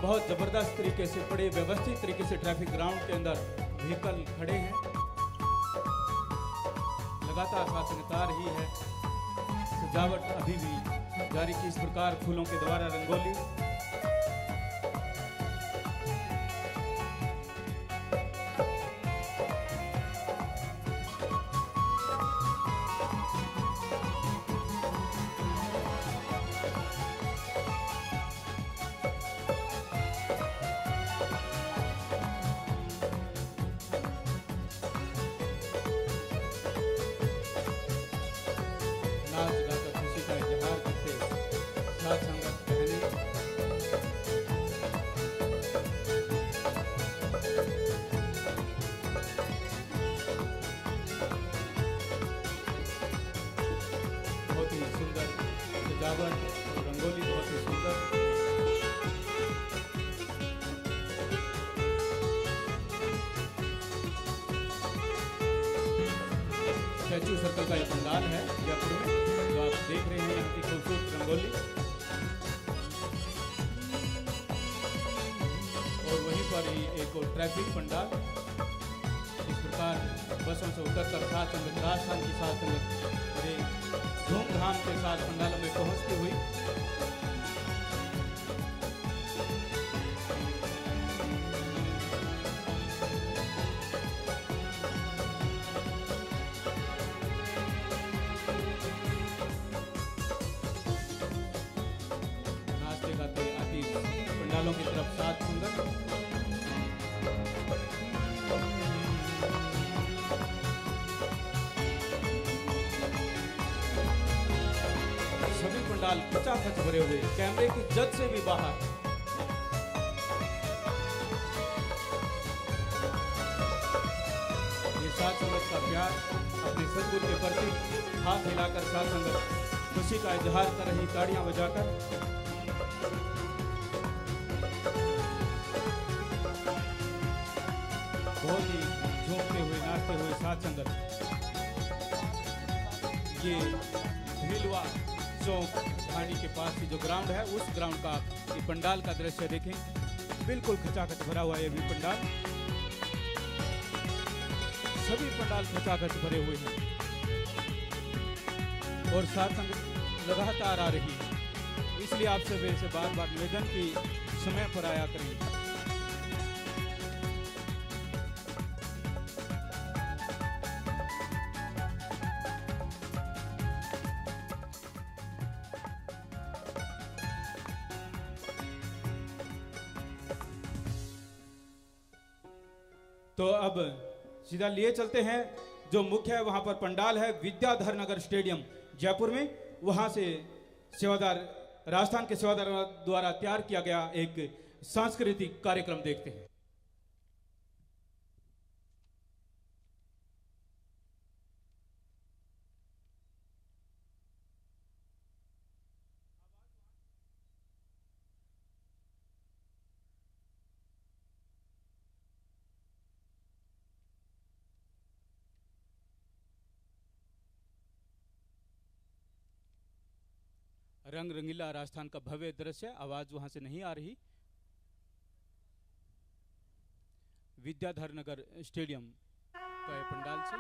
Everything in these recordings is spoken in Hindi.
बहुत ज़बरदस्त तरीके से, बड़े व्यवस्थित तरीके से ट्रैफिक ग्राउंड के अंदर व्हीकल खड़े हैं। लगातार साथ संगत आ रही है। सजावट अभी भी जारी की, इस प्रकार फूलों के द्वारा रंगोली। नाच गाकर खुशी का इजहार करते साथ संगत बहनें बहुत ही सुंदर सजावट और रंगोली बहुत ही सुंदर। स्टैचू सर्कल का ये पंडाल है जयपुर में, जो आप देख रहे हैं यहाँ की खूबसूरत रंगोली। और वहीं पर ही एक और ट्रैफिक पंडाल, इस प्रकार बसों से उतरकर साथ संगत राजस्थान की साथ संगत बड़े धूमधाम के साथ पंडालों में पहुंचती हुई। नाचते गाते आती पंडालों की तरफ साथ संगत। सभी पंडाल खचाखच भरे हुए, कैमरे की जद से भी बाहर। ये साथ संगत का प्यार अपने सदगुरु के प्रति हाथ हिलाकर साथ संगत खुशी का इजहार कर रही, ताड़ियां बजाकर। बहुत ही झूमते हुए नाचते हुए साथ संगत ये भीलवा चौक ढाणी के पास की जो ग्राउंड है, उस ग्राउंड का ये पंडाल का दृश्य देखें। बिल्कुल खचाखच भरा हुआ है ये भी पंडाल। सभी पंडाल खचाखच भरे हुए हैं और साथ संगत लगातार आ रही है। इसलिए आप सभी से बार बार निवेदन की समय पर आया करें। तो अब सीधा लिए चलते हैं, जो मुख्य है वहां पर पंडाल है विद्याधर नगर स्टेडियम जयपुर में। वहां से सेवादार राजस्थान के सेवादार द्वारा तैयार किया गया एक सांस्कृतिक कार्यक्रम देखते हैं। रंग रंगीला राजस्थान का भव्य दृश्य, आवाज वहां से नहीं आ रही। विद्याधर नगर स्टेडियम का ये पंडाल से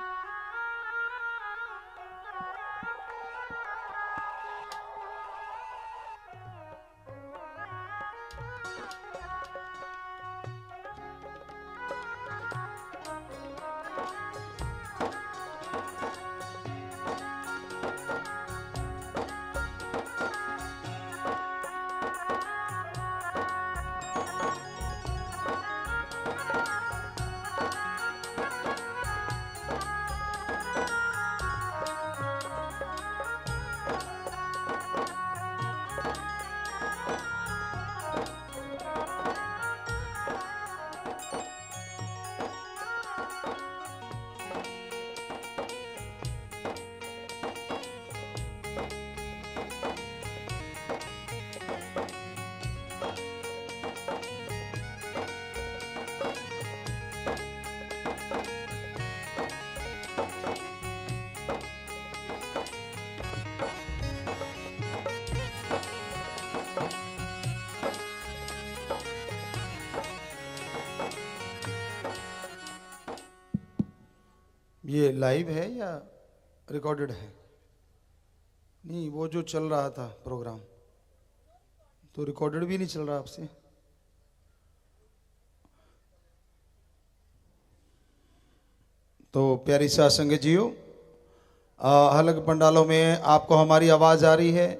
ये लाइव है या रिकॉर्डेड है? नहीं, वो जो चल रहा था प्रोग्राम तो रिकॉर्डेड भी नहीं चल रहा आपसे? तो प्यारी साध संगत जियो, अलग पंडालों में आपको हमारी आवाज आ रही है?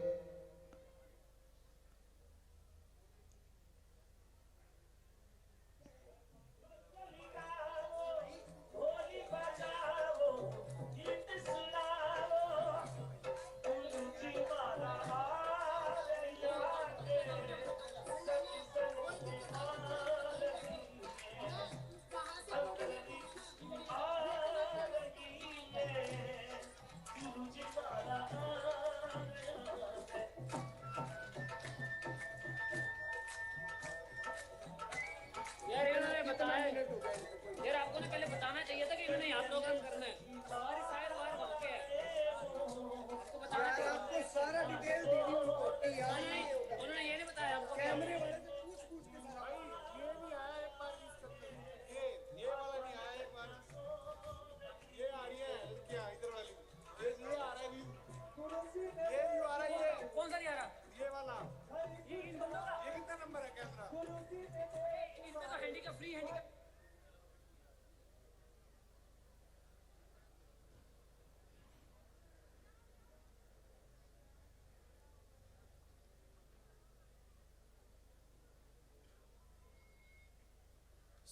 यार आपको ना पहले बताना चाहिए था कि इन्होंने यहाँ प्रोग्राम करना है। हमारी शायर बाहर भाग के है, आपको बताना चाहिए। आपको सारा डिटेल दे दी उनको कि यार उन्होंने ये नहीं बताया आपको। कैमरे वाले से पूछ के सारा ये नहीं आया एक बार इस चक्कर में, ये वाला नहीं आया एक बार, ये आ रही है क्या इधर वाली, ये आ रहा है व्यू, ये व्यू आ रहा है। ये कौन सा नहीं आ रहा? ये वाला, ये इन दोनों का, ये कितना नंबर है कैमरा? इसमें तो हैंडीकैप फ्री हैंडीकैप।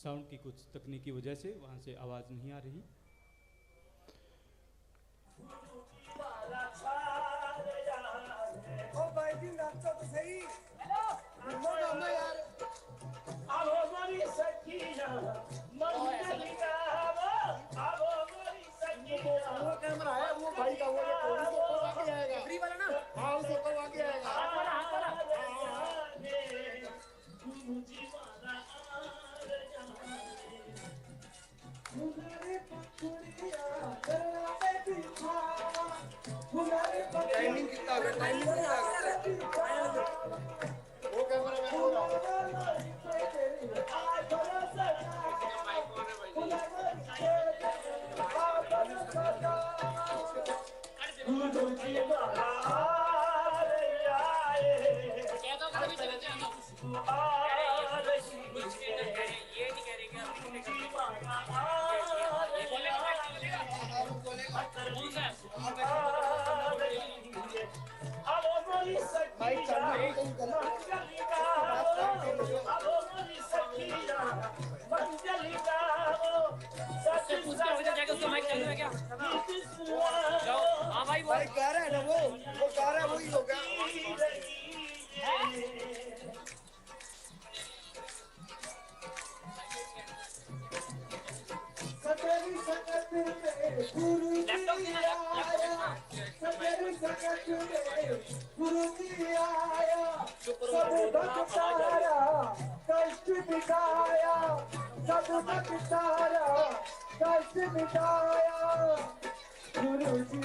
साउंड की कुछ तकनीकी वजह से वहां से आवाज नहीं आ रही। ओ भाई जी नाचो तो सही। हेलो मामा यार, आओ मेरी सखिया मंदिर गावो, आओ मेरी सखिया। वो कैमरा है वो भाई का, वो तो आगे आएगा फ्री वाला ना। हां उसे तो आगे आएगा, हाथ वाला हाथ वाला। गुरुजी वाला टाइमिंग कितना होगा? टाइमिंग कितना होगा? वो कैमरा मैन बोल रहा हूँ। हाँ भाई वो गा रहा है ना, वो गा रहा है, वही होगा। कष्ट दिखाया, सब दिखाया, कष्ट दिखाया, गुरु जी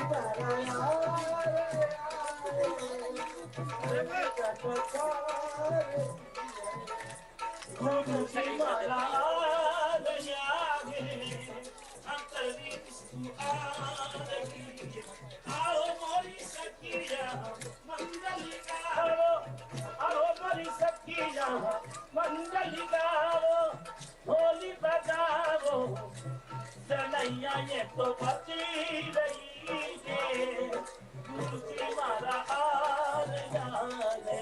मंगल गाओ, होली बजाओ, सनैया ये तो बची रही है, गुरु जी मारा हाल जाने।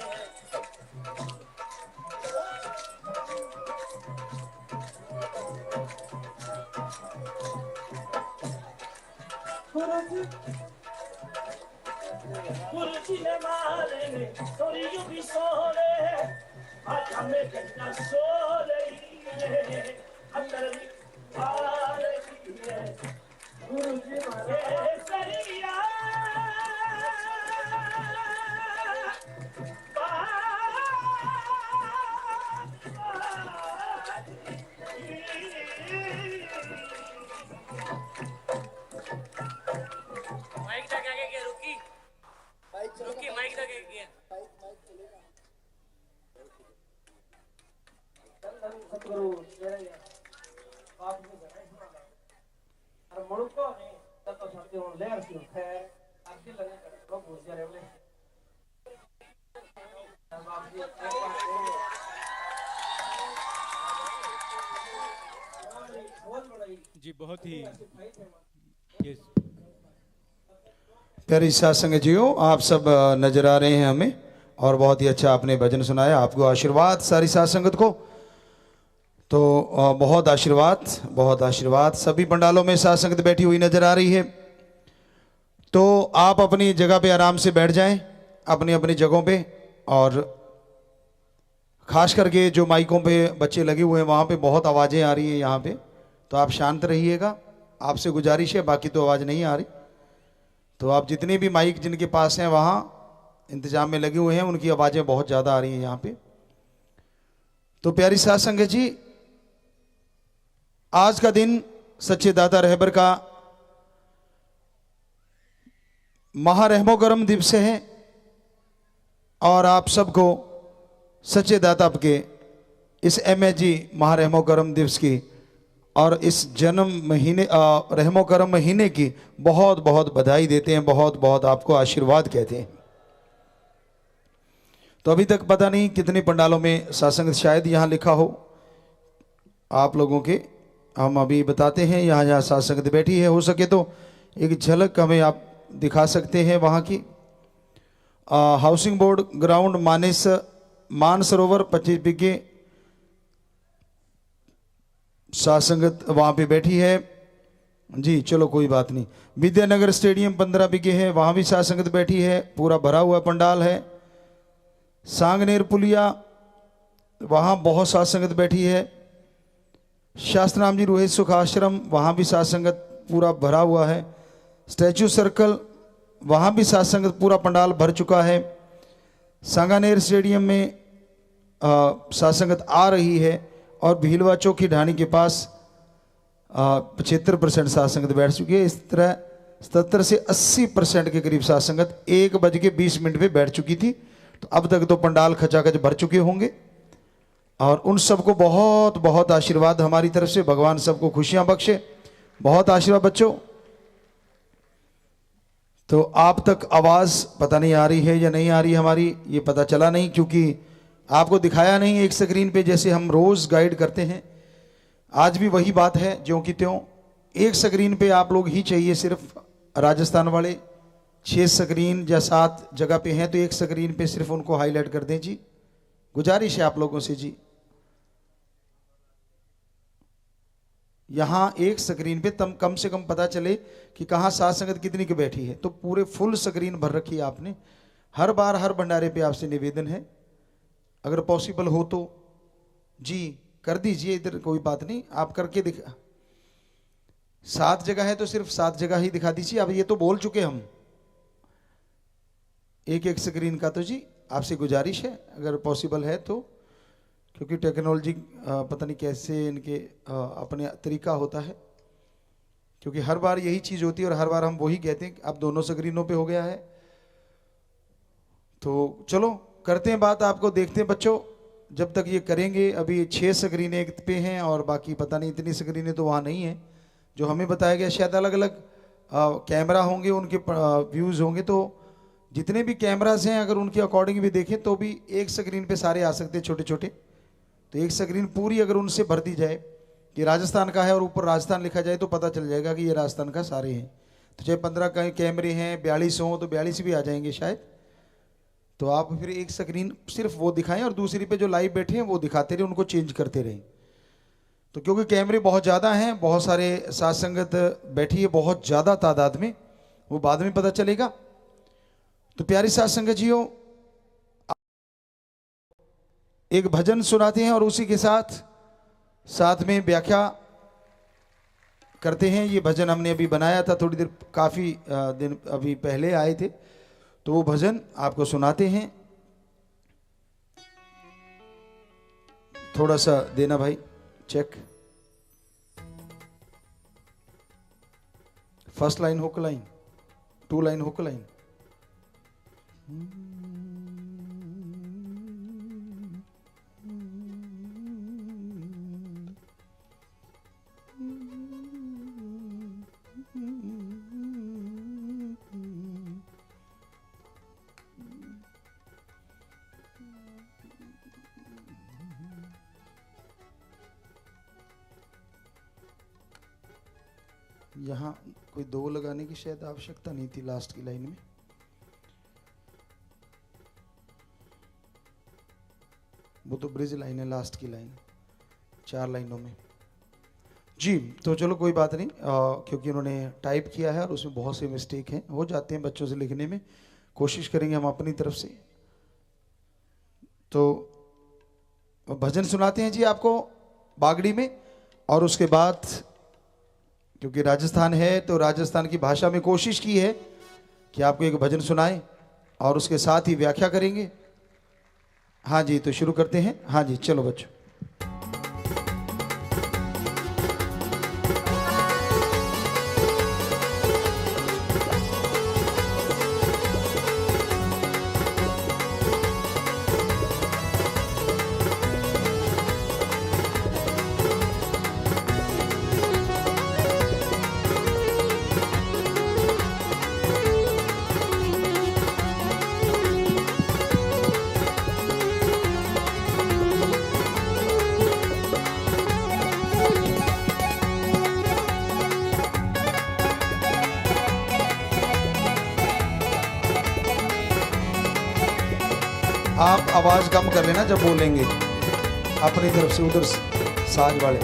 गुरु जी ने मारे थोड़ी यूं भी सोले, आज हमें कितना सोले अंदर आ रही है, गुरु जी मारे सरिया माइक तक आगे क्या रुकी? रुकी माइक तक गया। और मुड़को नहीं तब तो सर्दी उन लेर सी है आपके लगे तो भूल जा रहे बोले अब आप जी एक बहुत बड़ी जी बहुत ही यस प्यारे साथ संग जियो, आप सब नजर आ रहे हैं हमें, और बहुत ही अच्छा आपने भजन सुनाया। आपको आशीर्वाद सारी साथ संगत को। तो बहुत आशीर्वाद सभी पंडालों में साथ संगत बैठी हुई नजर आ रही है। तो आप अपनी जगह पे आराम से बैठ जाएं, अपनी अपनी जगहों पे। और खास करके जो माइकों पे बच्चे लगे हुए हैं वहाँ पे बहुत आवाज़ें आ रही हैं यहाँ पे, तो आप शांत रहिएगा, आपसे गुजारिश है, बाकी तो आवाज़ नहीं आ रही। तो आप जितने भी माइक जिनके पास हैं वहाँ इंतजाम में लगे हुए हैं, उनकी आवाज़ें बहुत ज़्यादा आ रही हैं यहाँ पे। तो प्यारी साथ संगत जी, आज का दिन सच्चे दाता रहबर का महारहमो करम दिवस है, और आप सबको सच्चे दाता के इस MSG महारहमो करम दिवस की और इस जन्म महीने रहमो करम महीने की बहुत बहुत बधाई देते हैं, बहुत बहुत आपको आशीर्वाद कहते हैं। तो अभी तक पता नहीं कितने पंडालों में सासंग शायद यहाँ लिखा हो, आप लोगों के हम अभी बताते हैं। यहाँ जहाँ सासंगत बैठी है, हो सके तो एक झलक हमें आप दिखा सकते हैं वहाँ की। हाउसिंग बोर्ड ग्राउंड मानसरोवर 25 बीघे सासंगत वहाँ पे बैठी है जी। चलो कोई बात नहीं। विद्यानगर स्टेडियम 15 बीघे है, वहाँ भी सासंगत बैठी है, पूरा भरा हुआ पंडाल है। सांगनेर पुलिया, वहाँ बहुत सासंगत बैठी है। शास्त्रनाम जी रोहित सुख आश्रम, वहाँ भी सासंगत पूरा भरा हुआ है। स्टैचू सर्कल, वहाँ भी सासंगत पूरा पंडाल भर चुका है। सांगानेर स्टेडियम में सासंगत आ रही है, और भीलवा चौकी ढाणी के पास 75% सासंगत बैठ चुकी है। इस तरह 77 से 80% के करीब सासंगत 1:20 पे बैठ चुकी थी। तो अब तक तो पंडाल खचाखच भर चुके होंगे, और उन सबको बहुत बहुत आशीर्वाद हमारी तरफ से। भगवान सबको खुशियां बख्शे, बहुत आशीर्वाद बच्चों। तो आप तक आवाज़ पता नहीं आ रही है या नहीं आ रही हमारी, ये पता चला नहीं, क्योंकि आपको दिखाया नहीं एक स्क्रीन पे जैसे हम रोज़ गाइड करते हैं। आज भी वही बात है, ज्यों की त्यों एक स्क्रीन पे आप लोग ही चाहिए। सिर्फ राजस्थान वाले 6 स्क्रीन या 7 जगह पे हैं, तो एक स्क्रीन पे सिर्फ उनको हाईलाइट कर दें जी, गुजारिश है आप लोगों से जी। यहाँ एक स्क्रीन पे तम कम से कम पता चले कि कहाँ साथ संगत कितनी की बैठी है। तो पूरे फुल स्क्रीन भर रखी है आपने। हर बार हर भंडारे पे आपसे निवेदन है, अगर पॉसिबल हो तो जी कर दीजिए। इधर कोई बात नहीं, आप करके दिखा। 7 जगह है तो सिर्फ 7 जगह ही दिखा दीजिए। अब ये तो बोल चुके हम एक एक स्क्रीन का, तो जी आपसे गुजारिश है अगर पॉसिबल है तो, क्योंकि टेक्नोलॉजी पता नहीं कैसे इनके अपने तरीका होता है, क्योंकि हर बार यही चीज़ होती है और हर बार हम वही कहते हैं कि अब दोनों स्क्रीनों पे हो गया है। तो चलो करते हैं बात, आपको देखते हैं बच्चों। जब तक ये करेंगे, अभी 6 स्क्रीनें एक पे हैं और बाकी पता नहीं इतनी स्क्रीनें तो वहाँ नहीं हैं जो हमें बताया गया। शायद अलग अलग कैमरा होंगे, उनके व्यूज़ होंगे। तो जितने भी कैमराज हैं अगर उनके अकॉर्डिंग भी देखें तो भी एक स्क्रीन पे सारे आ सकते हैं छोटे छोटे। तो एक स्क्रीन पूरी अगर उनसे भर दी जाए कि राजस्थान का है और ऊपर राजस्थान लिखा जाए तो पता चल जाएगा कि ये राजस्थान का सारे हैं। तो चाहे 15 कैमरे हैं, 42 हों तो 42 भी आ जाएंगे शायद। तो आप फिर एक स्क्रीन सिर्फ वो दिखाएं और दूसरी पे जो लाइव बैठे हैं वो दिखाते रहे, उनको चेंज करते रहें। तो क्योंकि कैमरे बहुत ज़्यादा हैं, बहुत सारे साथ संगत बैठी है बहुत ज़्यादा तादाद में, वो बाद में पता चलेगा। तो प्यारी साथ संगत जियो, एक भजन सुनाते हैं और उसी के साथ में व्याख्या करते हैं। ये भजन हमने अभी बनाया था थोड़ी देर, काफ़ी दिन अभी पहले आए थे, तो वो भजन आपको सुनाते हैं। थोड़ा सा देना भाई check. First line hook line, 2 line hook line. यहाँ कोई 2 लगाने की शायद आवश्यकता नहीं थी लास्ट की लाइन में। वो तो ब्रिज लाइन है, लास्ट की लाइन 4 लाइनों में जी। तो चलो कोई बात नहीं, क्योंकि उन्होंने टाइप किया है और उसमें बहुत से मिस्टेक हैं, हो जाते हैं बच्चों से लिखने में। कोशिश करेंगे हम अपनी तरफ से। तो भजन सुनाते हैं जी आपको बागड़ी में, और उसके बाद क्योंकि राजस्थान है तो राजस्थान की भाषा में कोशिश की है कि आपको एक भजन सुनाएं और उसके साथ ही व्याख्या करेंगे। हाँ जी, तो शुरू करते हैं। हाँ जी, चलो बच्चों। आप आवाज कम कर लेना जब बोलेंगे, अपनी तरफ से उधर साज वाले।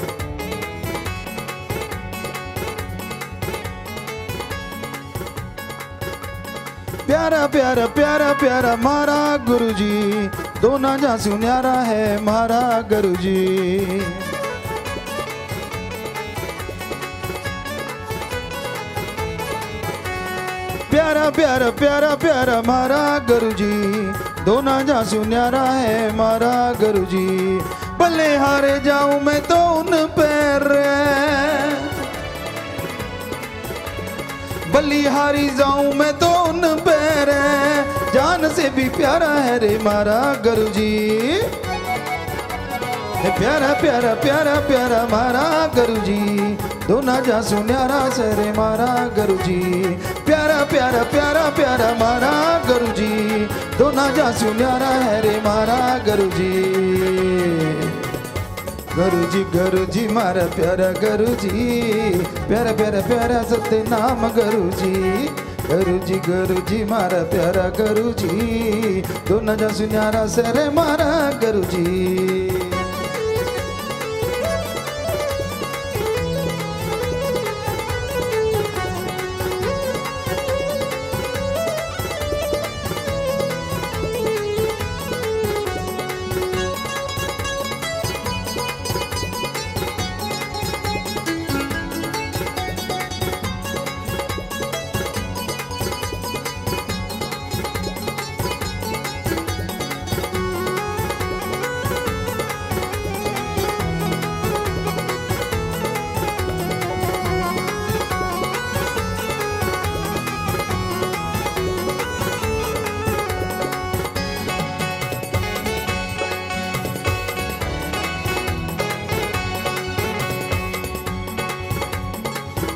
प्यारा प्यारा प्यारा प्यारा मारा गुरुजी, दोना जा सुन्यारा है मारा गुरुजी। प्यारा प्यारा प्यारा प्यारा मारा गुरुजी, दोना जा सुन्यारा है मारा गुरुजी। भले हारे जाऊं मैं तो उन पैर, भली हारी जाऊं मैं तो उन पैर, जान से भी प्यारा है रे मारा गुरुजी। प्यारा प्यारा प्यारा प्यारा मारा गुरुजी, दोना जा सुन्यारा से रे मारा गुरुजी। प्यारा प्यारा प्यारा प्यारा मारा गुरुजी, दोना जा सुन्यारा है रे मारा गुरुजी। गुरुजी गुरुजी मारा प्यारा गुरुजी, प्यारा प्यारा प्यारा सत्य नाम गुरुजी। गुरुजी गुरुजी मारा प्यारा गुरुजी, दोना जा सुन्यारा से रे मारा गुरुजी।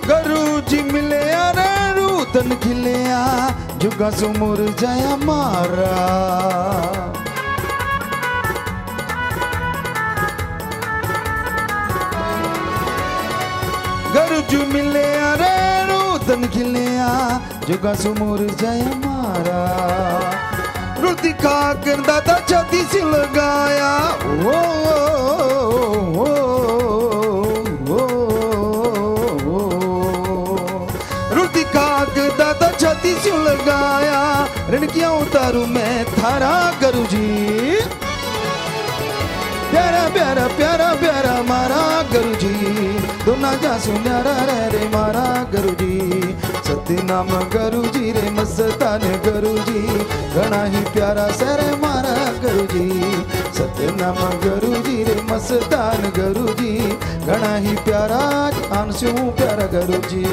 गुरुजी मिले अरे रूतन खिलिया, जुगा सुमुर जया मारा। गुरुजी मिले अरे रूतन खिलिया, जुगा सुमुर जया मारा। रुति खा कर दादा छाती से लगाया, दादा छाती से लगाया, ऋण क्या उतारू मैं थारा गुरुजी। प्यारा प्यारा प्यारा प्यारा मारा गुरुजी, दोना जा सुन्यारा रे मारा गुरुजी। सतनाम गुरुजी रे मस्तान गुरुजी, घना ही प्यारा सरे मारा गुरुजी। सतनाम गुरुजी रे मस्तान गुरुजी, घना ही प्यारा आंसू प्यारा गुरुजी।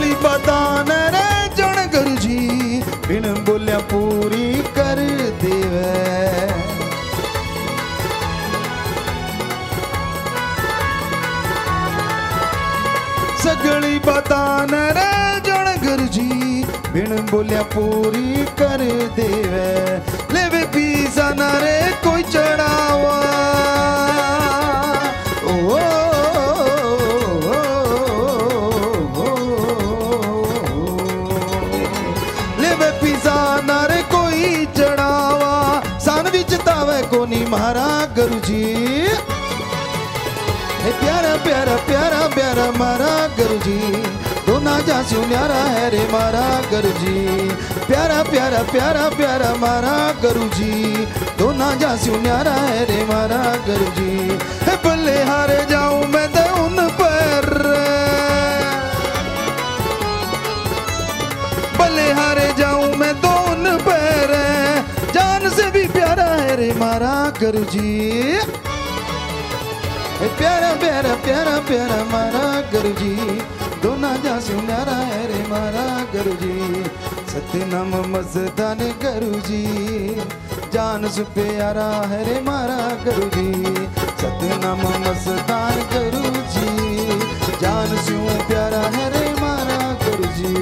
सगली बतान रे जन गुरु जी बिन बोलिया पूरी कर देवे। सगली बतान रे जन गुरु जी बिन बोलिया पूरी कर देवे। लेवे पीसा न रे कोई चढ़ावा ओ, लेवे पीसा न रे कोई चढ़ावा सन विच तावे कोनी मारा गुरु जी। प्यारा प्यारा प्यारा प्यारा मारा गुरु जी दोना जासू न्यारा है रे मारा गुरु जी। प्यारा प्यारा प्यारा प्यारा मारा गुरु जी दोना जासू न्यारा है रे मारा गुरु जी। बल्ले हारे जाऊं मैं तो उन पर, बल्ले हारे जाऊं मैं तो उन पर जान से भी प्यारा है रे मारा गुरु जी। प्यारा प्यारा प्यारा प्यारा मारा गुरु जी दोना जासू न्यारा है रे मारा गुरु जी। सतनाम मस्तान गुरु जी जान सु प्यारा है रे मारा गुरु जी। सतनाम मस्तान गुरु जी जान सु प्यारा है रे मारा गुरु जी।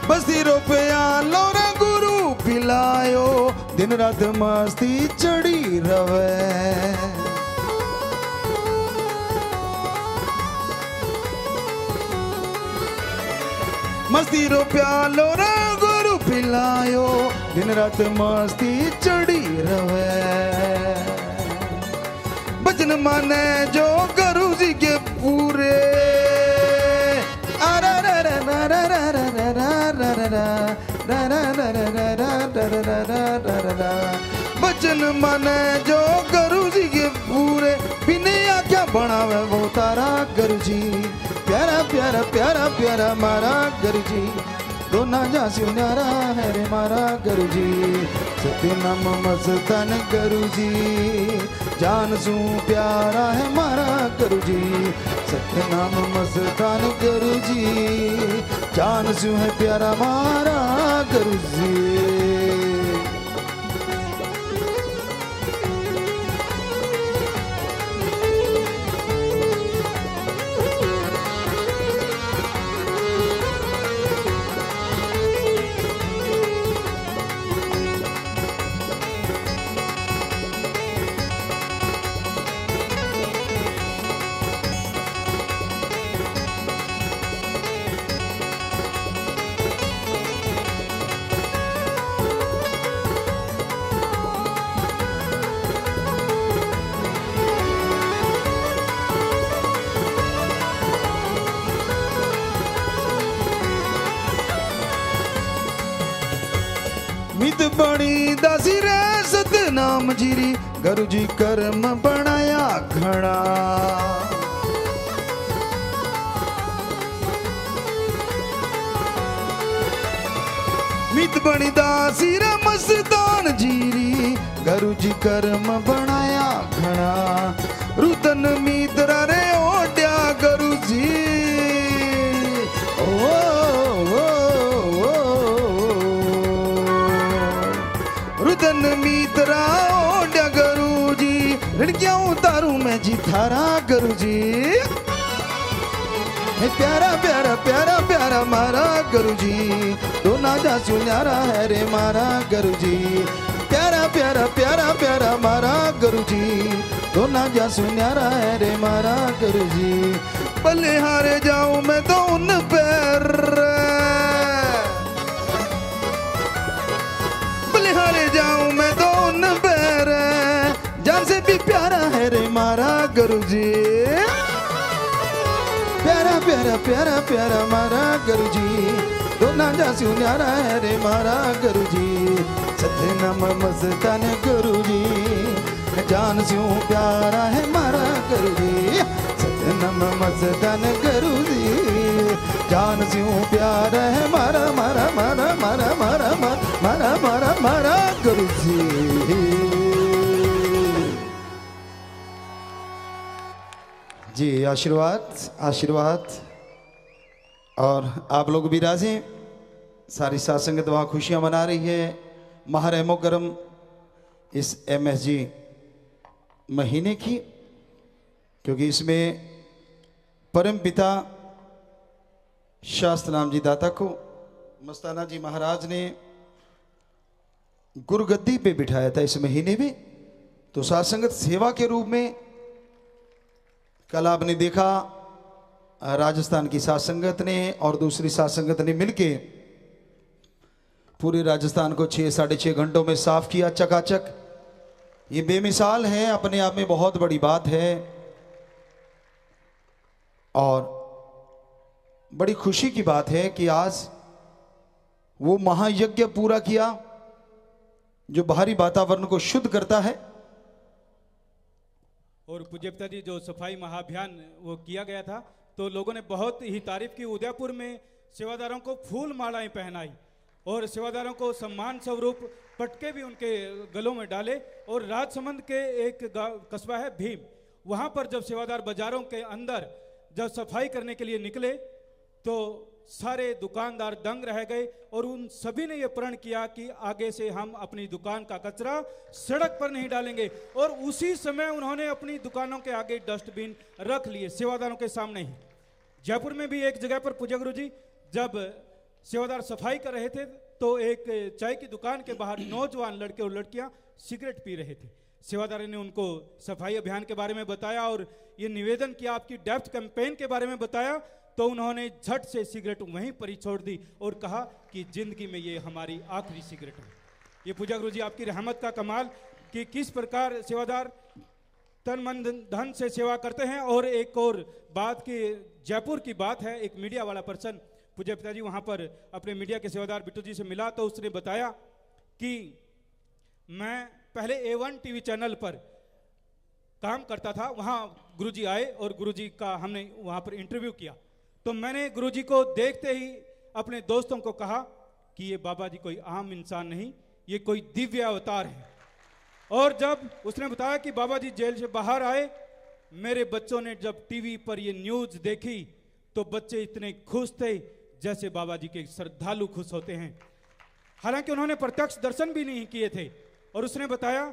बस्ती रुपया लौरा गुरु पिलायो दिन रात मस्ती चढ़ी रवे। मस्ती रुपया लौरा गुरु पिलायो दिन रात मस्ती चढ़ी रवे। बचन माने जो गुरु जी के पूरे बचन माने जो गुरु जी के पूरे बिने आख्या बनावे वो तारा गुरु जी। प्यारा प्यारा प्यारा प्यारा मारा गुरु जी दोना जासू न्यारा है रे मारा गुरु जी। सतनाम मस्तान गुरु जी जान सू प्यारा है मारा गुरु जी। सतनाम मस्तान गुरु जी जान सू है प्यारा मारा गुरु जी। मित बड़ी दासी रे सतनाम जीरी गुरु जी कर्म बनाया घना। मित बड़ी दासी रे मस्तान जीरी गुरु जी कर्म बनाया घना। रुतन मित्रा रे ओड्या गुरु जी रुदन मित्रा ओड्या गुरु जी लड़कियां उतारू मैं जी थारा गुरु जी। प्यारा प्यारा प्यारा प्यारा मारा गुरु जी दोना जासू न्यारा है रे मारा गुरु जी। प्यारा प्यारा प्यारा प्यारा मारा गुरु जी, दोना जस न्यारा है रे मारा गुरु जी। बलिहारे जाऊं मैं तो उन पैर, बलिहारे जाऊं मैं तो उन पैर, जान से भी प्यारा है रे मारा गुरु जी। प्यारा प्यारा प्यारा प्यारा मारा गुरु जी, दोना जासू न्यारा है रे मारा गुरु जी। सतनाम मस्तान गुरु जी, जान स्यों प्यारा है मारा गुरु जी। सतनाम मस्तान गुरु जी, जान स्यों प्यारा है मारा मारा मारा मारा मारा मारा मारा मारा गुरु जी। आशीर्वाद आशीर्वाद। और आप लोग भी राजी, सारी साथ संगत वहाँ खुशियाँ मना रही है महारहमो करम इस MSG महीने की, क्योंकि इसमें परम पिता शास्त्रनाम जी दाता को मस्ताना जी महाराज ने गुरुगद्दी पे बिठाया था इस महीने में। तो साथ संगत सेवा के रूप में कल आपने देखा राजस्थान की साथ संगत ने और दूसरी साथ संगत ने मिलके पूरे राजस्थान को 6-6.5 घंटों में साफ किया चकाचक। ये बेमिसाल है, अपने आप में बहुत बड़ी बात है और बड़ी खुशी की बात है कि आज वो महायज्ञ पूरा किया जो बाहरी वातावरण को शुद्ध करता है। और पूज्य पिताजी जो सफाई महाअभियान वो किया गया था तो लोगों ने बहुत ही तारीफ की। उदयपुर में सेवादारों को फूल मालाएं पहनाई और सेवादारों को सम्मान स्वरूप पटके भी उनके गलों में डाले। और राजसमंद के एक कस्बा है भीम, वहां पर जब सेवादार बाजारों के अंदर जब सफाई करने के लिए निकले तो सारे दुकानदार दंग रह गए और उन सभी ने यह प्रण किया कि आगे से हम अपनी दुकान का कचरा सड़क पर नहीं डालेंगे। और उसी समय उन्होंने अपनी दुकानों के आगे डस्टबिन रख लिए सेवादारों के सामने ही। जयपुर में भी एक जगह पर पूज्य गुरु जी जब सेवादार सफाई कर रहे थे तो एक चाय की दुकान के बाहर नौजवान लड़के और लड़कियां सिगरेट पी रहे थे। सेवादार ने उनको सफाई अभियान के बारे में बताया और ये निवेदन किया, आपकी डेप्थ कैंपेन के बारे में बताया, तो उन्होंने झट से सिगरेट वहीं पर ही छोड़ दी और कहा कि जिंदगी में ये हमारी आखिरी सिगरेट है। ये पूज्य गुरु जी आपकी रहमत का कमाल कि किस प्रकार सेवादार तन मन धन से सेवा करते हैं। और एक और बात की जयपुर की बात है, एक मीडिया वाला पर्सन पूज्य पिताजी वहां पर अपने मीडिया के सेवादार बिट्टू जी से मिला तो उसने बताया कि मैं पहले A1 टीवी चैनल पर काम करता था, वहां गुरुजी आए और गुरुजी का हमने वहां पर इंटरव्यू किया तो मैंने गुरुजी को देखते ही अपने दोस्तों को कहा कि ये बाबा जी कोई आम इंसान नहीं, ये कोई दिव्य अवतार है। और जब उसने बताया कि बाबा जी जेल से बाहर आए, मेरे बच्चों ने जब टीवी पर ये न्यूज देखी तो बच्चे इतने खुश थे जैसे बाबा जी के श्रद्धालु खुश होते हैं। हालांकि उन्होंने प्रत्यक्ष दर्शन भी नहीं किए थे। और उसने बताया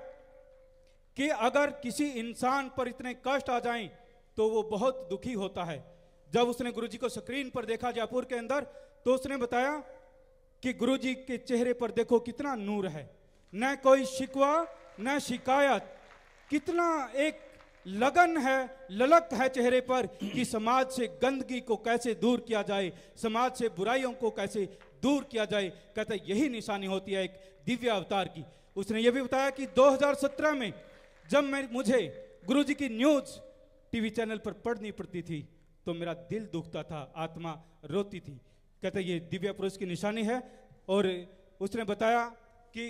कि अगर किसी इंसान पर इतने कष्ट आ जाएं तो वो बहुत दुखी होता है। जब उसने गुरुजी को स्क्रीन पर देखा जयपुर के अंदर तो उसने बताया कि गुरुजी के चेहरे पर देखो कितना नूर है, न कोई शिकवा न शिकायत, कितना एक लगन है, ललक है चेहरे पर कि समाज से गंदगी को कैसे दूर किया जाए, समाज से बुराइयों को कैसे दूर किया जाए। कहते यही निशानी होती है एक दिव्य अवतार की। उसने ये भी बताया कि 2017 में जब मुझे गुरुजी की न्यूज टीवी चैनल पर पढ़नी पड़ती थी तो मेरा दिल दुखता था, आत्मा रोती थी। कहते ये दिव्य पुरुष की निशानी है। और उसने बताया कि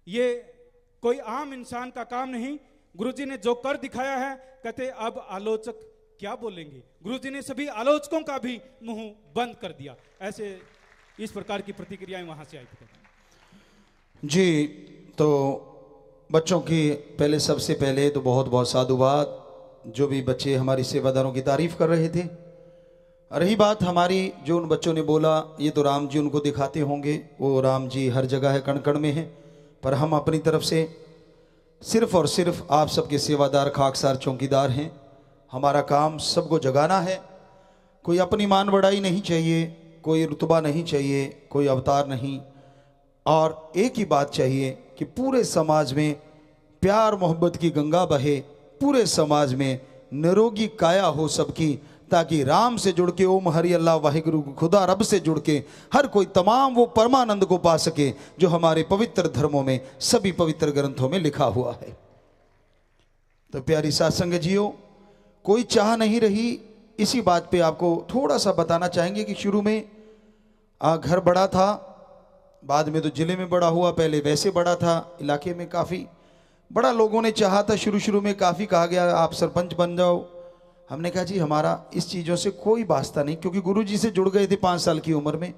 ये कोई आम इंसान का काम नहीं, गुरुजी ने जो कर दिखाया है, कहते अब आलोचक क्या बोलेंगे। गुरुजी ने सभी आलोचकों का भी मुंह बंद कर दिया। ऐसे इस प्रकार की प्रतिक्रियाएं वहां से आई थी जी। तो बच्चों की पहले सबसे पहले तो बहुत बहुत साधुवाद, जो भी बच्चे हमारी सेवादारों की तारीफ कर रहे थे। रही बात हमारी, जो उन बच्चों ने बोला ये तो राम जी उनको दिखाते होंगे, वो राम जी हर जगह है, कण कण में है, पर हम अपनी तरफ से सिर्फ और सिर्फ आप सबके सेवादार खाकसार चौकीदार हैं। हमारा काम सबको जगाना है। कोई अपनी मान बढ़ाई नहीं चाहिए, कोई रुतबा नहीं चाहिए, कोई अवतार नहीं। और एक ही बात चाहिए कि पूरे समाज में प्यार मोहब्बत की गंगा बहे, पूरे समाज में निरोगी काया हो सबकी, ताकि राम से जुड़ के ओम हरि अल्लाह वाहिगुरु खुदा रब से जुड़ के हर कोई तमाम वो परमानंद को पा सके जो हमारे पवित्र धर्मों में, सभी पवित्र ग्रंथों में लिखा हुआ है। तो प्यारी साथ संगत जियो, कोई चाह नहीं रही। इसी बात पे आपको थोड़ा सा बताना चाहेंगे कि शुरू में घर बड़ा था, बाद में तो जिले में बड़ा हुआ, पहले वैसे बड़ा था, इलाके में काफ़ी बड़ा लोगों ने चाहा था। शुरू में काफ़ी कहा गया आप सरपंच बन जाओ। हमने कहा जी हमारा इस चीज़ों से कोई वास्ता नहीं, क्योंकि गुरुजी से जुड़ गए थे 5 साल की उम्र में।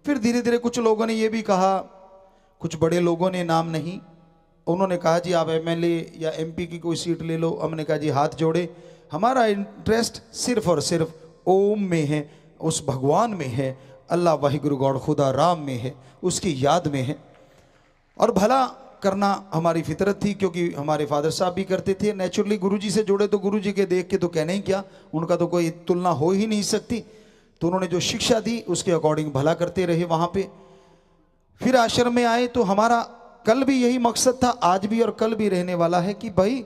फिर धीरे धीरे कुछ लोगों ने ये भी कहा, कुछ बड़े लोगों ने, नाम नहीं, उन्होंने कहा जी आप एमएलए या एमपी की कोई सीट ले लो। हमने कहा जी हाथ जोड़े, हमारा इंटरेस्ट सिर्फ और सिर्फ ओम में है, उस भगवान में है, अल्लाह वाहिगुरु गॉड खुदा राम में है, उसकी याद में है। और भला करना हमारी फितरत थी, क्योंकि हमारे फादर साहब भी करते थे। नेचुरली गुरुजी से जुड़े तो गुरुजी के देख के तो कहना ही क्या, उनका तो कोई तुलना हो ही नहीं सकती। तो उन्होंने जो शिक्षा दी उसके अकॉर्डिंग भला करते रहे वहाँ पे। फिर आश्रम में आए तो हमारा कल भी यही मकसद था, आज भी और कल भी रहने वाला है कि भाई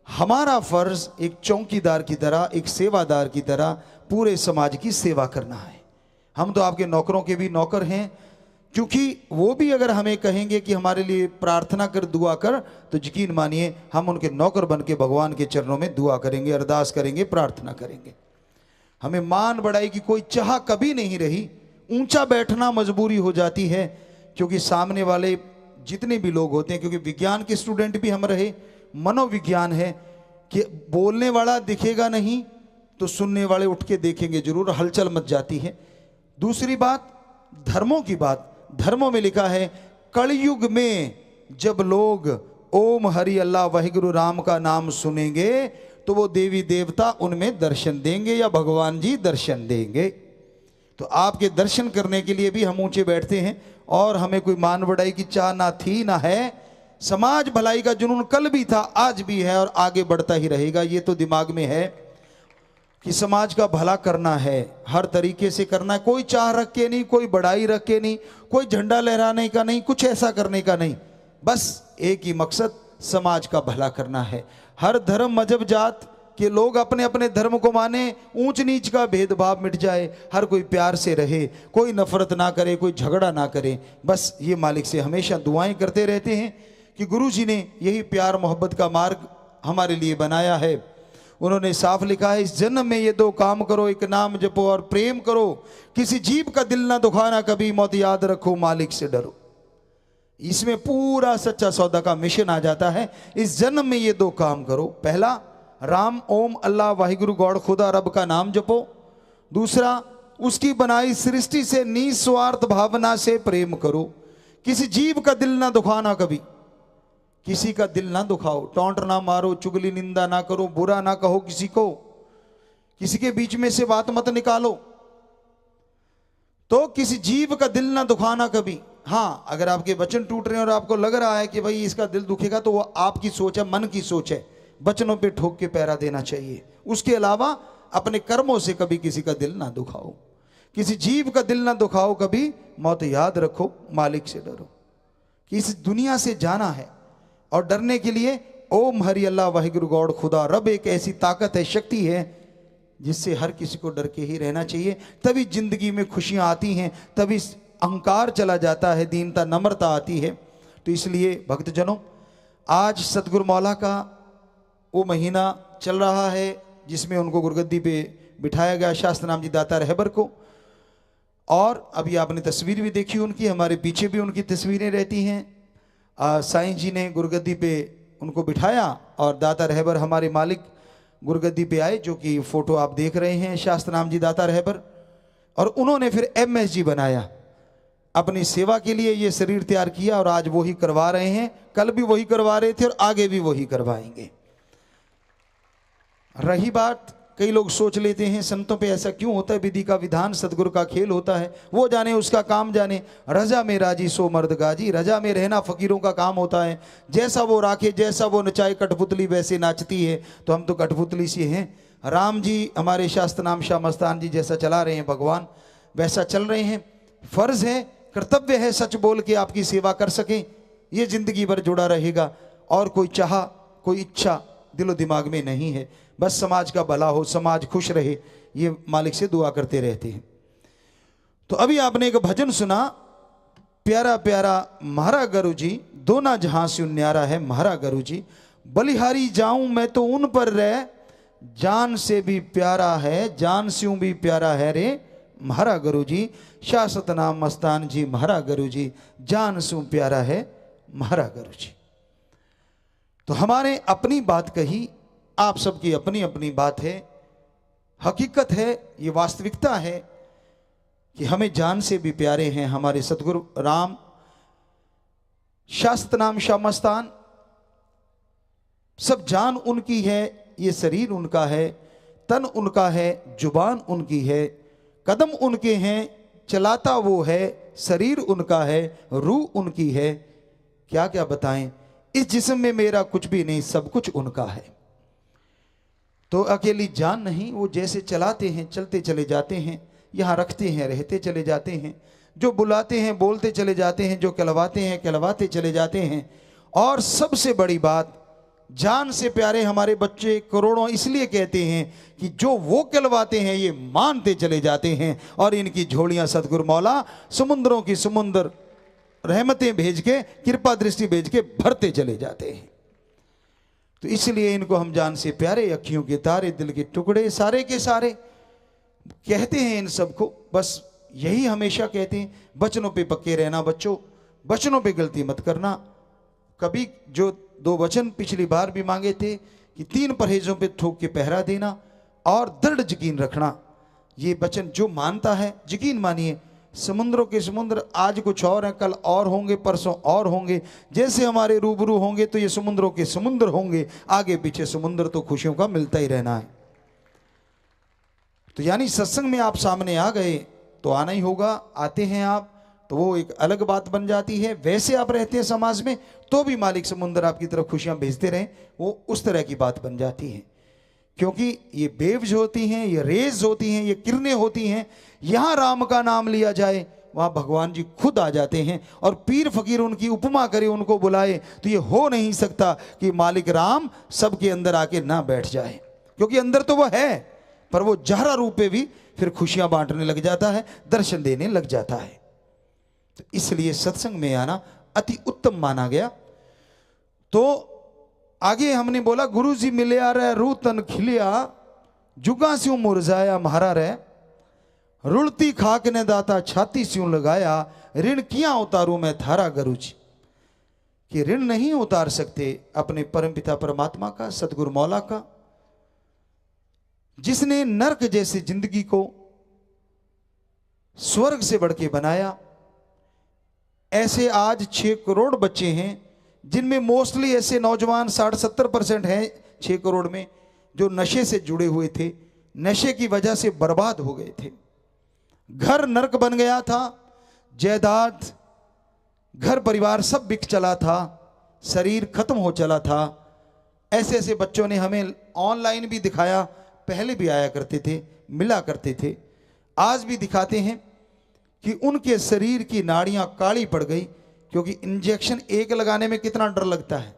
हमारा फर्ज एक चौकीदार की तरह, एक सेवादार की तरह पूरे समाज की सेवा करना है। हम तो आपके नौकरों के भी नौकर हैं, क्योंकि वो भी अगर हमें कहेंगे कि हमारे लिए प्रार्थना कर, दुआ कर, तो यकीन मानिए हम उनके नौकर बन के भगवान के चरणों में दुआ करेंगे, अरदास करेंगे, प्रार्थना करेंगे। हमें मान बढ़ाई की कोई चाह कभी नहीं रही। ऊंचा बैठना मजबूरी हो जाती है, क्योंकि सामने वाले जितने भी लोग होते हैं, क्योंकि विज्ञान के स्टूडेंट भी हम रहे, मनोविज्ञान है कि बोलने वाला दिखेगा नहीं तो सुनने वाले उठ के देखेंगे जरूर, हलचल मच जाती है। दूसरी बात, धर्मों की बात, धर्मों में लिखा है कलयुग में जब लोग ओम हरि अल्लाह वाहिगुरु राम का नाम सुनेंगे तो वो देवी देवता उनमें दर्शन देंगे या भगवान जी दर्शन देंगे। तो आपके दर्शन करने के लिए भी हम ऊंचे बैठते हैं, और हमें कोई मान बढ़ाई की चाह ना थी ना है। समाज भलाई का जुनून कल भी था, आज भी है और आगे बढ़ता ही रहेगा। ये तो दिमाग में है कि समाज का भला करना है, हर तरीके से करना है, कोई चाह रख के नहीं, कोई बड़ाई रख के नहीं, कोई झंडा लहराने का नहीं, कुछ ऐसा करने का नहीं, बस एक ही मकसद, समाज का भला करना है। हर धर्म मजहब जात के लोग अपने अपने धर्म को माने, ऊंच नीच का भेदभाव मिट जाए, हर कोई प्यार से रहे, कोई नफरत ना करे, कोई झगड़ा ना करे। बस ये मालिक से हमेशा दुआएं करते रहते हैं कि गुरु जी ने यही प्यार मोहब्बत का मार्ग हमारे लिए बनाया है। उन्होंने साफ लिखा है, इस जन्म में ये 2 काम करो, एक नाम जपो और प्रेम करो, किसी जीव का दिल ना दुखाना कभी, मौत याद रखो मालिक से डरो। इसमें पूरा सच्चा सौदा का मिशन आ जाता है। इस जन्म में ये 2 काम करो, पहला राम ओम अल्लाह वाहिगुरु गॉड खुदा रब का नाम जपो, दूसरा उसकी बनाई सृष्टि से निस्वार्थ भावना से प्रेम करो, किसी जीव का दिल ना दुखाना कभी, किसी का दिल ना दुखाओ, टोंट ना मारो, चुगली निंदा ना करो, बुरा ना कहो किसी को, किसी के बीच में से बात मत निकालो। तो किसी जीव का दिल ना दुखाना कभी। हाँ, अगर आपके वचन टूट रहे हैं और आपको लग रहा है कि भाई इसका दिल दुखेगा, तो वो आपकी सोच है, मन की सोच है, वचनों पे ठोक के पैरा देना चाहिए। उसके अलावा अपने कर्मों से कभी किसी का दिल ना दुखाओ, किसी जीव का दिल ना दुखाओ कभी, मौत याद रखो मालिक से डरो। कि इस दुनिया से जाना है और डरने के लिए ओम हरि अल्लाह वाहिगुरु गॉड खुदा रब एक ऐसी ताकत है, शक्ति है, जिससे हर किसी को डर के ही रहना चाहिए। तभी जिंदगी में खुशियां आती हैं, तभी अहंकार चला जाता है, दीनता नम्रता आती है। तो इसलिए भक्तजनों, आज सतगुरु मौला का वो महीना चल रहा है जिसमें उनको गुरगद्दी पे बिठाया गया, शास्त्र नाम जी दाता रहबर को। और अभी आपने तस्वीर भी देखी उनकी, हमारे पीछे भी उनकी तस्वीरें रहती हैं। साईं जी ने गुरगद्दी पे उनको बिठाया और दाता रहबर हमारे मालिक गुरगद्दी पे आए, जो कि फोटो आप देख रहे हैं, शास्त्र नाम जी दाता रहबर। और उन्होंने फिर MSG बनाया, अपनी सेवा के लिए ये शरीर तैयार किया और आज वही करवा रहे हैं। कल भी वही करवा रहे थे और आगे भी वही करवाएंगे। रही बात, कई लोग सोच लेते हैं संतों पे ऐसा क्यों होता है, विधि का विधान सतगुरु का खेल होता है, वो जाने उसका काम जाने। रजा में राजी सो मर्द गाजी, रजा में रहना फकीरों का काम होता है। जैसा वो राखे, जैसा वो नचाए, कठपुतली वैसे नाचती है। तो हम तो कठपुतली से हैं। राम जी हमारे शास्त्र नाम शाह मस्तान जी जैसा चला रहे हैं, भगवान वैसा चल रहे हैं। फर्ज है कर्तव्य है सच बोल के आपकी सेवा कर सकें, ये जिंदगी भर जुड़ा रहेगा। और कोई चाह, कोई इच्छा दिलो दिमाग में नहीं है, बस समाज का भला हो, समाज खुश रहे, ये मालिक से दुआ करते रहते हैं। तो अभी आपने एक भजन सुना, प्यारा प्यारा म्हारा गुरु जी, दोना जहां से न्यारा है म्हारा गुरु जी। बलिहारी जाऊं मैं तो उन पर रह, जान से भी प्यारा है, जान से भी प्यारा है रे म्हारा गुरु जी। शाश्वत नाम मस्तान जी म्हारा गुरु जी, जान से प्यारा है म्हारा गुरु जी। तो हमारे अपनी बात कही, आप सबकी अपनी अपनी बात है, हकीकत है, ये वास्तविकता है कि हमें जान से भी प्यारे हैं हमारे सतगुरु राम। शास्त्र नाम शामस्तान, सब जान उनकी है, ये शरीर उनका है, तन उनका है, जुबान उनकी है, कदम उनके हैं, चलाता वो है, शरीर उनका है, रूह उनकी है। क्या क्या बताएं, इस जिस्म में मेरा कुछ भी नहीं, सब कुछ उनका है। तो अकेली जान नहीं, वो जैसे चलाते हैं चलते चले जाते हैं, यहाँ रखते हैं रहते चले जाते हैं, जो बुलाते हैं बोलते चले जाते हैं, जो कहलवाते हैं कहलवाते चले जाते हैं। और सबसे बड़ी बात, जान से प्यारे हमारे बच्चे करोड़ों इसलिए कहते हैं कि जो वो कहलवाते हैं ये मानते चले जाते हैं, और इनकी झोलियां सतगुरु मौला समुद्रों की समुद्र रहमतें भेज के, कृपा दृष्टि भेज के भरते चले जाते हैं। तो इसलिए इनको हम जान से प्यारे, अखियों के तारे, दिल के टुकड़े सारे के सारे कहते हैं। इन सबको बस यही हमेशा कहते हैं, बचनों पे पक्के रहना बच्चों, बचनों पे गलती मत करना। कभी जो 2 वचन पिछली बार भी मांगे थे कि 3 परहेजों पे थोक के पहरा देना और दृढ़ यकीन रखना, ये वचन जो मानता है यकीन मानिए, समुद्रों के समुद्र आज कुछ और हैं, कल और होंगे, परसों और होंगे। जैसे हमारे रूबरू होंगे तो ये समुद्रों के समुद्र होंगे, आगे पीछे समुद्र तो खुशियों का मिलता ही रहना है। तो यानी सत्संग में आप सामने आ गए तो आना ही होगा, आते हैं आप तो वो एक अलग बात बन जाती है। वैसे आप रहते हैं समाज में तो भी मालिक समुद्र आपकी तरफ खुशियां भेजते रहें, वो उस तरह की बात बन जाती है। क्योंकि ये वेव्स होती हैं, ये रेज होती हैं, ये किरणें होती हैं। यहां राम का नाम लिया जाए वहां भगवान जी खुद आ जाते हैं, और पीर फकीर उनकी उपमा करे, उनको बुलाए, तो ये हो नहीं सकता कि मालिक राम सबके अंदर आके ना बैठ जाए, क्योंकि अंदर तो वो है, पर वो जहरा रूप में भी फिर खुशियां बांटने लग जाता है, दर्शन देने लग जाता है। तो इसलिए सत्संग में आना अति उत्तम माना गया। तो आगे हमने बोला, गुरु जी मिलिया रे रू तन खिलिया, जुगा स्यों मुरझाया म्हारा रे, रुड़ती खाक ने दाता छाती स्यों लगाया, ऋण किया उतारू मैं थारा गुरु जी। कि ऋण नहीं उतार सकते अपने परमपिता परमात्मा का, सतगुरु मौला का, जिसने नरक जैसी जिंदगी को स्वर्ग से बढ़ के बनाया। ऐसे आज 6 करोड़ बच्चे हैं जिनमें मोस्टली ऐसे नौजवान 60-70% हैं 6 करोड़ में, जो नशे से जुड़े हुए थे, नशे की वजह से बर्बाद हो गए थे। घर नरक बन गया था, जायदाद घर परिवार सब बिक चला था, शरीर खत्म हो चला था। ऐसे ऐसे बच्चों ने हमें ऑनलाइन भी दिखाया, पहले भी आया करते थे, मिला करते थे, आज भी दिखाते हैं कि उनके शरीर की नाड़ियां काली पड़ गई, क्योंकि इंजेक्शन एक लगाने में कितना डर लगता है।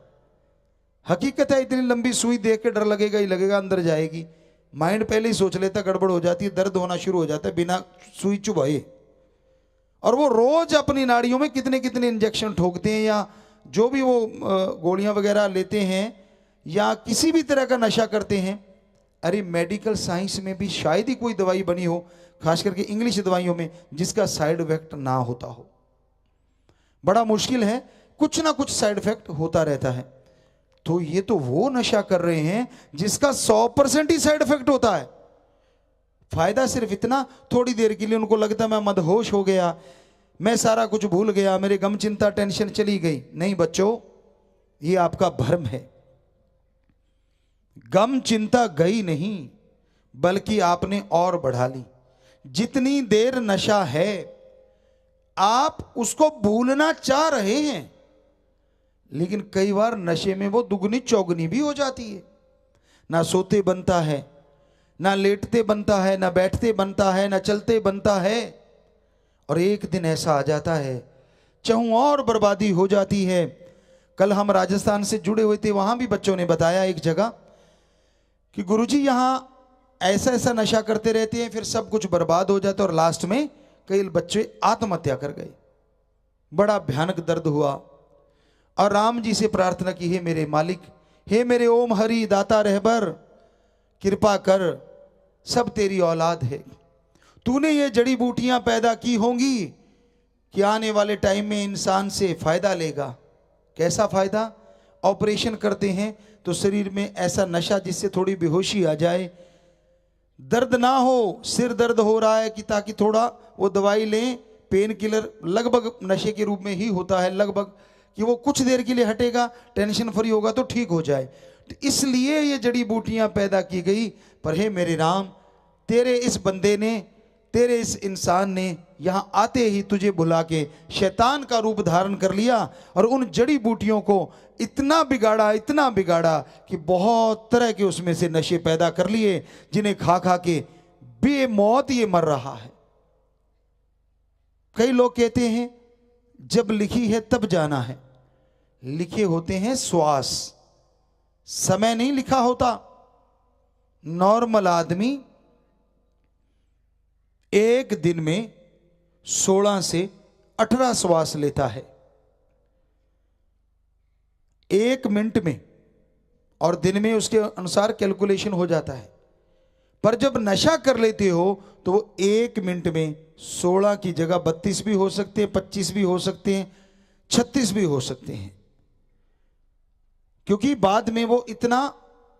हकीकत है, इतनी लंबी सुई देख के डर लगेगा ही लगेगा, अंदर जाएगी, माइंड पहले ही सोच लेता, गड़बड़ हो जाती है, दर्द होना शुरू हो जाता है बिना सुई चुभाए। और वो रोज अपनी नाड़ियों में कितने कितने इंजेक्शन ठोकते हैं, या जो भी वो गोलियां वगैरह लेते हैं, या किसी भी तरह का नशा करते हैं। अरे मेडिकल साइंस में भी शायद ही कोई दवाई बनी हो, खास करके इंग्लिश दवाइयों में, जिसका साइड इफेक्ट ना होता हो। बड़ा मुश्किल है, कुछ ना कुछ साइड इफेक्ट होता रहता है। तो ये तो वो नशा कर रहे हैं जिसका 100% ही साइड इफेक्ट होता है। फायदा सिर्फ इतना, थोड़ी देर के लिए उनको लगता मैं मदहोश हो गया, मैं सारा कुछ भूल गया, मेरे गम चिंता टेंशन चली गई। नहीं बच्चों, ये आपका भ्रम है। गम चिंता गई नहीं, बल्कि आपने और बढ़ा ली। जितनी देर नशा है आप उसको भूलना चाह रहे हैं, लेकिन कई बार नशे में वो दुगनी चौगनी भी हो जाती है। ना सोते बनता है, ना लेटते बनता है, ना बैठते बनता है, ना चलते बनता है, और एक दिन ऐसा आ जाता है चाहूं और बर्बादी हो जाती है। कल हम राजस्थान से जुड़े हुए थे, वहां भी बच्चों ने बताया एक जगह कि गुरुजी यहां ऐसा ऐसा नशा करते रहते हैं, फिर सब कुछ बर्बाद हो जाता है और लास्ट में कई बच्चे आत्महत्या कर गए। बड़ा भयानक दर्द हुआ और राम जी से प्रार्थना की, हे मेरे मालिक, हे मेरे ओम हरि दाता रहबर, कृपा कर, सब तेरी औलाद है। तूने ये जड़ी बूटियां पैदा की होंगी कि आने वाले टाइम में इंसान से फायदा लेगा। कैसा फायदा? ऑपरेशन करते हैं तो शरीर में ऐसा नशा जिससे थोड़ी बेहोशी आ जाए, दर्द ना हो, सिर दर्द हो रहा है कि ताकि थोड़ा वो दवाई लें, पेन किलर लगभग नशे के रूप में ही होता है लगभग, कि वो कुछ देर के लिए हटेगा, टेंशन फ्री होगा तो ठीक हो जाए। तो इसलिए ये जड़ी बूटियां पैदा की गई। पर हे मेरे राम, तेरे इस बंदे ने, तेरे इस इंसान ने यहां आते ही तुझे भुला के शैतान का रूप धारण कर लिया और उन जड़ी बूटियों को इतना बिगाड़ा कि बहुत तरह के उसमें से नशे पैदा कर लिए, जिन्हें खा खा के बेमौत ये मर रहा है। कई लोग कहते हैं जब लिखी है तब जाना है, लिखे होते हैं श्वास, समय नहीं लिखा होता। नॉर्मल आदमी एक दिन में 16 से 18 श्वास लेता है एक मिनट में, और दिन में उसके अनुसार कैलकुलेशन हो जाता है। पर जब नशा कर लेते हो तो वो एक मिनट में 16 की जगह 32 भी हो सकते हैं, 25 भी हो सकते हैं, 36 भी हो सकते हैं, क्योंकि बाद में वो इतना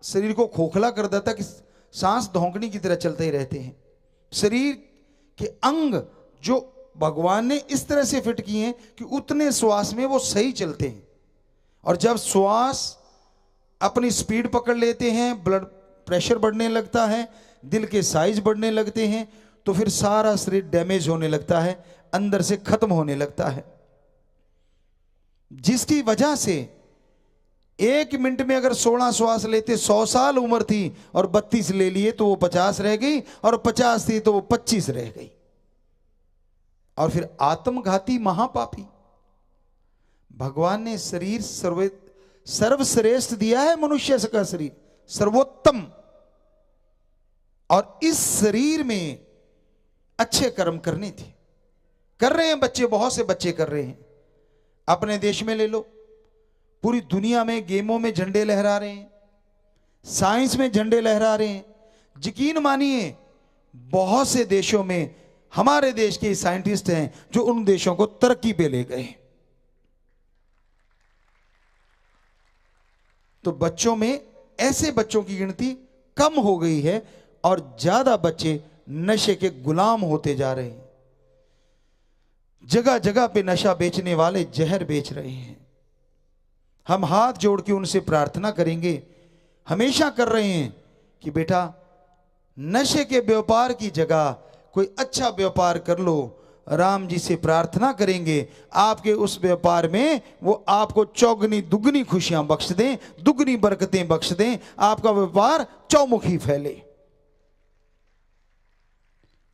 शरीर को खोखला कर देता कि सांस धौंकनी की तरह चलते ही रहते हैं। शरीर के अंग जो भगवान ने इस तरह से फिट किए हैं कि उतने श्वास में वो सही चलते हैं। और जब श्वास अपनी स्पीड पकड़ लेते हैं, ब्लड प्रेशर बढ़ने लगता है, दिल के साइज बढ़ने लगते हैं, तो फिर सारा शरीर डैमेज होने लगता है, अंदर से खत्म होने लगता है। जिसकी वजह से एक मिनट में अगर 16 श्वास लेते, 100 साल उम्र थी और 32 ले लिए तो वो 50 रह गई, और 50 थी तो वो 25 रह गई। और फिर आत्मघाती महापापी। भगवान ने शरीर सर्वश्रेष्ठ दिया है, मनुष्य का शरीर सर्वोत्तम, और इस शरीर में अच्छे कर्म करने थे। कर रहे हैं बच्चे, बहुत से बच्चे कर रहे हैं। अपने देश में ले लो, पूरी दुनिया में गेमों में झंडे लहरा रहे हैं, साइंस में झंडे लहरा रहे हैं। यकीन मानिए बहुत से देशों में हमारे देश के साइंटिस्ट हैं जो उन देशों को तरक्की पे ले गए। तो बच्चों में ऐसे बच्चों की गिनती कम हो गई है और ज्यादा बच्चे नशे के गुलाम होते जा रहे हैं। जगह जगह पे नशा बेचने वाले जहर बेच रहे हैं। हम हाथ जोड़ के उनसे प्रार्थना करेंगे, हमेशा कर रहे हैं कि बेटा नशे के व्यापार की जगह कोई अच्छा व्यापार कर लो। राम जी से प्रार्थना करेंगे आपके उस व्यापार में वो आपको चौगनी दुगनी खुशियां बख्श दें, दुगनी बरकतें बख्श दें, आपका व्यापार चौमुखी फैले।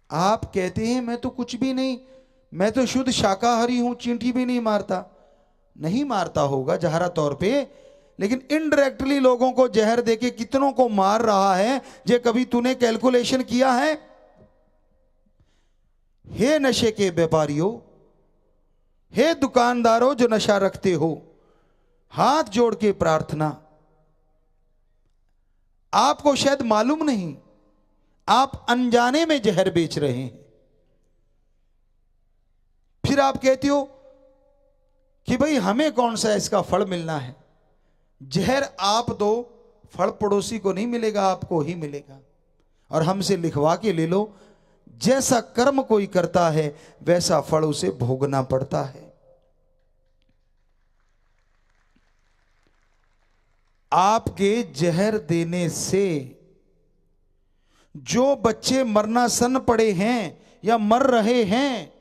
आप कहते हैं मैं तो कुछ भी नहीं, मैं तो शुद्ध शाकाहारी हूं, चींटी भी नहीं मारता। नहीं मारता होगा जहरा तौर पे, लेकिन इनडायरेक्टली लोगों को जहर देके कितनों को मार रहा है, जे कभी तूने कैलकुलेशन किया है? हे नशे के व्यापारियों, हे दुकानदारों जो नशा रखते हो, हाथ जोड़ के प्रार्थना। आपको शायद मालूम नहीं, आप अनजाने में जहर बेच रहे हैं। फिर आप कहते हो कि भाई हमें कौन सा इसका फल मिलना है। जहर आप दो, फल पड़ोसी को नहीं मिलेगा, आपको ही मिलेगा। और हमसे लिखवा के ले लो, जैसा कर्म कोई करता है वैसा फल उसे भोगना पड़ता है। आपके जहर देने से जो बच्चे मरना सन पड़े हैं या मर रहे हैं,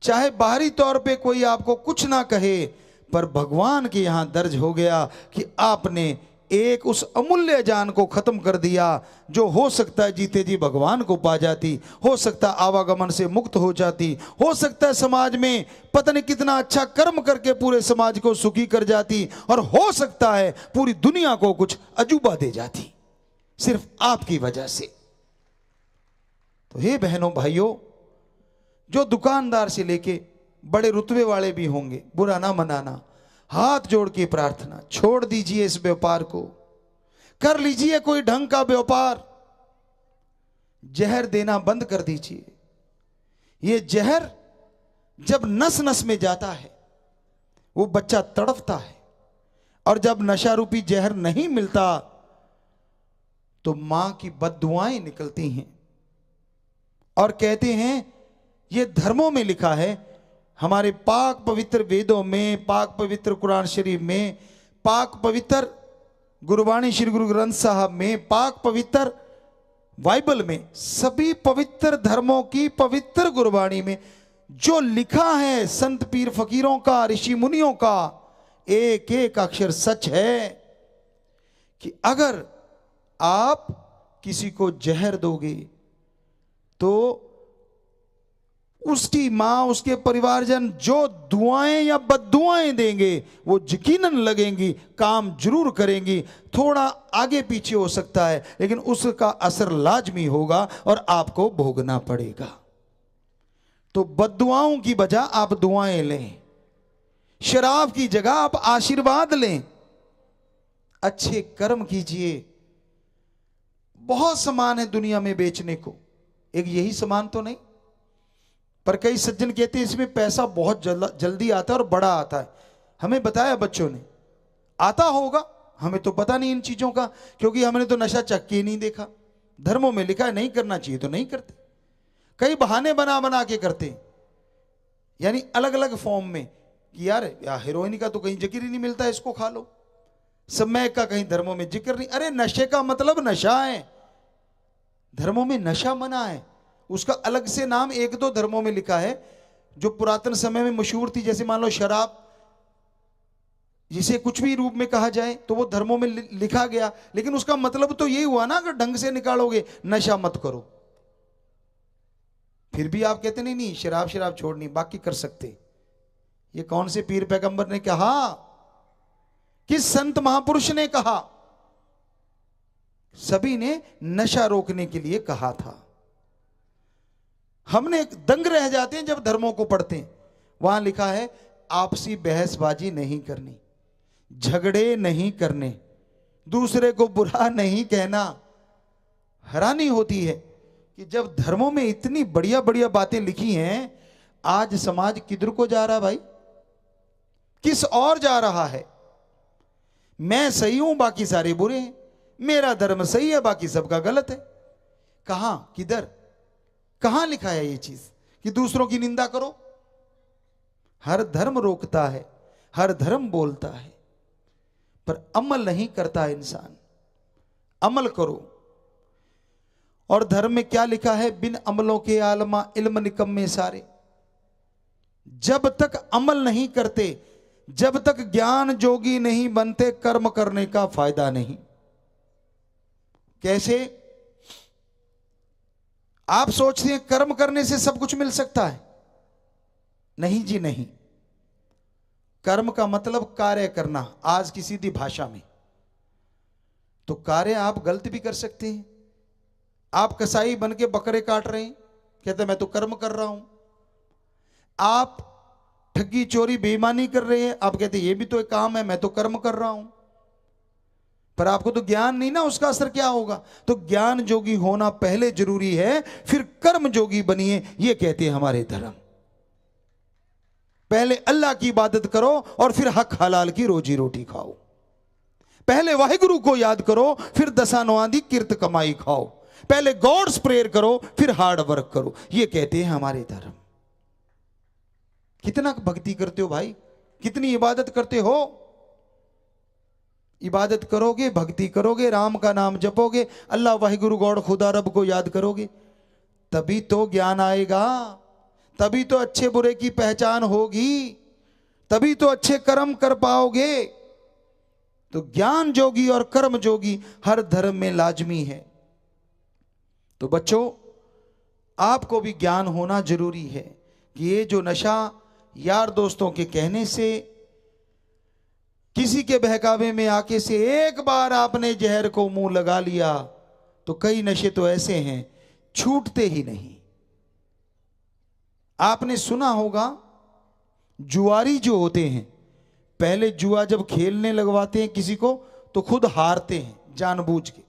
चाहे बाहरी तौर पे कोई आपको कुछ ना कहे, पर भगवान के यहां दर्ज हो गया कि आपने एक उस अमूल्य जान को खत्म कर दिया जो हो सकता है जीते जी भगवान को पा जाती, हो सकता है आवागमन से मुक्त हो जाती, हो सकता है समाज में पता नहीं कितना अच्छा कर्म करके पूरे समाज को सुखी कर जाती, और हो सकता है पूरी दुनिया को कुछ अजूबा दे जाती सिर्फ आपकी वजह से। तो हे बहनों भाइयों, जो दुकानदार से लेके बड़े रुतबे वाले भी होंगे, बुरा ना मनाना, हाथ जोड़ के प्रार्थना, छोड़ दीजिए इस व्यापार को, कर लीजिए कोई ढंग का व्यापार, जहर देना बंद कर दीजिए। ये जहर जब नस नस में जाता है वो बच्चा तड़पता है, और जब नशा रूपी जहर नहीं मिलता तो मां की बद्दुआएं निकलती हैं। और कहते हैं, ये धर्मों में लिखा है, हमारे पाक पवित्र वेदों में, पाक पवित्र कुरान शरीफ में, पाक पवित्र गुरबाणी श्री गुरु ग्रंथ साहब में, पाक पवित्र बाइबल में, सभी पवित्र धर्मों की पवित्र गुरबाणी में जो लिखा है संत पीर फकीरों का, ऋषि मुनियों का, एक एक अक्षर सच है कि अगर आप किसी को जहर दोगे तो उसकी मां, उसके परिवारजन जो दुआएं या बद्दुआएं देंगे वो यकीनन लगेंगी, काम जरूर करेंगी। थोड़ा आगे पीछे हो सकता है लेकिन उसका असर लाजमी होगा और आपको भोगना पड़ेगा। तो बद्दुआओं की बजाय आप दुआएं लें, शराब की जगह आप आशीर्वाद लें, अच्छे कर्म कीजिए। बहुत सामान है दुनिया में बेचने को, एक यही सामान तो नहीं। पर कई सज्जन कहते हैं इसमें पैसा बहुत जल्दी आता है और बड़ा आता है। हमें बताया बच्चों ने, आता होगा, हमें तो पता नहीं इन चीजों का, क्योंकि हमने तो नशा चख के नहीं देखा। धर्मों में लिखा है नहीं करना चाहिए तो नहीं करते, कई बहाने बना बना के करते, यानी अलग अलग फॉर्म में कि यार हीरोइन का तो कहीं जिक्र ही नहीं मिलता, इसको खा लो। समय का कहीं धर्मों में जिक्र नहीं। अरे नशे का मतलब नशा है, धर्मों में नशा मना है, उसका अलग से नाम एक दो धर्मों में लिखा है जो पुरातन समय में मशहूर थी। जैसे मान लो शराब, जिसे कुछ भी रूप में कहा जाए तो वो धर्मों में लिखा गया, लेकिन उसका मतलब तो यही हुआ ना, अगर ढंग से निकालोगे नशा मत करो। फिर भी आप कहते नहीं नहीं शराब शराब छोड़नी, बाकी कर सकते। ये कौन से पीर पैगंबर ने कहा, किस संत महापुरुष ने कहा? सभी ने नशा रोकने के लिए कहा था। हमने दंग रह जाते हैं जब धर्मों को पढ़ते हैं। वहां लिखा है आपसी बहसबाजी नहीं करनी, झगड़े नहीं करने, दूसरे को बुरा नहीं कहना। हैरानी होती है कि जब धर्मों में इतनी बढ़िया बढ़िया बातें लिखी हैं, आज समाज किधर को जा रहा है भाई? किस और जा रहा है? मैं सही हूं बाकी सारे बुरे हैं, मेरा धर्म सही है बाकी सबका गलत है। कहां, किधर, कहां लिखा है ये चीज कि दूसरों की निंदा करो? हर धर्म रोकता है, हर धर्म बोलता है, पर अमल नहीं करता इंसान। अमल करो। और धर्म में क्या लिखा है? बिन अमलों के आलमा इल्म निकम्मे सारे। जब तक अमल नहीं करते, जब तक ज्ञान जोगी नहीं बनते, कर्म करने का फायदा नहीं। कैसे? आप सोचते हैं कर्म करने से सब कुछ मिल सकता है? नहीं जी नहीं। कर्म का मतलब कार्य करना, आज की सीधी भाषा में। तो कार्य आप गलत भी कर सकते हैं। आप कसाई बन के बकरे काट रहे हैं, कहते मैं तो कर्म कर रहा हूं। आप ठगी चोरी बेईमानी कर रहे हैं, आप कहते ये भी तो एक काम है, मैं तो कर्म कर रहा हूं। पर आपको तो ज्ञान नहीं ना, उसका असर क्या होगा? तो ज्ञान जोगी होना पहले जरूरी है, फिर कर्म जोगी बनिए, ये कहते हैं हमारे धर्म। पहले अल्लाह की इबादत करो और फिर हक हलाल की रोजी रोटी खाओ। पहले वाहिगुरु को याद करो, फिर दसानवादी किर्त कमाई खाओ। पहले गॉड्स प्रेयर करो, फिर हार्ड वर्क करो, ये कहते हैं हमारे धर्म। कितना भक्ति करते हो भाई? कितनी इबादत करते हो? इबादत करोगे, भक्ति करोगे, राम का नाम जपोगे, अल्लाह वाहिगुरु गॉड खुदा रब को याद करोगे, तभी तो ज्ञान आएगा, तभी तो अच्छे बुरे की पहचान होगी, तभी तो अच्छे कर्म कर पाओगे। तो ज्ञान जोगी और कर्म जोगी हर धर्म में लाजमी है। तो बच्चों, आपको भी ज्ञान होना जरूरी है कि ये जो नशा यार दोस्तों के कहने से, किसी के बहकावे में आके से एक बार आपने जहर को मुंह लगा लिया तो कई नशे तो ऐसे हैं छूटते ही नहीं। आपने सुना होगा जुआरी जो होते हैं, पहले जुआ जब खेलने लगवाते हैं किसी को तो खुद हारते हैं जानबूझ के,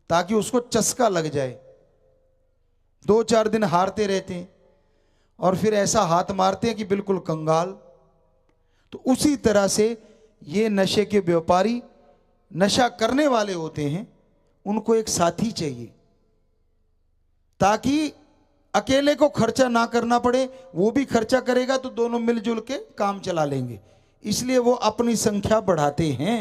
ताकि उसको चस्का लग जाए। 2-4 दिन हारते रहते हैं और फिर ऐसा हाथ मारते हैं कि बिल्कुल कंगाल। तो उसी तरह से ये नशे के व्यापारी, नशा करने वाले होते हैं, उनको एक साथी चाहिए ताकि अकेले को खर्चा ना करना पड़े। वो भी खर्चा करेगा तो दोनों मिलजुल के काम चला लेंगे, इसलिए वो अपनी संख्या बढ़ाते हैं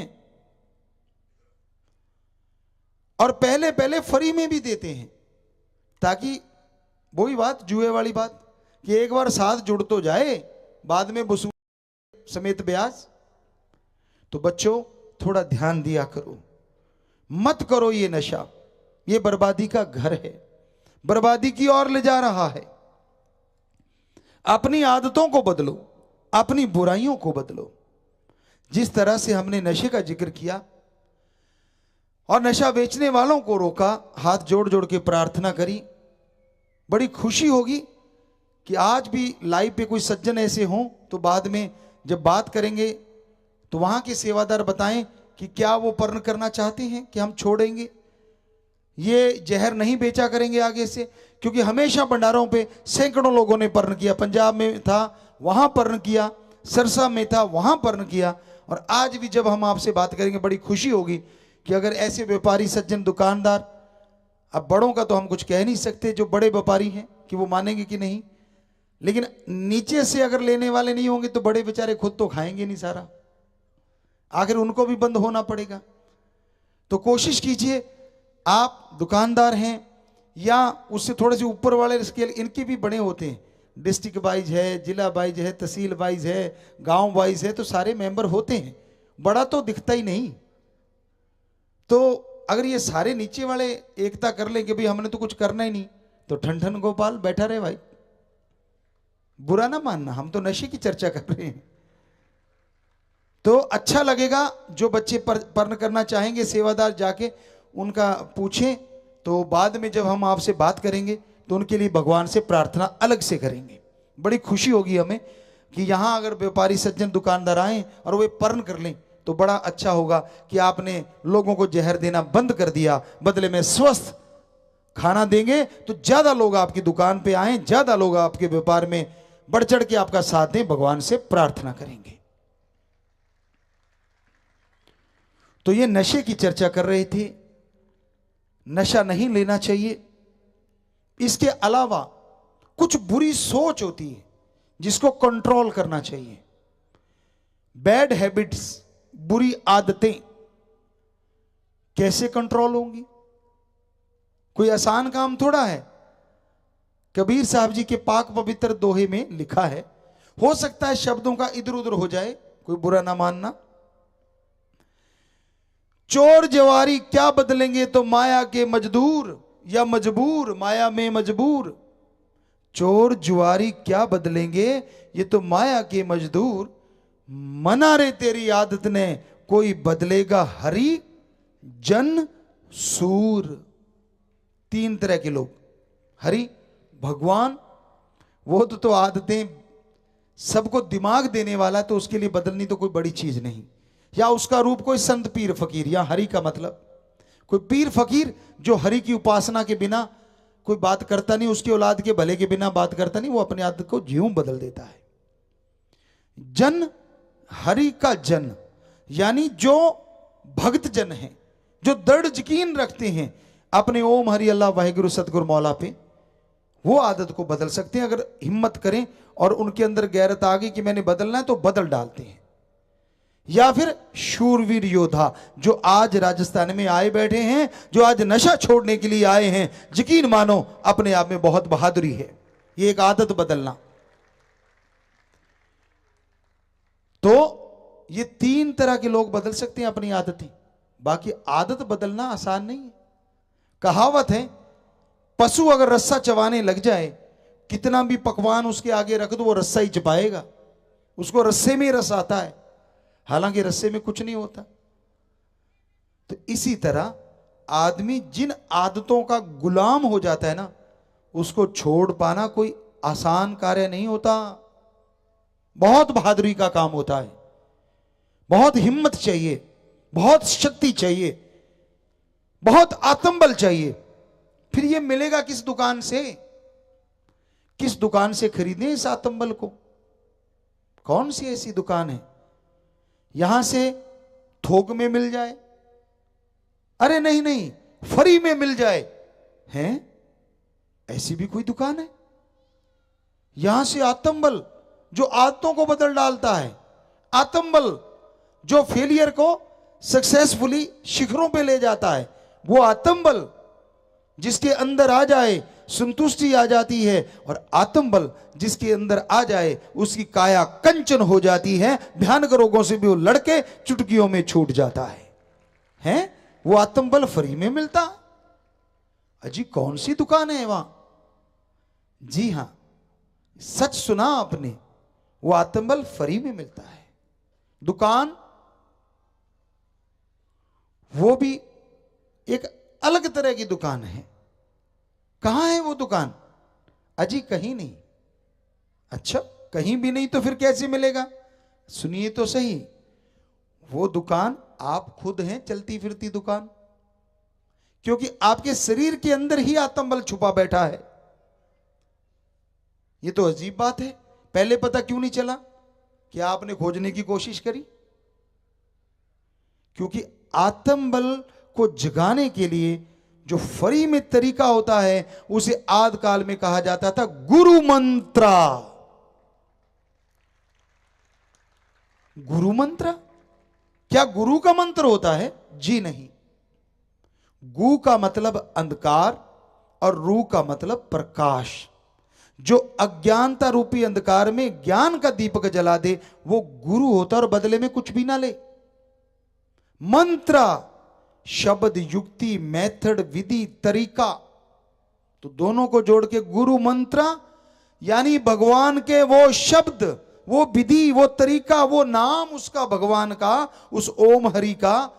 और पहले पहले फ्री में भी देते हैं, ताकि वही बात, जुए वाली बात, कि एक बार साथ जुड़ तो जाए, बाद में वसूल समेत ब्याज। तो बच्चों, थोड़ा ध्यान दिया करो, मत करो ये नशा, ये बर्बादी का घर है, बर्बादी की ओर ले जा रहा है। अपनी आदतों को बदलो, अपनी बुराइयों को बदलो। जिस तरह से हमने नशे का जिक्र किया और नशा बेचने वालों को रोका, हाथ जोड़ जोड़ के प्रार्थना करी, बड़ी खुशी होगी कि आज भी लाइव पे कोई सज्जन ऐसे हों तो बाद में जब बात करेंगे तो वहां के सेवादार बताएं कि क्या वो पर्ण करना चाहते हैं कि हम छोड़ेंगे, ये जहर नहीं बेचा करेंगे आगे से। क्योंकि हमेशा भंडारों पे सैकड़ों लोगों ने पर्ण किया, पंजाब में था वहां पर्ण किया, सरसा में था वहां पर्ण किया, और आज भी जब हम आपसे बात करेंगे बड़ी खुशी होगी कि अगर ऐसे व्यापारी सज्जन दुकानदार, अब बड़ों का तो हम कुछ कह नहीं सकते, जो बड़े व्यापारी हैं कि वो मानेंगे कि नहीं, लेकिन नीचे से अगर लेने वाले नहीं होंगे तो बड़े बेचारे खुद तो खाएंगे नहीं सारा, आखिर उनको भी बंद होना पड़ेगा। तो कोशिश कीजिए, आप दुकानदार हैं या उससे थोड़े से ऊपर वाले स्केल, इनके भी बड़े होते हैं, डिस्ट्रिक्ट वाइज है, जिला वाइज है, तहसील वाइज है, गांव वाइज है, तो सारे मेंबर होते हैं, बड़ा तो दिखता ही नहीं। तो अगर ये सारे नीचे वाले एकता कर लें कि भाई हमने तो कुछ करना ही नहीं, तो ठन ठन गोपाल बैठा रहे भाई, बुरा ना मानना, हम तो नशे की चर्चा कर रहे हैं। तो अच्छा लगेगा, जो बच्चे पर्ण करना चाहेंगे सेवादार जाके उनका पूछें, तो बाद में जब हम आपसे बात करेंगे तो उनके लिए भगवान से प्रार्थना अलग से करेंगे। बड़ी खुशी होगी हमें कि यहाँ अगर व्यापारी सज्जन दुकानदार आए और वे पर्ण कर लें तो बड़ा अच्छा होगा कि आपने लोगों को जहर देना बंद कर दिया, बदले में स्वस्थ खाना देंगे तो ज्यादा लोग आपकी दुकान पे आए, ज्यादा लोग आपके व्यापार में बढ़ चढ़ के आपका साथ दें, भगवान से प्रार्थना करेंगे। तो ये नशे की चर्चा कर रहे थे, नशा नहीं लेना चाहिए। इसके अलावा कुछ बुरी सोच होती है जिसको कंट्रोल करना चाहिए। बैड हैबिट्स, बुरी आदतें कैसे कंट्रोल होंगी? कोई आसान काम थोड़ा है। कबीर साहब जी के पाक पवित्र दोहे में लिखा है, हो सकता है शब्दों का इधर उधर हो जाए, कोई बुरा ना मानना। चोर जवारी क्या बदलेंगे तो माया के मजदूर, या मजबूर माया में मजबूर। चोर जुआरी क्या बदलेंगे, ये तो माया के मजदूर। मना रे तेरी आदत ने, कोई बदलेगा हरि जन सूर। 3 तरह के लोग, हरि भगवान, वो तो आदतें सबको दिमाग देने वाला, तो उसके लिए बदलनी तो कोई बड़ी चीज नहीं। या उसका रूप कोई संत पीर फकीर, या हरि का मतलब कोई पीर फकीर जो हरि की उपासना के बिना कोई बात करता नहीं, उसकी औलाद के भले के बिना बात करता नहीं, वो अपनी आदत को ज्यों बदल देता है। जन, हरि का जन यानी जो भक्त जन है, जो दृढ़ यकीन रखते हैं अपने ओम हरि अल्लाह वाहिगुरु सतगुरु मौला पे, वो आदत को बदल सकते हैं अगर हिम्मत करें और उनके अंदर गैरत आ गई कि मैंने बदलना है, तो बदल डालते हैं। या फिर शूरवीर योद्धा जो आज राजस्थान में आए बैठे हैं, जो आज नशा छोड़ने के लिए आए हैं, यकीन मानो अपने आप में बहुत बहादुरी है ये एक आदत बदलना। तो ये 3 तरह के लोग बदल सकते हैं अपनी आदतें, बाकी आदत बदलना आसान नहीं है। कहावत है, पशु अगर रस्सा चबाने लग जाए, कितना भी पकवान उसके आगे रख दो वो रस्सा ही चबाएगा, उसको रस्से में ही रस आता है, हालांकि रस्से में कुछ नहीं होता। तो इसी तरह आदमी जिन आदतों का गुलाम हो जाता है ना, उसको छोड़ पाना कोई आसान कार्य नहीं होता, बहुत बहादुरी का काम होता है, बहुत हिम्मत चाहिए, बहुत शक्ति चाहिए, बहुत आत्मबल चाहिए। फिर ये मिलेगा किस दुकान से? किस दुकान से खरीदें इस आत्मबल को? कौन सी ऐसी दुकान है यहां से थोक में मिल जाए? अरे नहीं नहीं, फ्री में मिल जाए, हैं? ऐसी भी कोई दुकान है? यहां से आत्मबल जो आदतों को बदल डालता है, आत्मबल जो फेलियर को सक्सेसफुली शिखरों पे ले जाता है, वो आत्मबल जिसके अंदर आ जाए संतुष्टि आ जाती है, और आत्मबल जिसके अंदर आ जाए उसकी काया कंचन हो जाती है, भयानक रोगों से भी वो लड़के चुटकियों में छूट जाता है। हैं? वो आत्मबल फ्री में मिलता? अजी कौन सी दुकान है वहां? जी हां, सच सुना आपने, वो आत्मबल फ्री में मिलता है। दुकान वो भी एक अलग तरह की दुकान है। कहां है वो दुकान? अजी कहीं नहीं। अच्छा, कहीं भी नहीं तो फिर कैसे मिलेगा? सुनिए तो सही, वो दुकान आप खुद हैं, चलती फिरती दुकान, क्योंकि आपके शरीर के अंदर ही आत्मबल छुपा बैठा है। ये तो अजीब बात है, पहले पता क्यों नहीं चला? क्या आपने खोजने की कोशिश करी? क्योंकि आत्मबल को जगाने के लिए जो फ्री में तरीका होता है उसे आदि काल में कहा जाता था गुरु मंत्रा। गुरु मंत्र? क्या गुरु का मंत्र होता है? जी नहीं। गु का मतलब अंधकार और रू का मतलब प्रकाश। जो अज्ञानता रूपी अंधकार में ज्ञान का दीपक जला दे वो गुरु होता है, और बदले में कुछ भी ना ले। मंत्र शब्द, युक्ति, मेथड, विधि, तरीका, तो दोनों को जोड़ के गुरु मंत्र, यानी भगवान के वो शब्द, वो विधि, वो तरीका, वो नाम उसका, भगवान का, उस ओम हरि का,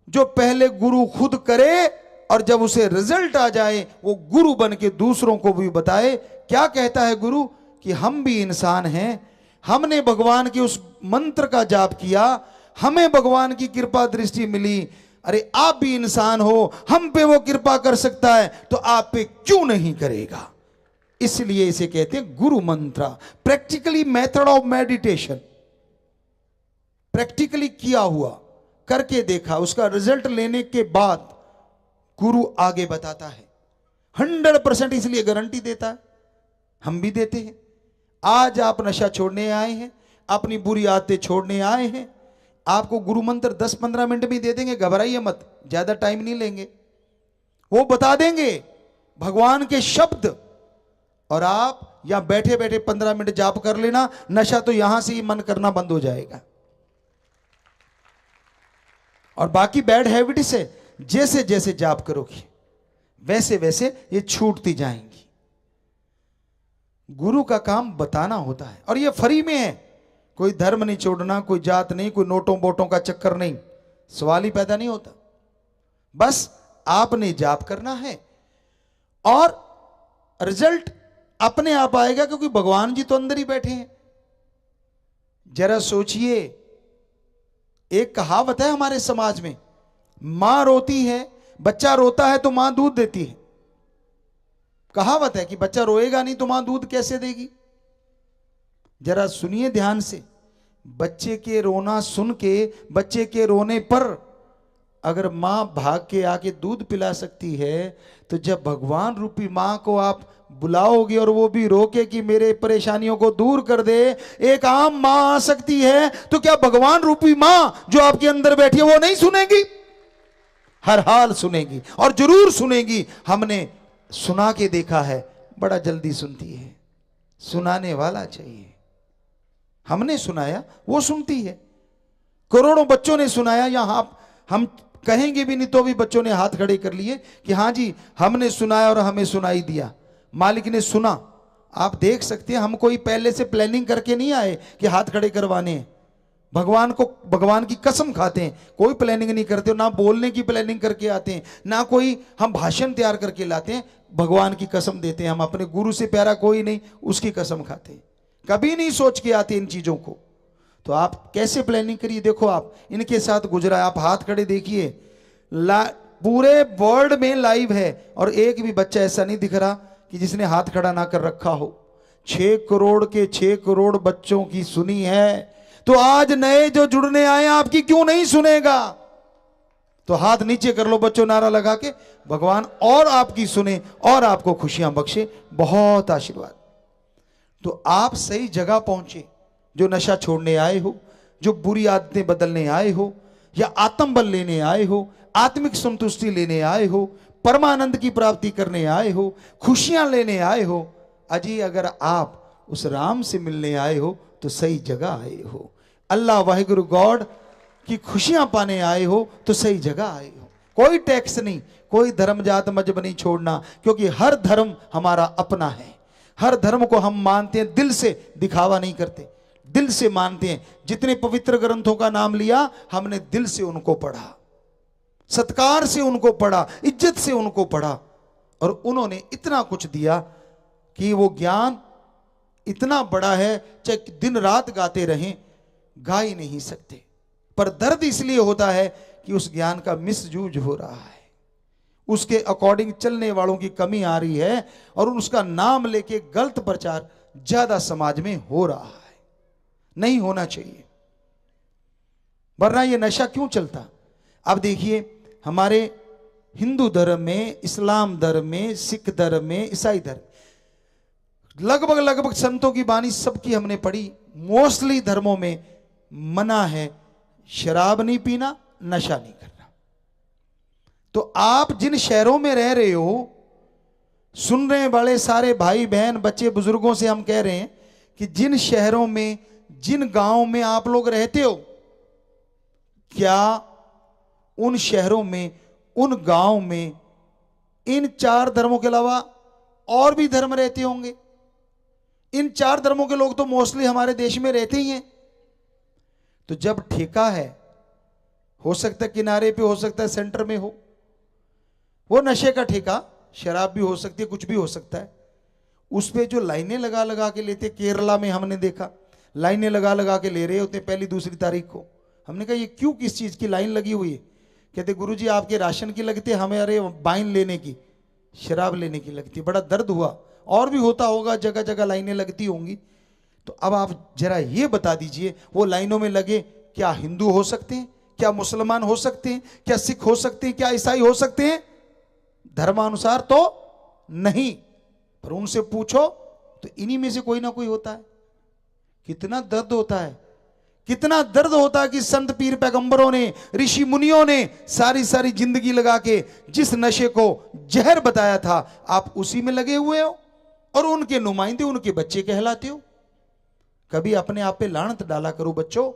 जो पहले गुरु खुद करे और जब उसे रिजल्ट आ जाए वो गुरु बन के दूसरों को भी बताए। क्या कहता है गुरु? कि हम भी इंसान हैं, हमने भगवान के उस मंत्र का जाप किया, हमें भगवान की कृपा दृष्टि मिली, अरे आप भी इंसान हो, हम पे वो कृपा कर सकता है तो आप पे क्यों नहीं करेगा? इसलिए इसे कहते हैं गुरु मंत्र। Practically method of meditation, practically किया हुआ, करके देखा, उसका रिजल्ट लेने के बाद गुरु आगे बताता है। 100% इसलिए गारंटी देता है, हम भी देते हैं। आज आप नशा छोड़ने आए हैं, अपनी बुरी आदतें छोड़ने आए हैं, आपको गुरु मंत्र 10-15 मिनट में दे देंगे, घबराइए मत, ज्यादा टाइम नहीं लेंगे। वो बता देंगे भगवान के शब्द, और आप या बैठे बैठे 15 मिनट जाप कर लेना, नशा तो यहां से ही मन करना बंद हो जाएगा। और बाकी बैड हैबिट से जैसे जैसे जाप करोगे वैसे वैसे ये छूटती जाएंगी। गुरु का काम बताना होता है, और ये फ्री में है। कोई धर्म नहीं छोड़ना, कोई जात नहीं, कोई नोटों बोटों का चक्कर नहीं, सवाल ही पैदा नहीं होता। बस आपने जाप करना है और रिजल्ट अपने आप आएगा, क्योंकि भगवान जी तो अंदर ही बैठे हैं। जरा सोचिए, एक कहावत है हमारे समाज में, मां रोती है, बच्चा रोता है तो मां दूध देती है। कहावत है कि बच्चा रोएगा नहीं तो मां दूध कैसे देगी? जरा सुनिए ध्यान से, बच्चे के रोना सुन के, बच्चे के रोने पर अगर मां भाग के आके दूध पिला सकती है, तो जब भगवान रूपी मां को आप बुलाओगे और वो भी रोके कि मेरे परेशानियों को दूर कर दे, एक आम मां आ सकती है, तो क्या भगवान रूपी मां जो आपके अंदर बैठी है वो नहीं सुनेगी? हर हाल सुनेगी, और जरूर सुनेगी। हमने सुना के देखा है, बड़ा जल्दी सुनती है, सुनाने वाला चाहिए। हमने सुनाया, वो सुनती है। करोड़ों बच्चों ने सुनाया, यहाँ हम कहेंगे भी नहीं तो भी बच्चों ने हाथ खड़े कर लिए कि हाँ जी हमने सुनाया और हमें सुनाई दिया, मालिक ने सुना। आप देख सकते हैं हम कोई पहले से प्लानिंग करके नहीं आए कि हाथ खड़े करवाने हैं। भगवान की कसम खाते हैं, कोई प्लानिंग नहीं करते, ना बोलने की प्लानिंग करके आते हैं, ना कोई हम भाषण तैयार करके लाते हैं। भगवान की कसम देते हैं, हम अपने गुरु से प्यारा कोई नहीं, उसकी कसम खाते हैं, कभी नहीं सोच के आते इन चीजों को। तो आप कैसे प्लानिंग करिए, देखो आप इनके साथ गुजरा, आप हाथ खड़े देखिए, पूरे वर्ल्ड में लाइव है और एक भी बच्चा ऐसा नहीं दिख रहा कि जिसने हाथ खड़ा ना कर रखा हो। 6 करोड़ के 6 करोड़ बच्चों की सुनी है, तो आज नए जो जुड़ने आए आपकी क्यों नहीं सुनेगा? तो हाथ नीचे कर लो बच्चों, नारा लगा के, भगवान और आपकी सुने और आपको खुशियां बख्शे, बहुत आशीर्वाद। तो आप सही जगह पहुंचे, जो नशा छोड़ने आए हो, जो बुरी आदतें बदलने आए हो, या आत्मबल लेने आए हो, आत्मिक संतुष्टि लेने आए हो, परमानंद की प्राप्ति करने आए हो, खुशियां लेने आए हो। अजी अगर आप उस राम से मिलने आए हो तो सही जगह आए हो। अल्लाह वाहिगुरु गॉड की खुशियां पाने आए हो तो सही जगह आए हो। कोई टैक्स नहीं, कोई धर्म जात मजहब नहीं छोड़ना, क्योंकि हर धर्म हमारा अपना है। हर धर्म को हम मानते हैं, दिल से दिखावा नहीं करते, दिल से मानते हैं। जितने पवित्र ग्रंथों का नाम लिया हमने दिल से उनको पढ़ा, सत्कार से उनको पढ़ा, इज्जत से उनको पढ़ा, और उन्होंने इतना कुछ दिया कि वो ज्ञान इतना बड़ा है, चाहे दिन रात गाते रहें गा ही नहीं सकते। पर दर्द इसलिए होता है कि उस ज्ञान का मिसयूज हो रहा है, उसके अकॉर्डिंग चलने वालों की कमी आ रही है, और उसका नाम लेके गलत प्रचार ज्यादा समाज में हो रहा है। नहीं होना चाहिए, वरना ये नशा क्यों चलता। अब देखिए हमारे हिंदू धर्म में, इस्लाम धर्म में, सिख धर्म में, ईसाई धर्म, लगभग संतों की बानी सबकी हमने पढ़ी। मोस्टली धर्मों में मना है शराब नहीं पीना, नशा नहीं करना। तो आप जिन शहरों में रह रहे हो, सुन रहे वाले सारे भाई बहन बच्चे बुजुर्गों से हम कह रहे हैं कि जिन शहरों में, जिन गांवों में आप लोग रहते हो, क्या उन शहरों में, उन गांव में इन 4 धर्मों के अलावा और भी धर्म रहते होंगे? इन 4 धर्मों के लोग तो मोस्टली हमारे देश में रहते ही हैं। तो जब ठेका है, हो सकता है किनारे पे, हो सकता है सेंटर में हो, वो नशे का ठेका, शराब भी हो सकती है, कुछ भी हो सकता है, उस पे जो लाइनें लगा लगा के लेते, केरला में हमने देखा लाइनें लगा लगा के ले रहे होते पहली दूसरी तारीख को। हमने कहा ये क्यों, किस चीज की लाइन लगी हुई है? कहते गुरुजी आपके राशन की लगती है, हमें अरे वाइन लेने की, शराब लेने की लगती है। बड़ा दर्द हुआ, और भी होता होगा, जगह जगह लाइनें लगती होंगी। तो अब आप जरा ये बता दीजिए, वो लाइनों में लगे क्या हिंदू हो सकते हैं, क्या मुसलमान हो सकते हैं, क्या सिख हो सकते हैं, क्या ईसाई हो सकते हैं? धर्मानुसार तो नहीं, पर उनसे पूछो तो इन्हीं में से कोई ना कोई होता है। कितना दर्द होता है, कितना दर्द होता है कि संत पीर पैगंबरों ने, ऋषि मुनियों ने सारी सारी जिंदगी लगा के जिस नशे को जहर बताया था, आप उसी में लगे हुए हो और उनके नुमाइंदे, उनके बच्चे कहलाते हो। कभी अपने आप पे लानत डाला करो बच्चों,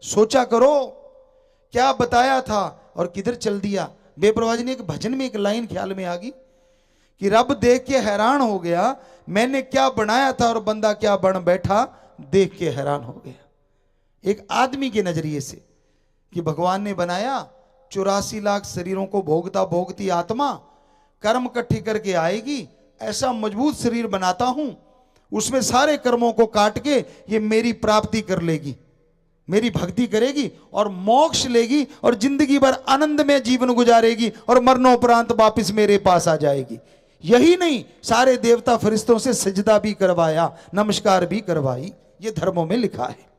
सोचा करो क्या बताया था और किधर चल दिया। बेप्रवाह जी ने एक भजन में एक लाइन ख्याल में आ गई कि रब देख के हैरान हो गया, मैंने क्या बनाया था और बंदा क्या बन बैठा, देख के हैरान हो गया। एक आदमी के नजरिए से कि भगवान ने बनाया 84 लाख शरीरों को भोगता भोगती आत्मा कर्म इकट्ठी करके आएगी, ऐसा मजबूत शरीर बनाता हूं, उसमें सारे कर्मों को काट के ये मेरी प्राप्ति कर लेगी, मेरी भक्ति करेगी और मोक्ष लेगी और जिंदगी भर आनंद में जीवन गुजारेगी और मरणोपरांत वापिस मेरे पास आ जाएगी। यही नहीं, सारे देवता फरिश्तों से सजदा भी करवाया, नमस्कार भी करवाई, ये धर्मों में लिखा है।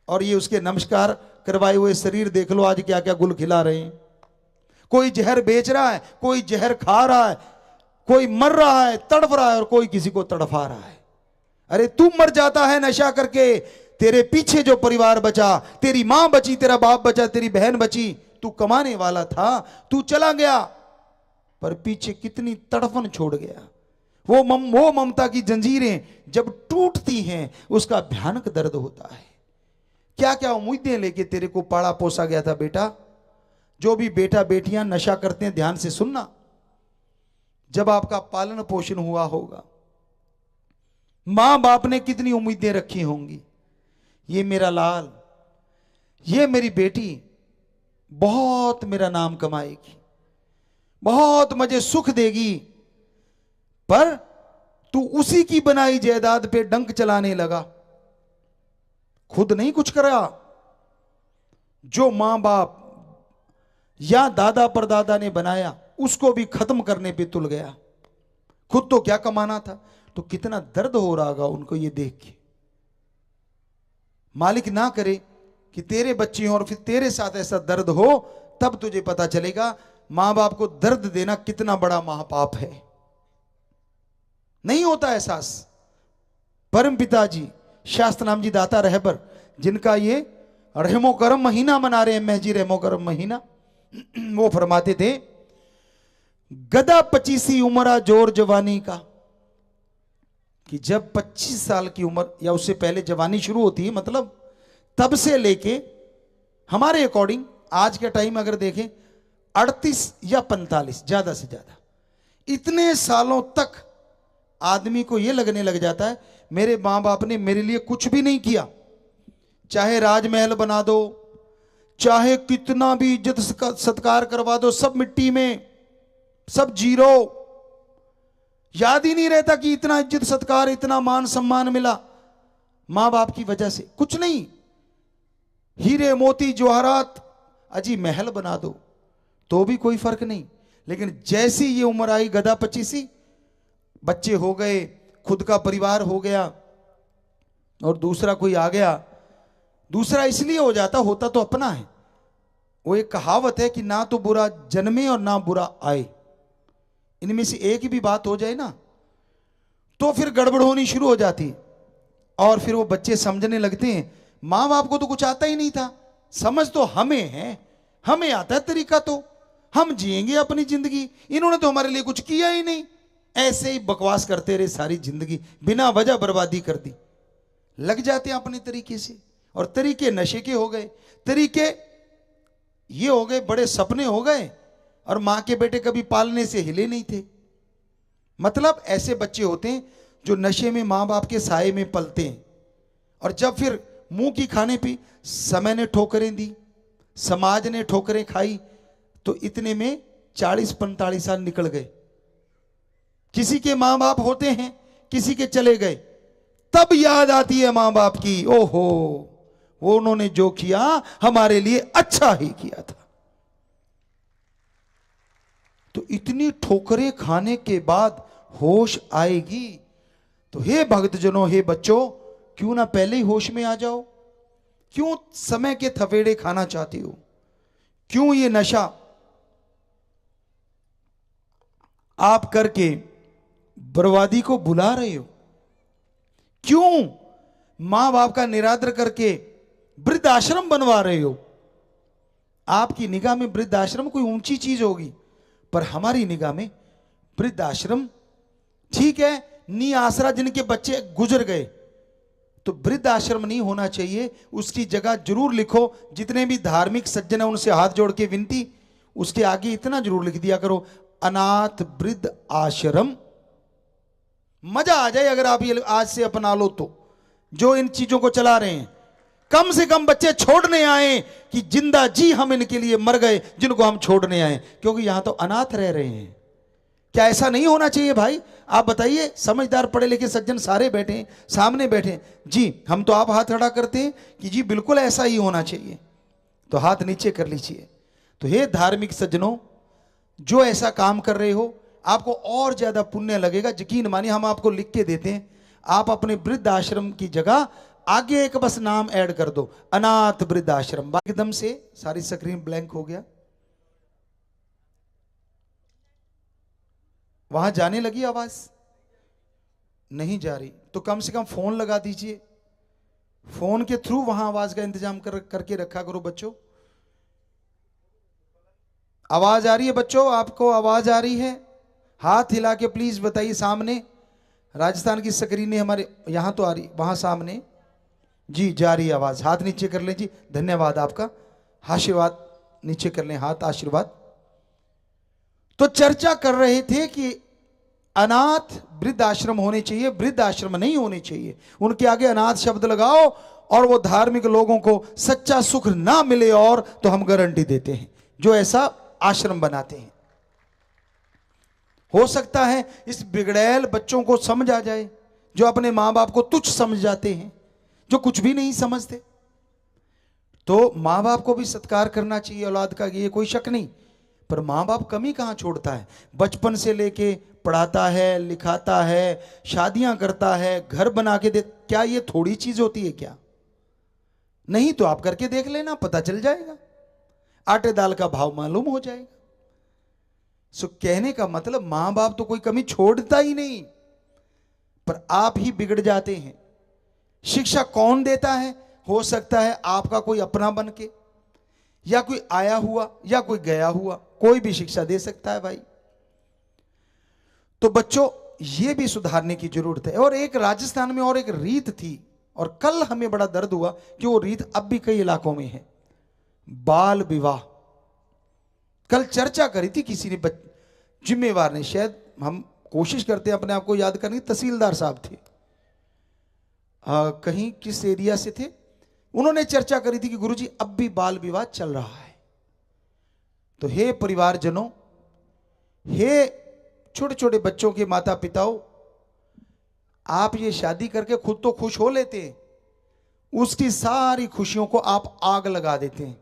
और ये उसके नमस्कार करवाए हुए शरीर देख लो आज क्या क्या गुल खिला रहे हैं। कोई जहर बेच रहा है, कोई जहर खा रहा है, कोई मर रहा है, तड़फ रहा है और कोई किसी को तड़फा रहा है। अरे तू मर जाता है नशा करके, तेरे पीछे जो परिवार बचा, तेरी मां बची, तेरा बाप बचा, तेरी बहन बची, तू कमाने वाला था, तू चला गया, पर पीछे कितनी तड़फन छोड़ गया। वो ममता की जंजीरें जब टूटती हैं उसका भयानक दर्द होता है। क्या क्या उम्मीदें लेके तेरे को पाला पोसा गया था बेटा। जो भी बेटा बेटियां नशा करते हैं ध्यान से सुनना, जब आपका पालन पोषण हुआ होगा, मां बाप ने कितनी उम्मीदें रखी होंगी, ये मेरा लाल, ये मेरी बेटी बहुत मेरा नाम कमाएगी, बहुत मुझे सुख देगी, पर तू उसी की बनाई जायदाद पे डंक चलाने लगा, खुद नहीं कुछ करा। जो मां बाप या दादा परदादा ने बनाया उसको भी खत्म करने पे तुल गया, खुद तो क्या कमाना था। तो कितना दर्द हो रहा होगा उनको ये देख के। मालिक ना करे कि तेरे बच्चे हों और फिर तेरे साथ ऐसा दर्द हो, तब तुझे पता चलेगा मां बाप को दर्द देना कितना बड़ा महापाप है। नहीं होता एहसास। परम पिताजी शास्त्र नाम जी दाता रहबर, जिनका ये रहमो करम महीना मना रहे हैं, महजी रहमो करम महीना, वो फरमाते थे गदा 25 उम्र जोर जवानी का, कि जब 25 साल की उम्र या उससे पहले जवानी शुरू होती है, मतलब तब से लेके हमारे अकॉर्डिंग आज के टाइम अगर देखें 38 या 45 ज्यादा से ज्यादा, इतने सालों तक आदमी को यह लगने लग जाता है मेरे मां बाप ने मेरे लिए कुछ भी नहीं किया। चाहे राजमहल बना दो, चाहे कितना भी इज्जत सत्कार करवा दो, सब मिट्टी में, सब जीरो। याद ही नहीं रहता कि इतना इज्जत सत्कार, इतना मान सम्मान मिला मां बाप की वजह से। कुछ नहीं, हीरे मोती जवाहरात, अजी महल बना दो तो भी कोई फर्क नहीं। लेकिन जैसी ये उम्र आई गदा 25, बच्चे हो गए, खुद का परिवार हो गया और दूसरा कोई आ गया। दूसरा इसलिए हो जाता, होता तो अपना है। वो एक कहावत है कि ना तो बुरा जन्मे और ना बुरा आए, इनमें से एक भी बात हो जाए ना तो फिर गड़बड़ होनी शुरू हो जाती। और फिर वो बच्चे समझने लगते हैं मां बाप को तो कुछ आता ही नहीं था, समझ तो हमें है, हमें आता है तरीका, तो हम जिएंगे अपनी जिंदगी, इन्होंने तो हमारे लिए कुछ किया ही नहीं। ऐसे ही बकवास करते रहे सारी जिंदगी, बिना वजह बर्बादी कर दी। लग जाते हैं अपने तरीके से, और तरीके नशे के हो गए, तरीके ये हो गए, बड़े सपने हो गए, और मां के बेटे कभी पालने से हिले नहीं थे। मतलब ऐसे बच्चे होते हैं जो नशे में मां बाप के साए में पलते हैं, और जब फिर मुंह की खाने पी, समय ने ठोकरें दी, समाज ने ठोकरें खाई, तो इतने में 40-45 साल निकल गए। किसी के मां बाप होते हैं, किसी के चले गए, तब याद आती है मां बाप की, ओहो वो उन्होंने जो किया हमारे लिए अच्छा ही किया था। तो इतनी ठोकरें खाने के बाद होश आएगी। तो हे भक्तजनों, हे बच्चों, क्यों ना पहले ही होश में आ जाओ। क्यों समय के थपेड़े खाना चाहती हो? क्यों ये नशा आप करके बर्बादी को बुला रहे हो? क्यों मां बाप का निरादर करके वृद्ध आश्रम बनवा रहे हो? आपकी निगाह में वृद्ध आश्रम कोई ऊंची चीज होगी, पर हमारी निगाह में वृद्ध आश्रम ठीक है, नी आसरा जिनके बच्चे गुजर गए, तो वृद्ध आश्रम नहीं होना चाहिए। उसकी जगह जरूर लिखो, जितने भी धार्मिक सज्जन है उनसे हाथ जोड़ के विनती, उसके आगे इतना जरूर लिख दिया करो, अनाथ वृद्ध आश्रम। मजा आ जाए अगर आप ये आज से अपना लो तो। जो इन चीजों को चला रहे हैं, कम से कम बच्चे छोड़ने आए कि जिंदा जी हम इनके लिए मर गए जिनको हम छोड़ने आए, क्योंकि यहां तो अनाथ रह रहे हैं। क्या ऐसा नहीं होना चाहिए भाई? आप बताइए, समझदार पढ़े लिखे सज्जन सारे बैठे हैं, सामने बैठे हैं जी, हम तो आप हाथ खड़ा करते हैं कि जी बिल्कुल ऐसा ही होना चाहिए, तो हाथ नीचे कर लीजिए। तो हे धार्मिक सज्जनों, जो ऐसा काम कर रहे हो, आपको और ज्यादा पुण्य लगेगा। यकीन मानिए, हम आपको लिख के देते हैं, आप अपने वृद्ध आश्रम की जगह आगे एक बस नाम ऐड कर दो, अनाथ वृद्ध आश्रम। एकदम से सारी स्क्रीन ब्लैंक हो गया। वहां जाने लगी आवाज? नहीं जा रही, तो कम से कम फोन लगा दीजिए, फोन के थ्रू वहां आवाज का इंतजाम करके रखा करो बच्चों। आवाज आ रही है बच्चों? आपको आवाज आ रही है? हाथ हिला के प्लीज बताइए। सामने राजस्थान की स्क्रीन हमारे यहां तो आ रही, वहां सामने जी जा रही आवाज, हाथ नीचे कर लें जी, धन्यवाद आपका, आशीर्वाद नीचे कर लें हाथ, आशीर्वाद। तो चर्चा कर रहे थे कि अनाथ वृद्ध आश्रम होने चाहिए, वृद्ध आश्रम नहीं होने चाहिए। उनके आगे अनाथ शब्द लगाओ और वो धार्मिक लोगों को सच्चा सुख ना मिले, और तो हम गारंटी देते हैं जो ऐसा आश्रम बनाते हैं। हो सकता है इस बिगड़ैल बच्चों को समझ आ जाए, जो अपने मां बाप को तुच्छ समझ जाते हैं, जो कुछ भी नहीं समझते। तो मां बाप को भी सत्कार करना चाहिए औलाद का, ये कोई शक नहीं। पर मां बाप कमी कहां छोड़ता है, बचपन से लेके पढ़ाता है, लिखाता है, शादियां करता है, घर बना के दे। क्या ये थोड़ी चीज होती है क्या? नहीं तो आप करके देख लेना, पता चल जाएगा, आटे दाल का भाव मालूम हो जाएगा। सो कहने का मतलब मां बाप तो कोई कमी छोड़ता ही नहीं, पर आप ही बिगड़ जाते हैं। शिक्षा कौन देता है? हो सकता है आपका कोई अपना बन के, या कोई आया हुआ, या कोई गया हुआ, कोई भी शिक्षा दे सकता है भाई। तो बच्चों ये भी सुधारने की जरूरत है। और एक राजस्थान में और एक रीत थी, और कल हमें बड़ा दर्द हुआ कि वो रीत अब भी कई इलाकों में है, बाल विवाह। कल चर्चा करी थी किसी ने, जिम्मेवार ने, शायद हम कोशिश करते हैं अपने आप को याद करने की, तहसीलदार साहब थे, कहीं किस एरिया से थे, उन्होंने चर्चा करी थी कि गुरुजी अब भी बाल विवाह चल रहा है। तो हे परिवारजनों, हे छोटे छोटे बच्चों के माता पिताओं, आप ये शादी करके खुद तो खुश हो लेते हैं, उसकी सारी खुशियों को आप आग लगा देते हैं।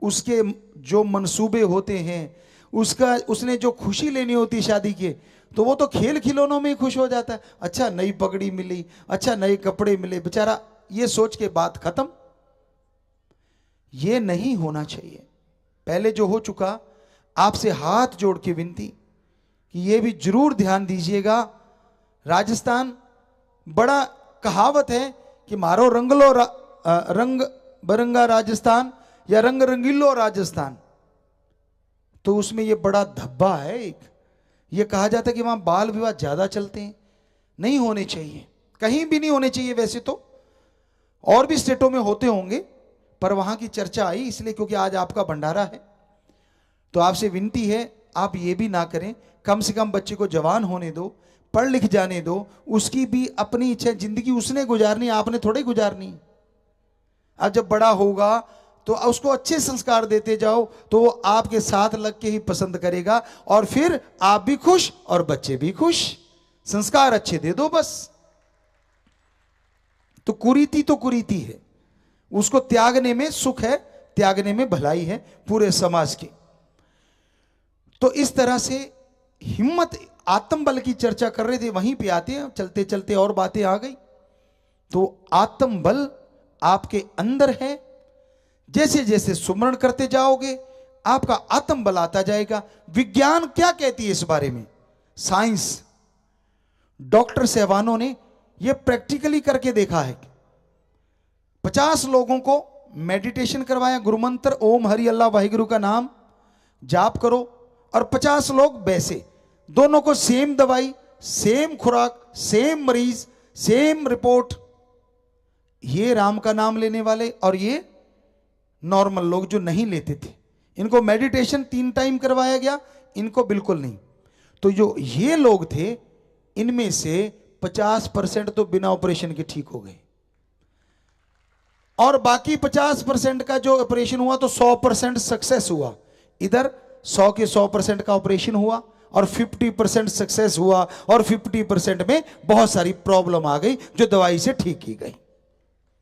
उसके जो मंसूबे होते हैं, उसने जो खुशी लेनी होती है शादी के, तो वो तो खेल खिलौनों में ही खुश हो जाता है। अच्छा नई पगड़ी मिली, अच्छा नए कपड़े मिले, बेचारा ये सोच के बात खत्म। ये नहीं होना चाहिए। पहले जो हो चुका, आपसे हाथ जोड़ के विनती कि ये भी जरूर ध्यान दीजिएगा। राजस्थान बड़ा कहावत है कि मारो रंग बरंगा राजस्थान या रंग रंगीलो राजस्थान, तो उसमें ये बड़ा धब्बा है। एक ये कहा जाता है कि वहां बाल विवाह ज्यादा चलते हैं, नहीं होने चाहिए, कहीं भी नहीं होने चाहिए। वैसे तो और भी स्टेटों में होते होंगे, पर वहां की चर्चा आई इसलिए क्योंकि आज आपका भंडारा है। तो आपसे विनती है आप ये भी ना करें, कम से कम बच्चे को जवान होने दो, पढ़ लिख जाने दो, उसकी भी अपनी इच्छा, जिंदगी उसने गुजारनी, आपने थोड़ी गुजारनी। अब जब बड़ा होगा तो उसको अच्छे संस्कार देते जाओ, तो वो आपके साथ लग के ही पसंद करेगा, और फिर आप भी खुश और बच्चे भी खुश। संस्कार अच्छे दे दो बस। तो कुरीति है, उसको त्यागने में सुख है, त्यागने में भलाई है पूरे समाज की। तो इस तरह से हिम्मत, आत्मबल की चर्चा कर रहे थे, वहीं पे आते हैं, चलते चलते और बातें आ गई। तो आत्मबल आपके अंदर है, जैसे जैसे सुमरण करते जाओगे आपका आत्मबल आता जाएगा। विज्ञान क्या कहती है इस बारे में? साइंस, डॉक्टर साहबानों ने यह प्रैक्टिकली करके देखा है। 50 लोगों को मेडिटेशन करवाया, गुरुमंत्र ओम हरि अल्लाह वाहिगुरु का नाम जाप करो, और 50 लोग वैसे, दोनों को सेम दवाई, सेम खुराक, सेम मरीज, सेम रिपोर्ट। ये राम का नाम लेने वाले और ये नॉर्मल लोग जो नहीं लेते थे, इनको मेडिटेशन 3 टाइम करवाया गया, इनको बिल्कुल नहीं। तो जो ये लोग थे, इनमें से 50% तो बिना ऑपरेशन के ठीक हो गए, और बाकी 50% का जो ऑपरेशन हुआ तो 100% सक्सेस हुआ। इधर 100 के 100% का ऑपरेशन हुआ और 50% सक्सेस हुआ, और 50% में बहुत सारी प्रॉब्लम आ गई जो दवाई से ठीक की गई,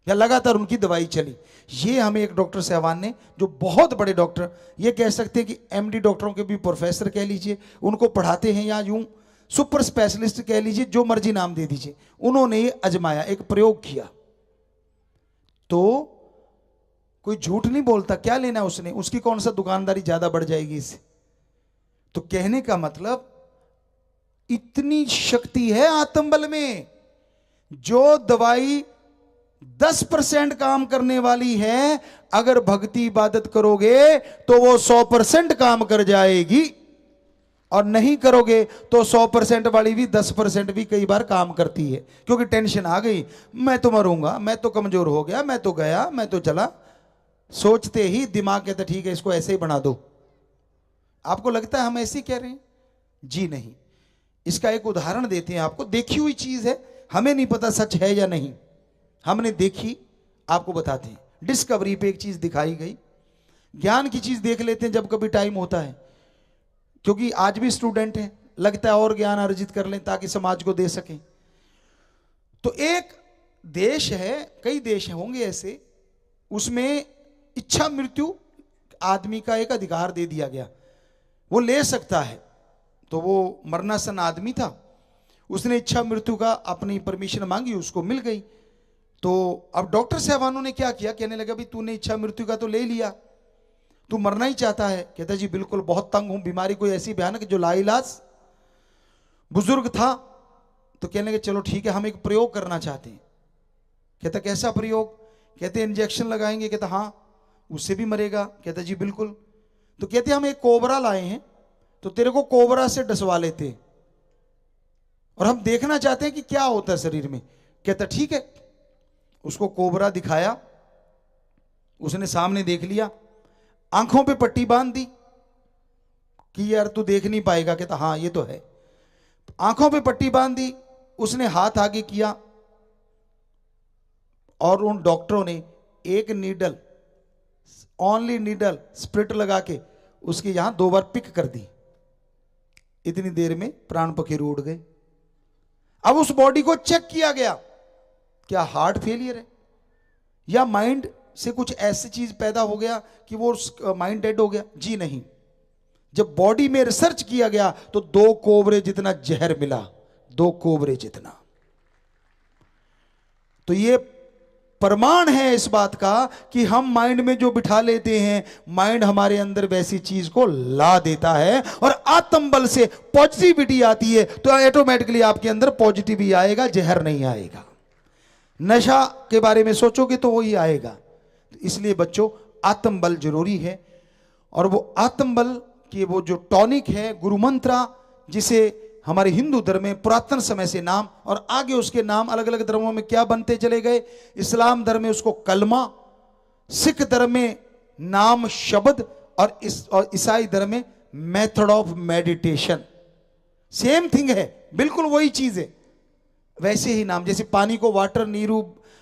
या लगातार उनकी दवाई चली। ये हमें एक डॉक्टर साहबान ने, जो बहुत बड़े डॉक्टर, ये कह सकते हैं कि एमडी डॉक्टरों के भी प्रोफेसर कह लीजिए, उनको पढ़ाते हैं, या यूं सुपर स्पेशलिस्ट कह लीजिए, जो मर्जी नाम दे दीजिए, उन्होंने ये अजमाया, एक प्रयोग किया। तो कोई झूठ नहीं बोलता, क्या लेना उसने, उसकी कौन सा दुकानदारी ज्यादा बढ़ जाएगी इससे। तो कहने का मतलब इतनी शक्ति है आत्मबल में, जो दवाई 10% काम करने वाली है, अगर भक्ति इबादत करोगे तो वो 100% काम कर जाएगी। और नहीं करोगे तो 100% वाली भी 10% भी कई बार काम करती है, क्योंकि टेंशन आ गई, मैं तो मरूंगा, मैं तो कमजोर हो गया, मैं तो गया, मैं तो चला। सोचते ही दिमाग कहता ठीक है इसको ऐसे ही बना दो। आपको लगता है हम ऐसे ही कह रहे हैं? जी नहीं। इसका एक उदाहरण देते हैं आपको, देखी हुई चीज है, हमें नहीं पता सच है या नहीं, हमने देखी, आपको बताते हैं। डिस्कवरी पे एक चीज दिखाई गई, ज्ञान की चीज देख लेते हैं जब कभी टाइम होता है, क्योंकि आज भी स्टूडेंट हैं, लगता है और ज्ञान अर्जित कर लें ताकि समाज को दे सकें। तो एक देश है, कई देश होंगे ऐसे, उसमें इच्छा मृत्यु आदमी का एक अधिकार दे दिया गया, वो ले सकता है। तो वो मरनासन आदमी था, उसने इच्छा मृत्यु का अपनी परमिशन मांगी, उसको मिल गई। तो अब डॉक्टर साहबानों ने क्या किया, कहने लगा भाई तूने इच्छा मृत्यु का तो ले लिया, तू मरना ही चाहता है? कहता जी बिल्कुल, बहुत तंग हूं, बीमारी कोई ऐसी भयानक जो लाइलाज। बुजुर्ग था, तो कहने लगे चलो ठीक है हम एक प्रयोग करना चाहते हैं। कहता कैसा प्रयोग? कहते इंजेक्शन लगाएंगे। कहता हाँ, उससे भी मरेगा? कहता जी बिल्कुल। तो कहते हम एक कोबरा लाए हैं, तो तेरे को कोबरा से डसवा लेते और हम देखना चाहते हैं कि क्या होता है शरीर में। कहता ठीक है। उसको कोबरा दिखाया, उसने सामने देख लिया, आंखों पे पट्टी बांध दी कि यार तू देख नहीं पाएगा। कहता हाँ ये तो है। आंखों पे पट्टी बांध दी, उसने हाथ आगे किया और उन डॉक्टरों ने एक नीडल, ओनली नीडल स्प्रिट लगा के उसके यहां 2 बार पिक कर दी। इतनी देर में प्राण पखेरु उड़ गए। अब उस बॉडी को चेक किया गया, क्या हार्ट फेलियर है या माइंड से कुछ ऐसी चीज पैदा हो गया कि वो माइंड डेड हो गया? जी नहीं। जब बॉडी में रिसर्च किया गया तो 2 कोबरे जितना जहर मिला, 2 कोबरे जितना। तो ये प्रमाण है इस बात का कि हम माइंड में जो बिठा लेते हैं, माइंड हमारे अंदर वैसी चीज को ला देता है और आत्म बल से पॉजिटिविटी आती है तो ऑटोमेटिकली आपके अंदर पॉजिटिविटी आएगा, जहर नहीं आएगा। नशा के बारे में सोचोगे तो वही आएगा। इसलिए बच्चों आत्म बल जरूरी है। और वो आत्म बल की वो जो टॉनिक है, गुरु मंत्रा, जिसे हमारे हिंदू धर्म में पुरातन समय से नाम, और आगे उसके नाम अलग अलग धर्मों में क्या बनते चले गए। इस्लाम धर्म में उसको कलमा, सिख धर्म में नाम शब्द, और ईसाई धर्म में method of meditation. Same thing है, बिल्कुल वही चीज है। वैसे ही नाम, जैसे पानी को वाटर, नीरू,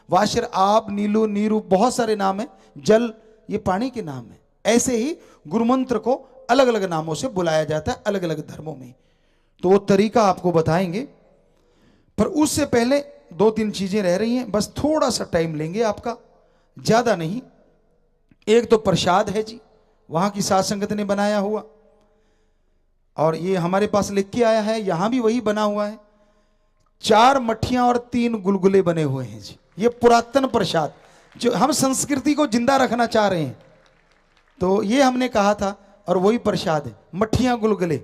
वाशर, आब, नीलू, नीरू, बहुत सारे नाम है। जल, ये पानी के नाम है। ऐसे ही गुरुमंत्र को अलग अलग नामों से बुलाया जाता है अलग अलग धर्मों में। तो वो तरीका आपको बताएंगे, पर उससे पहले 2-3 चीजें रह रही हैं, बस थोड़ा सा टाइम लेंगे आपका, ज्यादा नहीं। एक तो प्रसाद है जी, वहां की साध संगत ने बनाया हुआ, और ये हमारे पास लिख के आया है, यहां भी वही बना हुआ है। 4 मट्ठियां और 3 गुलगुले बने हुए हैं जी। ये पुरातन प्रसाद, जो हम संस्कृति को जिंदा रखना चाह रहे हैं, तो ये हमने कहा था, और वही प्रसाद है, मट्ठियां गुलगुले।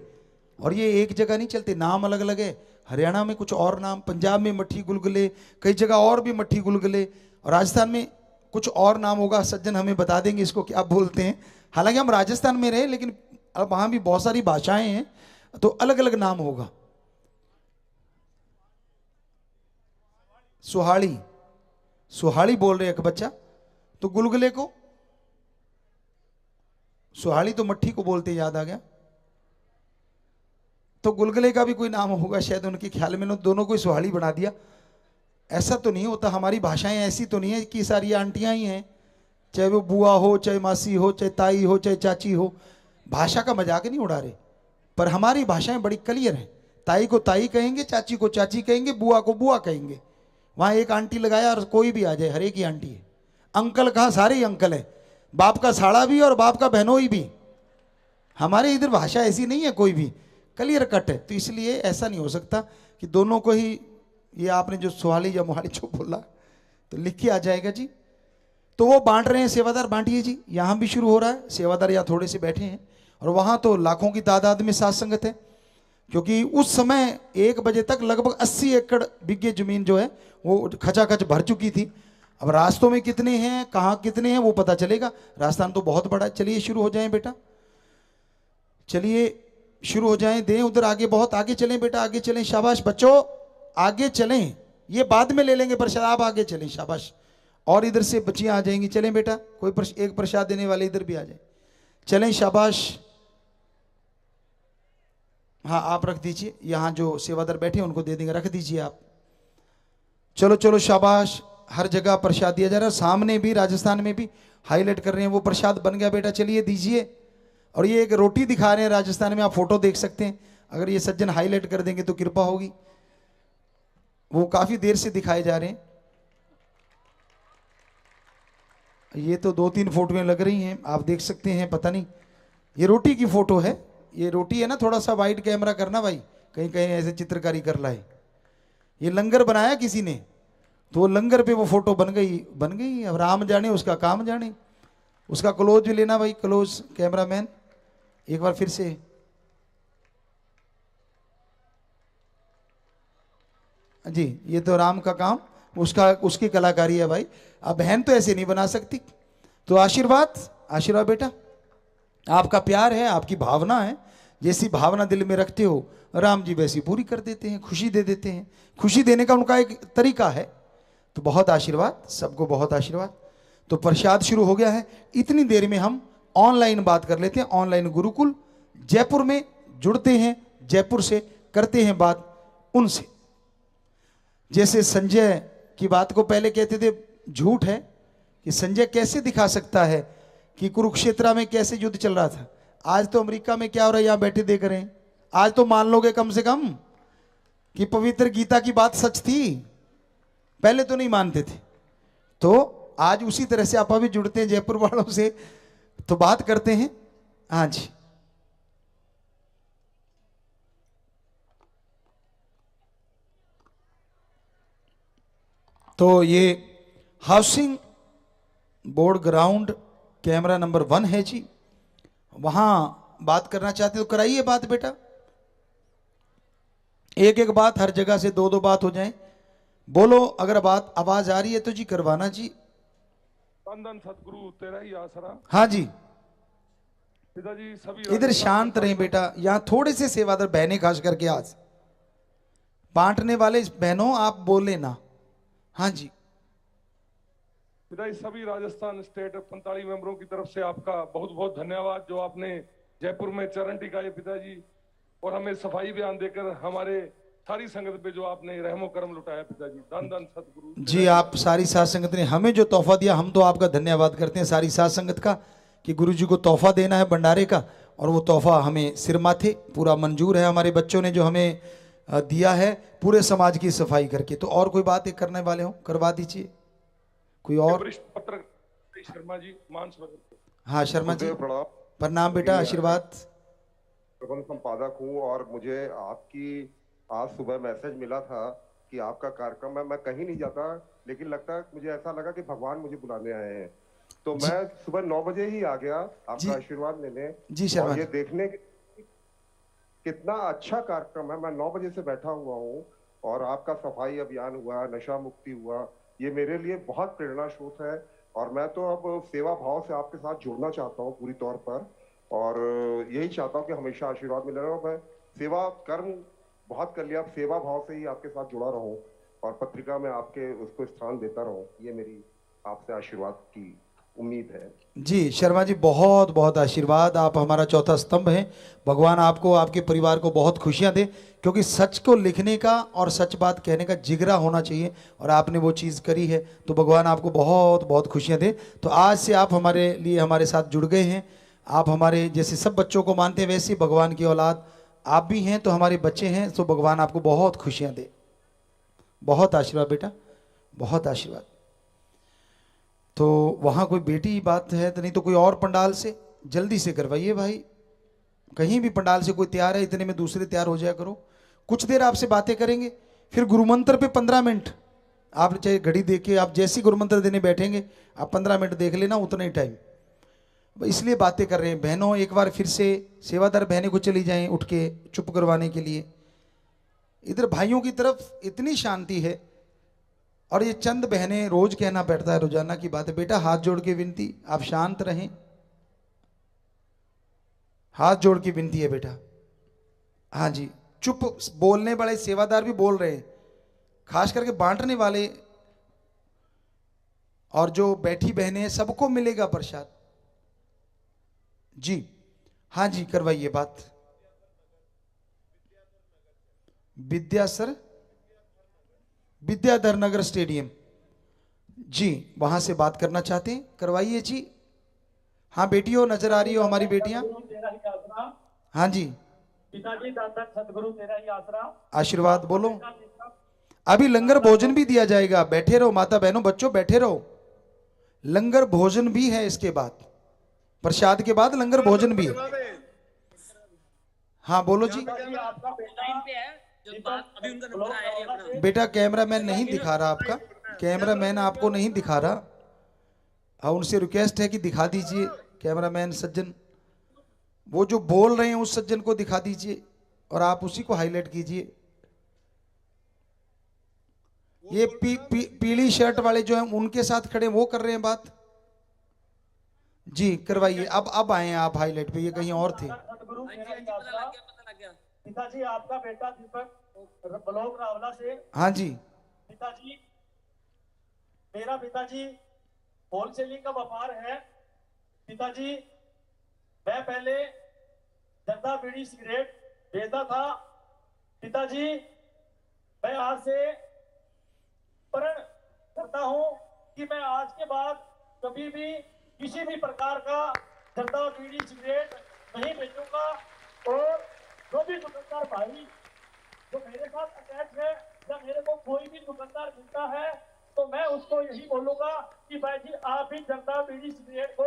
और ये एक जगह नहीं चलते, नाम अलग अलग है। हरियाणा में कुछ और नाम, पंजाब में मट्ठी गुलगुले, कई जगह और भी मट्ठी गुलगुले, और राजस्थान में कुछ और नाम होगा, सज्जन हमें बता देंगे इसको क्या बोलते हैं। हालांकि हम राजस्थान में रहे, लेकिन अब वहां भी बहुत सारी भाषाएं हैं, तो अलग अलग नाम होगा। सुहाड़ी, सुहाड़ी बोल रहे एक बच्चा, तो गुलगुले को सुहाड़ी तो मट्ठी को बोलते, याद आ गया। तो गुलगुले का भी कोई नाम होगा शायद, उनके ख्याल में दोनों को सुहाड़ी बना दिया। ऐसा तो नहीं होता, हमारी भाषाएं ऐसी तो नहीं है कि सारी आंटियां ही हैं, चाहे वो बुआ हो, चाहे मासी हो, चाहे ताई हो, चाहे चाची हो। भाषा का मजाक नहीं उड़ा रहे, पर हमारी भाषाएं बड़ी क्लियर हैं। ताई को ताई कहेंगे, चाची को चाची कहेंगे, बुआ को बुआ कहेंगे। वहां एक आंटी लगाया और कोई भी आ जाए, हर एक ही आंटी है। अंकल कहा, सारे ही अंकल है, बाप का साड़ा भी और बाप का बहनोई भी। हमारे इधर भाषा ऐसी नहीं है, कोई भी क्लियर कट है। तो इसलिए ऐसा नहीं हो सकता कि दोनों को ही, ये आपने जो सुहाली या मोहाली जो बोला, तो लिख के आ जाएगा जी। तो वो बांट रहे हैं, सेवादार बांटिए जी। यहां भी शुरू हो रहा है, सेवादार यहाँ थोड़े से बैठे हैं, और वहां तो लाखों की तादाद में साध संगत है, क्योंकि उस समय 1 बजे तक लगभग 80 एकड़ बिघे जमीन जो है वो खचाखच भर चुकी थी। अब रास्तों में कितने हैं, कहाँ कितने हैं, वो पता चलेगा। राजस्थान तो बहुत बड़ा है। चलिए शुरू हो जाए बेटा, चलिए शुरू हो जाएं, दें उधर आगे, बहुत आगे चलें बेटा, आगे चलें, शाबाश बच्चों, आगे चलें, ये बाद में ले लेंगे प्रसाद, आप आगे चलें, शाबाश। और इधर से बच्चियां आ जाएंगी, चलें बेटा, कोई एक प्रसाद देने वाले इधर भी आ जाए, चलें, शाबाश। हाँ आप रख दीजिए, यहाँ जो सेवादार बैठे हैं उनको दे देंगे, रख दीजिए आप। चलो चलो शाबाश, हर जगह प्रसाद दिया जा रहा है, सामने भी राजस्थान में भी हाईलाइट कर रहे हैं, वो प्रसाद बन गया बेटा, चलिए दीजिए। और ये एक रोटी दिखा रहे हैं राजस्थान में, आप फोटो देख सकते हैं, अगर ये सज्जन हाईलाइट कर देंगे तो कृपा होगी, वो काफी देर से दिखाए जा रहे हैं। ये तो 2-3 फोटोएं लग रही हैं, आप देख सकते हैं, पता नहीं ये रोटी की फोटो है, ये रोटी है ना, थोड़ा सा वाइड कैमरा करना भाई, कहीं कहीं ऐसे चित्रकारी कर लाए। ये लंगर बनाया किसी ने, तो वो लंगर पे वो फोटो बन गई। अब राम जाने उसका काम जाने, उसका क्लोज भी लेना भाई, क्लोज कैमरामैन एक बार फिर से। जी ये तो राम का काम, उसका उसकी कलाकारी है भाई, अब बहन तो ऐसे नहीं बना सकती। तो आशीर्वाद, आशीर्वाद बेटा, आपका प्यार है, आपकी भावना है, जैसी भावना दिल में रखते हो राम जी वैसी पूरी कर देते हैं, खुशी दे देते हैं, खुशी देने का उनका एक तरीका है। तो बहुत आशीर्वाद, सबको बहुत आशीर्वाद। तो प्रसाद शुरू हो गया है, इतनी देर में हम ऑनलाइन बात कर लेते हैं, ऑनलाइन गुरुकुल जयपुर में जुड़ते हैं, जयपुर से करते हैं बात उनसे। जैसे संजय की बात को पहले कहते थे झूठ है, कि संजय कैसे दिखा सकता है कि कुरुक्षेत्र में कैसे युद्ध चल रहा था, आज तो अमेरिका में क्या हो रहा है यहां बैठे देख रहे हैं, आज तो मान लोगे कम से कम कि पवित्र गीता की बात सच थी, पहले तो नहीं मानते थे। तो आज उसी तरह से आप भी जुड़ते हैं जयपुर वालों से, तो बात करते हैं। हाँ जी, तो ये housing board ground camera number 1 है जी, वहां बात करना चाहते तो कराइए बात बेटा, एक एक बात, हर जगह से 2-2 बात हो जाए। बोलो, अगर बात आवाज आ रही है तो जी करवाना जी। धन सतगुरु तेरा ही आसरा। हाँ जी, पिताजी सभी इधर शांत रहे बेटा, यहां थोड़े से सेवादार बहनें खास करके आज बांटने वाले बहनों आप बोले ना। हाँ जी पिताजी, सभी राजस्थान स्टेट 45 मेंबरों की तरफ से आपका बहुत बहुत धन्यवाद, जो आपने जयपुर में चरण टिकाए पिताजी, और हमें सफाई बयान देकर हमारे सारी संगत पे जो आपने रहमो करम लुटाया पिताजी, धन धन सतगुरु जी। आप सारी साध संगत ने हमें जो तोहफा दिया, हम तो आपका धन्यवाद करते हैं सारी साध संगत का, कि गुरु जी को तोहफा देना है भंडारे का, और वो तोहफा हमें सिर माथे पूरा मंजूर है, हमारे बच्चों ने जो हमें दिया है पूरे समाज की सफाई करके। तो और कोई बात करने वाले हो करवा दीजिए, कोई और। वरिष्ठ पत्रकार शर्मा जी, मानसनगर। हाँ शर्मा जी, प्रणाम बेटा, आशीर्वाद। प्रबंध संपादक हूँ, और मुझे आपकी आज सुबह मैसेज मिला था कि आपका कार्यक्रम है, मैं कहीं नहीं जाता, लेकिन लगता है मुझे ऐसा लगा कि भगवान मुझे बुलाने आए हैं, तो मैं सुबह 9 बजे ही आ गया आपका आशीर्वाद लेने जी शर्मा, और ये देखने कितना अच्छा कार्यक्रम है। मैं 9 बजे से बैठा हुआ हूँ, और आपका सफाई अभियान हुआ, नशा मुक्ति हुआ, ये मेरे लिए बहुत प्रेरणा स्रोत है, और मैं तो अब सेवा भाव से आपके साथ जुड़ना चाहता हूँ पूरी तौर पर, और यही चाहता हूँ कि हमेशा आशीर्वाद मिले रहो। मैं सेवा कर्म बहुत कर लिया, अब सेवा भाव से ही आपके साथ जुड़ा रहूं, और पत्रिका में आपके उसको स्थान देता रहूं, ये मेरी आपसे आशीर्वाद की उम्मीद है जी। शर्मा जी बहुत बहुत आशीर्वाद, आप हमारा चौथा स्तंभ हैं, भगवान आपको आपके परिवार को बहुत खुशियां दे, क्योंकि सच को लिखने का और सच बात कहने का जिगरा होना चाहिए, और आपने वो चीज़ करी है, तो भगवान आपको बहुत बहुत खुशियां दे। तो आज से आप हमारे लिए हमारे साथ जुड़ गए हैं, आप हमारे जैसे सब बच्चों को मानते हैं वैसे भगवान की औलाद आप भी हैं, तो हमारे बच्चे हैं, तो भगवान आपको बहुत खुशियां दे। बहुत आशीर्वाद बेटा, बहुत आशीर्वाद। तो वहाँ कोई बेटी बात है तो नहीं, तो कोई और पंडाल से जल्दी से करवाइए भाई, कहीं भी पंडाल से कोई तैयार है, इतने में दूसरे तैयार हो जाया करो। कुछ देर आपसे बातें करेंगे, फिर गुरुमंत्र पे 15 मिनट, आप चाहे घड़ी देख के आप जैसी गुरुमंत्र देने बैठेंगे आप 15 मिनट देख लेना, उतना ही टाइम, इसलिए बातें कर रहे हैं। बहनों एक बार फिर से सेवादार बहनें को चली जाएं उठ के चुप करवाने के लिए। इधर भाइयों की तरफ इतनी शांति है, और ये चंद बहनें रोज कहना पड़ता है, रोजाना की बात है। बेटा हाथ जोड़ के विनती, आप शांत रहें, हाथ जोड़ के विनती है बेटा, हाँ जी, चुप बोलने वाले सेवादार भी बोल रहे हैं, खास करके बांटने वाले और जो बैठी बहनें हैं सबको मिलेगा प्रसाद जी। हाँ जी, करवाइए बात। विद्याधर नगर स्टेडियम जी, वहां से बात करना चाहते हैं, करवाइए जी। हाँ बेटियों, नजर आ रही हो हमारी बेटियां? तेरा ही आसरा, हाँ जी, पिताजी दादा सदगुरु तेरा ही आसरा। आशीर्वाद बोलो। अभी लंगर भोजन भी दिया जाएगा, बैठे रहो माता बहनों बच्चों, बैठे रहो। लंगर भोजन भी है इसके बाद, प्रसाद के बाद लंगर भोजन भी है। हाँ बोलो जी। आपका लाइन पे है जो बात अभी उनका नंबर आया है अपना। बेटा कैमरामैन नहीं दिखा रहा आपका, कैमरामैन आपको नहीं दिखा रहा। हाँ, उनसे रिक्वेस्ट है कि दिखा दीजिए कैमरामैन सज्जन, वो जो बोल रहे हैं उस सज्जन को दिखा दीजिए और आप उसी को हाईलाइट कीजिए। ये पीली शर्ट वाले जो हैं उनके साथ खड़े वो कर रहे हैं बात जी, करवाइए। अब आए हैं आप हाईलाइट पे, ये कहीं और थे। सदगुरु हाँ जी, तेरा हाँ ही जी, पता आसरा। लग गया, पता लग गया। पिताजी आपका बेटा दीपक ब्लॉक रावला से। हाँ जी, पिताजी, मेरा पिताजी होलसेलिंग का व्यापार है। पिताजी, मैं पहले जर्दा बीड़ी सिगरेट बेचता था। पिताजी, मैं आज से प्रण करता हूं कि मैं आज के बाद कभी भी किसी भी प्रकार का जर्दा बीड़ी सिगरेट नहीं बेचूंगा। और जो भी दुकानदार भाई जो मेरे साथ अटैच है या मेरे को कोई भी दुकानदार मिलता है तो मैं उसको यही बोलूंगा कि भाई जी आप भी जर्दा बीड़ी सिगरेट को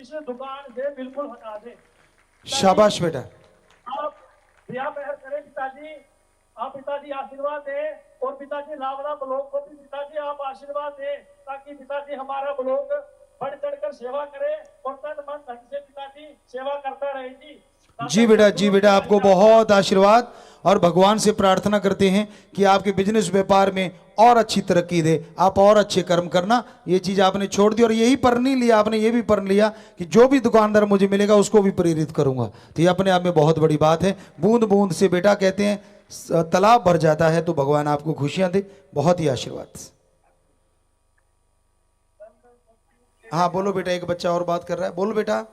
इस दुकान से बिल्कुल हटा दें। शाबाश बेटा। आप दया मेहर करें पिताजी, आप पिताजी आशीर्वाद दें और पिताजी लावड़ा ब्लॉक को भी पिताजी आप आशीर्वाद दें ताकि पिताजी हमारा ब्लॉक बढ़ चढ़कर सेवा करे और तन मन धन से पिताजी सेवा करता रहे जी। जी बेटा, जी बेटा, आपको बहुत आशीर्वाद और भगवान से प्रार्थना करते हैं कि आपके बिजनेस व्यापार में और अच्छी तरक्की दे, आप और अच्छे कर्म करना। ये चीज आपने छोड़ दी और यही पढ़ नहीं लिया आपने, ये भी पढ़ लिया कि जो भी दुकानदार मुझे मिलेगा उसको भी प्रेरित करूंगा। तो ये अपने आप में बहुत बड़ी बात है। बूंद बूंद से बेटा कहते हैं तालाब भर जाता है, तो भगवान आपको खुशियां दे। बहुत ही आशीर्वाद। हाँ बोलो बेटा, एक बच्चा और बात कर रहा है, बोलो बेटा।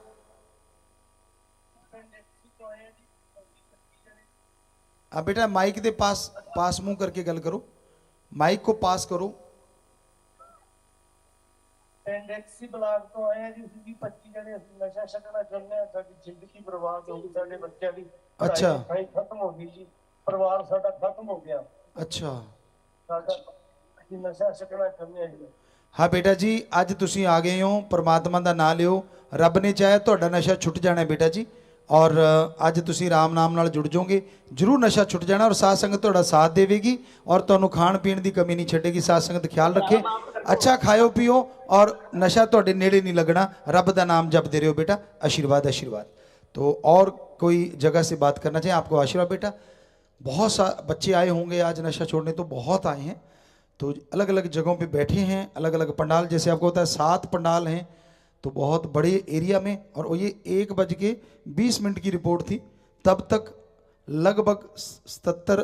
अब बेटा माइक दे पास मुंह करके गल करो, माइक को पास करो। पेंडेक्सी ब्लॉक तो आए जी, उसी 25 जने नशा छकना चाहते हैं, साडी जिंदगी बर्बाद हो गई, साडे बच्चों की अच्छा। पढ़ाई खत्म हो गई जी, परिवार साडा खत्म हो गया। अच्छा साडा ਅਸੀਂ ਨਸ਼ਾ ਛਕਣਾ ਚਾਹੁੰਦੇ ਹਾਂ ਜੀ। हाँ बेटा जी, ਅੱਜ ਤੁਸੀਂ आ गए हो, परमात्मा ਦਾ ਨਾਮ ਲਿਓ, ਰੱਬ ਨੇ ਚਾਹਿਆ ਤੁਹਾਡਾ ਨਸ਼ਾ ਛੁੱਟ ਜਾਣਾ है बेटा जी। और ਅੱਜ ਤੁਸੀਂ ਰਾਮ ਨਾਮ ਨਾਲ ਜੁੜ ਜਾਓਗੇ, ਜਰੂਰ ਨਸ਼ਾ ਛੁੱਟ ਜਾਣਾ और साथ संगत ਤੁਹਾਡਾ ਸਾਥ ਦੇਵੇਗੀ और ਤੁਹਾਨੂੰ ਖਾਣ ਪੀਣ ਦੀ ਕਮੀ ਨਹੀਂ ਛੱਡੇਗੀ। साथ संगत ख्याल रखे, अच्छा खाओ पियो और नशा ਤੁਹਾਡੇ ਨੇੜੇ नहीं लगना। रब का नाम जपते रहो बेटा, आशीर्वाद आशीर्वाद। तो और कोई जगह से बात करना चाहिए आपको आशीर्वाद बेटा। बहुत सा बच्चे आए होंगे आज नशा छोड़ने, तो बहुत आए हैं, तो अलग अलग जगहों पे बैठे हैं, अलग अलग पंडाल, जैसे आपको होता है 7 पंडाल हैं, तो बहुत बड़े एरिया में। और ये 1:20 की रिपोर्ट थी, तब तक लगभग 77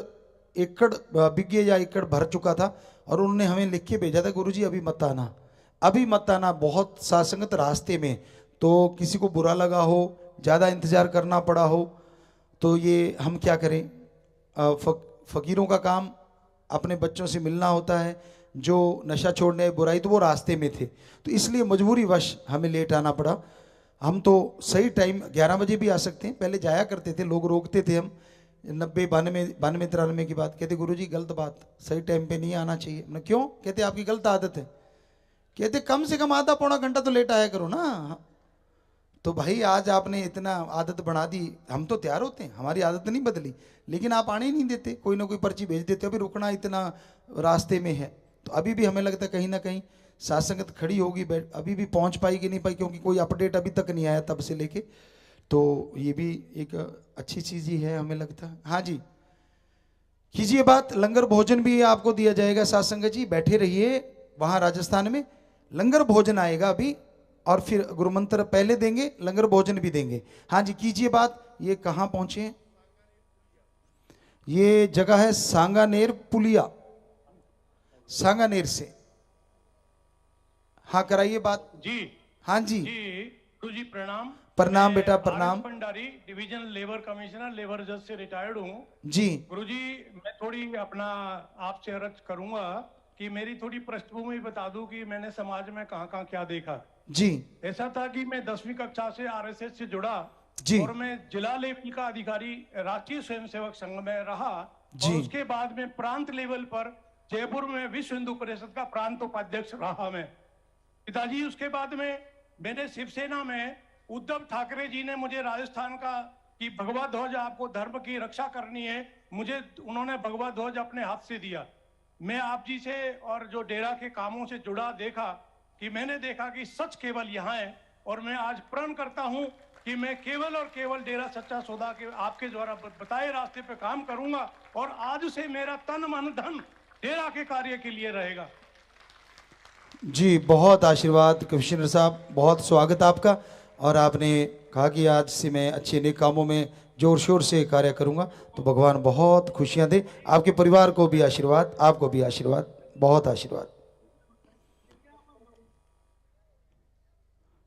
एकड़ बिघे या एकड़ भर चुका था। और उन्होंने हमें लिख के भेजा था, गुरुजी अभी मत आना, अभी मत आना, बहुत साथ संगत रास्ते में, तो किसी को बुरा लगा हो, ज़्यादा इंतज़ार करना पड़ा हो, तो ये हम क्या करें। फ़कीरों का काम अपने बच्चों से मिलना होता है, जो नशा छोड़ने बुराई, तो वो रास्ते में थे, तो इसलिए मजबूरी वश हमें लेट आना पड़ा। हम तो सही टाइम 11 बजे भी आ सकते हैं, पहले जाया करते थे, लोग रोकते थे। हम 90, 92, 93 की बात, कहते गुरुजी गलत बात, सही टाइम पे नहीं आना चाहिए। हमने क्यों, कहते आपकी गलत आदत है। कहते कम से कम आधा पौना घंटा तो लेट आया करो ना। तो भाई आज आपने इतना आदत बना दी, हम तो तैयार होते हैं, हमारी आदत नहीं बदली, लेकिन आप आने ही नहीं देते, कोई ना कोई पर्ची भेज देते, अभी रुकना इतना रास्ते में है। तो अभी भी हमें लगता है कहीं ना कहीं साथ संगत खड़ी होगी, अभी भी पहुंच पाई कि नहीं पाई, क्योंकि कोई अपडेट अभी तक नहीं आया तब से लेके। तो ये भी एक अच्छी चीज़ ही है हमें लगता है। हाँ जी, कीजिए बात। लंगर भोजन भी आपको दिया जाएगा साथ संगत जी, बैठे रहिए। वहाँ राजस्थान में लंगर भोजन आएगा अभी, और फिर गुरु मंत्र पहले देंगे, लंगर भोजन भी देंगे। हाँ जी, कीजिए बात। ये कहाँ पहुँचे हैं? ये जगह है सांगानेर पुलिया, सांगानेर से। हाँ कराइए बात। जी हाँ जी जी गुरु जी प्रणाम। प्रणाम मैं बेटा, प्रणाम। Arif Bhandari, division labour commissioner, labour जज से रिटायर्ड हूँ। जी गुरुजी मैं थोड़ी अपना आपसे अर्ज करूंगा कि मेरी थोड़ी पृष्ठभूमि बता दूं कि मैंने समाज में कहाँ कहाँ क्या देखा। जी ऐसा था कि मैं 10वीं कक्षा से आरएसएस से जुड़ा जी और मैं जिला लेवल का अधिकारी राष्ट्रीय स्वयंसेवक संघ में रहा जी। और उसके बाद में प्रांत लेवल पर जयपुर में विश्व हिंदू परिषद का प्रांत उपाध्यक्ष रहा मैं पिताजी। उसके बाद में मैंने शिवसेना में उद्धव ठाकरे जी ने मुझे राजस्थान का कि भगवा ध्वज आपको धर्म की रक्षा करनी है, मुझे उन्होंने भगवा ध्वज अपने हाथ से दिया। मैं आप जी से और जो डेरा के कामों से जुड़ा देखा कि मैंने देखा कि सच केवल यहाँ है और मैं आज प्रण करता हूँ कि मैं केवल और केवल डेरा सच्चा सौदा के आपके द्वारा बताए रास्ते पे काम करूंगा और आज से मेरा तन मन धन डेरा के कार्य के लिए रहेगा। जी बहुत आशीर्वाद कमिश्नर साहब, बहुत स्वागत आपका। और आपने कहा कि आज से मैं अच्छे नेक कामों में जोर शोर से कार्य करूंगा, तो भगवान बहुत खुशियां दे। आपके परिवार को भी आशीर्वाद, आपको भी आशीर्वाद, बहुत आशीर्वाद।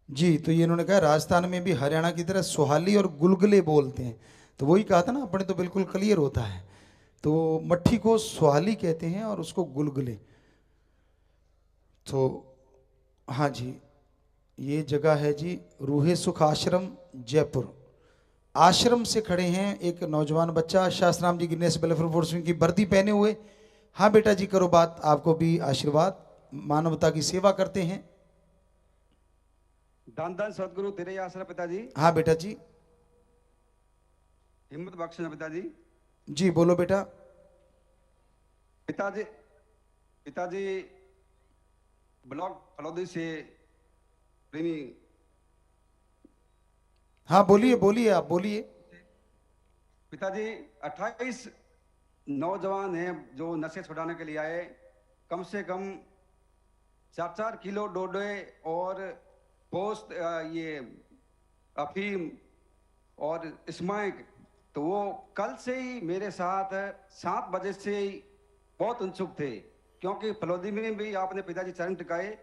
जी तो ये इन्होंने कहा राजस्थान में भी हरियाणा की तरह सुहाली और गुलगुले बोलते हैं, तो वही कहा था ना अपने, तो बिल्कुल क्लियर होता है। तो मट्ठी को सुहाली कहते हैं और उसको गुलगुले। तो हाँ जी ये जगह है जी रूहे सुख आश्रम जयपुर। आश्रम से खड़े हैं एक नौजवान बच्चा, शास्त्राम जी गिनेस वेलफेयर फोर्स की वर्दी पहने हुए। हाँ बेटा जी करो बात, आपको भी आशीर्वाद, मानवता की सेवा करते हैं। दान दान सदगुरु तेरे ही आसरा पिताजी। हाँ बेटा जी, हिम्मत बख्शना पिताजी। जी बोलो बेटा। पिताजी पिताजी ब्लॉक फलौदी से प्रेमी। हाँ बोलिए बोलिए, आप बोलिए। पिताजी 28 नौजवान हैं जो नशे छुड़ाने के लिए आए, कम से कम 4-4 किलो डोडे और पोस्ट ये अफीम और स्मैक। तो वो कल से ही मेरे साथ 7 बजे से ही बहुत उत्सुक थे, क्योंकि फलौदी में भी आपने पिताजी चरण टिकाए,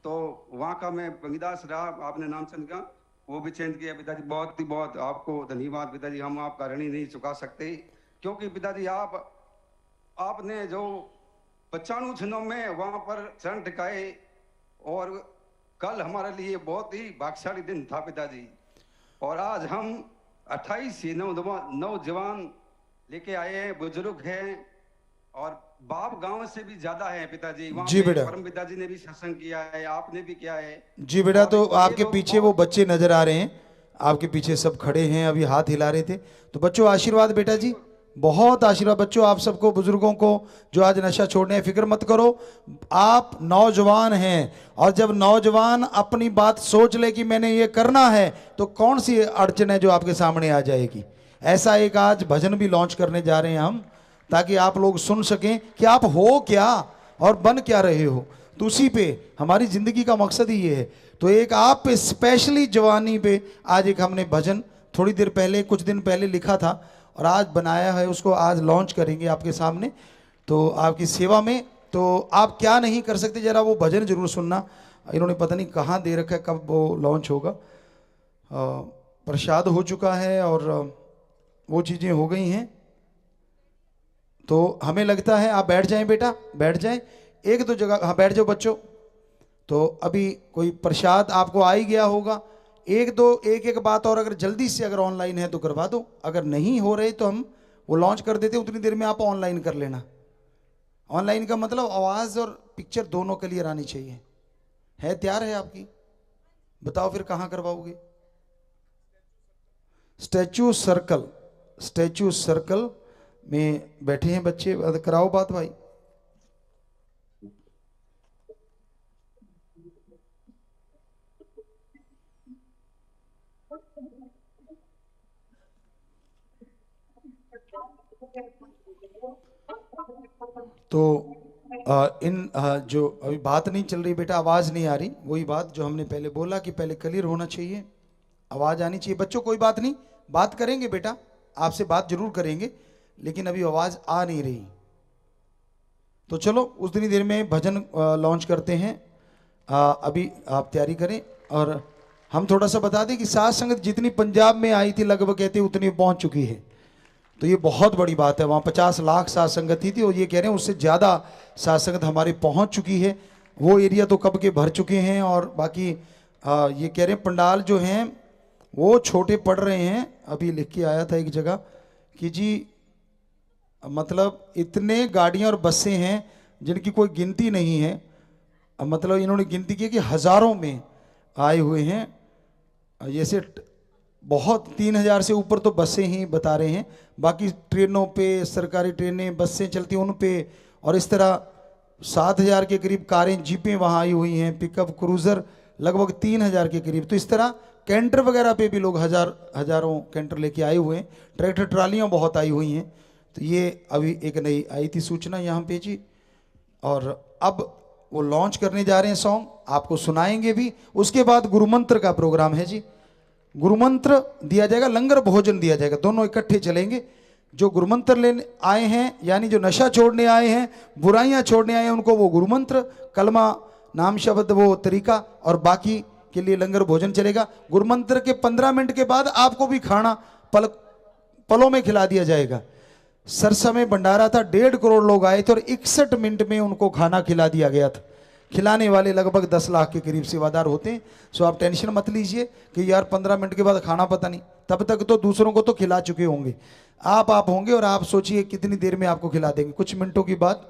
तो वहाँ का मैं बंगीदास रहा, आपने नाम चंद का वो भी चेंज किया। पिताजी बहुत ही बहुत आपको धन्यवाद पिताजी, हम आपका ऋणी नहीं चुका सकते, क्योंकि पिताजी आपने जो 95 दिनों में वहाँ पर चरण टिकाए और कल हमारे लिए बहुत ही भाग्यशाली दिन था पिताजी। और आज हम 28 नौजवान लेके आए हैं, बुजुर्ग हैं और बाप गांव से भी ज्यादा है पिताजी। वहाँ जी बेटा। परम पिताजी ने भी सत्संग किया है, आपने भी किया है। जी बेटा, तो और ये आपके लोग पीछे वो बहुत- बच्चे नजर आ रहे हैं, आपके पीछे सब खड़े हैं, अभी हाथ हिला रहे थे। तो बच्चों आशीर्वाद बेटा जी, बहुत आशीर्वाद बच्चों, आप सबको, बुजुर्गों को जो आज नशा छोड़ने हैं, फिक्र मत करो, आप नौजवान हैं। और जब नौजवान अपनी बात सोच ले कि मैंने ये करना है, तो कौन सी अड़चन है जो आपके सामने आ जाएगी। ऐसा एक आज भजन भी लॉन्च करने जा रहे हैं हम, ताकि आप लोग सुन सकें कि आप हो क्या और बन क्या रहे हो। तो उसी पे हमारी जिंदगी का मकसद ही ये है। तो एक आप पे स्पेशली जवानी पे आज एक हमने भजन थोड़ी देर पहले, कुछ दिन पहले लिखा था और आज बनाया है, उसको आज लॉन्च करेंगे आपके सामने, तो आपकी सेवा में। तो आप क्या नहीं कर सकते, जरा वो भजन जरूर सुनना। इन्होंने पता नहीं कहाँ दे रखा है, कब वो लॉन्च होगा। प्रसाद हो चुका है और वो चीज़ें हो गई हैं। तो हमें लगता है आप बैठ जाएं बेटा, बैठ जाएं, एक दो जगह, हाँ बैठ जाओ बच्चों। तो अभी कोई प्रसाद आपको आ ही गया होगा। एक बात और, अगर जल्दी से अगर ऑनलाइन है तो करवा दो, अगर नहीं हो रहे तो हम वो लॉन्च कर देते, उतनी देर में आप ऑनलाइन कर लेना। ऑनलाइन का मतलब आवाज़ और पिक्चर दोनों क्लियर आनी चाहिए। है तैयार है आपकी? बताओ फिर कहाँ करवाओगे? स्टैचू सर्कल में बैठे हैं बच्चे, कराओ बात भाई। तो जो अभी बात नहीं चल रही बेटा, आवाज़ नहीं आ रही, वही बात जो हमने पहले बोला कि पहले क्लियर होना चाहिए, आवाज़ आनी चाहिए। बच्चों कोई बात नहीं, बात करेंगे बेटा, आपसे बात जरूर करेंगे, लेकिन अभी आवाज आ नहीं रही। तो चलो उतनी देर में भजन लॉन्च करते हैं। अभी आप तैयारी करें। और हम थोड़ा सा बता दें कि साध संगत जितनी पंजाब में आई थी लगभग कहते उतनी पहुंच चुकी है। तो ये बहुत बड़ी बात है। वहाँ 50 लाख साध संगत थी और ये कह रहे हैं उससे ज़्यादा साध संगत हमारी पहुंच चुकी है। वो एरिया तो कब के भर चुके हैं। और बाकी ये कह रहे हैं पंडाल जो हैं वो छोटे पड़ रहे हैं। अभी लिख के आया था एक जगह कि जी मतलब इतने गाड़ियाँ और बसें हैं जिनकी कोई गिनती नहीं है। मतलब इन्होंने गिनती की कि हज़ारों में आए हुए हैं। जैसे बहुत 3000 से ऊपर तो बसें ही बता रहे हैं। बाकी ट्रेनों पे, सरकारी ट्रेनें बसें चलती हैं उन पे, और इस तरह 7000 के करीब कारें जीपें वहाँ आई हुई हैं। पिकअप क्रूज़र लगभग 3000 के करीब। तो इस तरह कैंटर वगैरह पे भी लोग हजारों कैंटर लेके आए हुए हैं। ट्रैक्टर ट्रालियाँ बहुत आई हुई हैं। तो ये अभी एक नई आई थी सूचना यहाँ पे जी। और अब वो लॉन्च करने जा रहे हैं सॉन्ग, आपको सुनाएंगे भी। उसके बाद गुरुमंत्र का प्रोग्राम है जी। गुरुमंत्र दिया जाएगा, लंगर भोजन दिया जाएगा, दोनों इकट्ठे चलेंगे। जो गुरुमंत्र लेने आए हैं यानी जो नशा छोड़ने आए हैं, बुराइयां छोड़ने आए हैं, उनको वो गुरुमंत्र, कलमा, नाम शब्द, वो तरीका, और बाकी के लिए लंगर भोजन चलेगा। गुरुमंत्र के 15 मिनट के बाद आपको भी खाना पलों में खिला दिया जाएगा। सरसा में भंडारा था, 1.5 करोड़ लोग आए थे और 61 मिनट में उनको खाना खिला दिया गया था। खिलाने वाले लगभग 10 लाख के करीब सेवादार होते हैं। सो आप टेंशन मत लीजिए कि यार 15 मिनट के बाद खाना पता नहीं, तब तक तो दूसरों को तो खिला चुके होंगे। आप होंगे और आप सोचिए कितनी देर में आपको खिला देंगे, कुछ मिनटों की बात।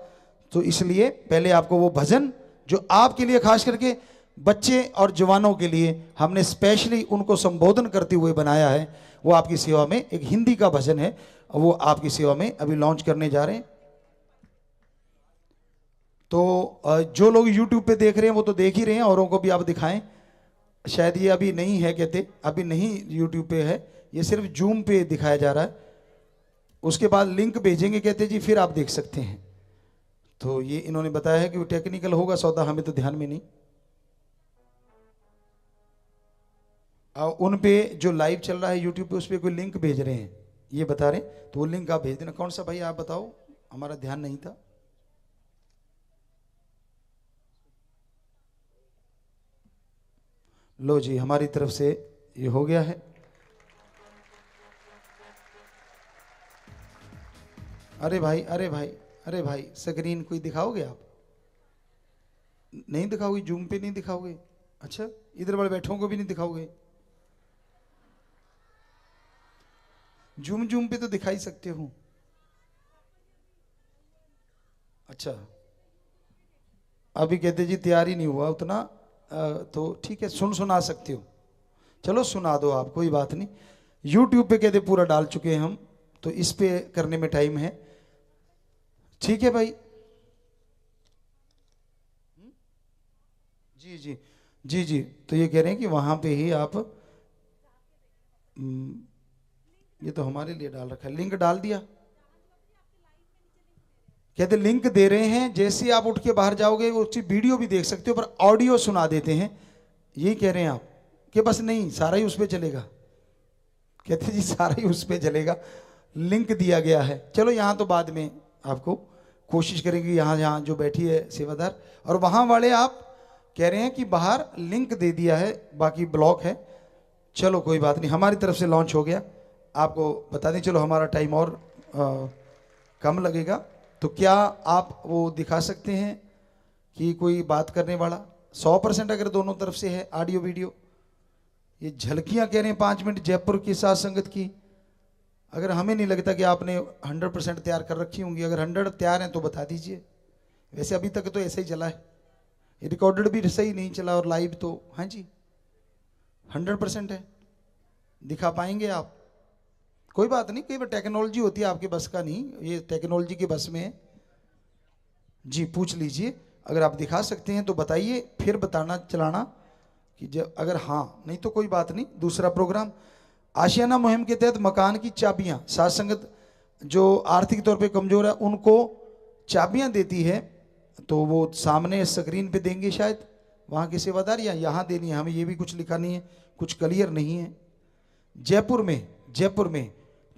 तो इसलिए पहले आपको वो भजन जो आपके लिए खास करके बच्चे और जवानों के लिए हमने स्पेशली उनको संबोधन करते हुए बनाया है, वो आपकी सेवा में एक हिंदी का भजन है, वो आपकी सेवा में अभी लॉन्च करने जा रहे हैं। तो जो लोग YouTube पे देख रहे हैं वो तो देख ही रहे हैं, औरों को भी आप दिखाएं। शायद ये अभी नहीं है, कहते अभी नहीं YouTube पे है, ये सिर्फ जूम पे दिखाया जा रहा है। उसके बाद लिंक भेजेंगे कहते जी, फिर आप देख सकते हैं। तो ये इन्होंने बताया है कि वो टेक्निकल होगा सौदा, हमें तो ध्यान में नहीं। उन पे जो लाइव चल रहा है YouTube पे, उस पे कोई लिंक भेज रहे हैं, ये बता रहे हैं, तो वो लिंक आप भेज देना। कौन सा भाई आप बताओ, हमारा ध्यान नहीं था। लो जी, हमारी तरफ से ये हो गया है। अरे भाई, अरे भाई, अरे भाई, स्क्रीन कोई दिखाओगे आप? नहीं दिखाओगे, जूम पे नहीं दिखाओगे? अच्छा, इधर वाले बैठों को भी नहीं दिखाओगे? जूम पे तो दिखा ही सकते हो। अच्छा, अभी कहते जी तैयार ही नहीं हुआ उतना, तो ठीक है, सुना सकते हो। चलो सुना दो आप, कोई बात नहीं। YouTube पे कहते पूरा डाल चुके हैं हम, तो इस पे करने में टाइम है। ठीक है भाई, जी जी जी जी। तो ये कह रहे हैं कि वहां पे ही आप, ये तो हमारे लिए डाल रखा है, लिंक डाल दिया। कहते लिंक दे रहे हैं, जैसे आप उठ के बाहर जाओगे उसकी वीडियो भी देख सकते हो, पर ऑडियो सुना देते हैं। यही कह रहे हैं आप कि बस नहीं, सारा ही उस पर चलेगा? कहते जी सारा ही उस पर चलेगा, लिंक दिया गया है। चलो यहाँ तो बाद में आपको कोशिश करेंगे, यहाँ जो बैठी है सेवादार, और वहाँ वाले आप कह रहे हैं कि बाहर लिंक दे दिया है, बाकी ब्लॉक है। चलो कोई बात नहीं, हमारी तरफ से लॉन्च हो गया, आपको बता दें। चलो हमारा टाइम और कम लगेगा, तो क्या आप वो दिखा सकते हैं कि कोई बात करने वाला 100% अगर दोनों तरफ से है ऑडियो वीडियो? ये झलकियां कह रहे हैं 5 मिनट जयपुर की साध संगत की। अगर हमें नहीं लगता कि आपने 100% तैयार कर रखी होंगी, अगर 100 तैयार हैं तो बता दीजिए। वैसे अभी तक तो ऐसे ही चला है, रिकॉर्डेड भी सही नहीं चला और लाइव तो हाँ जी 100% है। दिखा पाएंगे आप? कोई बात नहीं, कई बार टेक्नोलॉजी होती है, आपके बस का नहीं, ये टेक्नोलॉजी के बस में है जी। पूछ लीजिए, अगर आप दिखा सकते हैं तो बताइए, फिर बताना चलाना कि जब अगर हाँ, नहीं तो कोई बात नहीं। दूसरा प्रोग्राम आशियाना मुहिम के तहत मकान की चाबियां, साध संगत जो आर्थिक तौर पे कमजोर है उनको चाबियां देती है, तो वो सामने स्क्रीन पे देंगे शायद वहाँ के सेवादार, या यहाँ देनी है हमें, ये भी कुछ लिखा नहीं है, कुछ क्लियर नहीं है। जयपुर में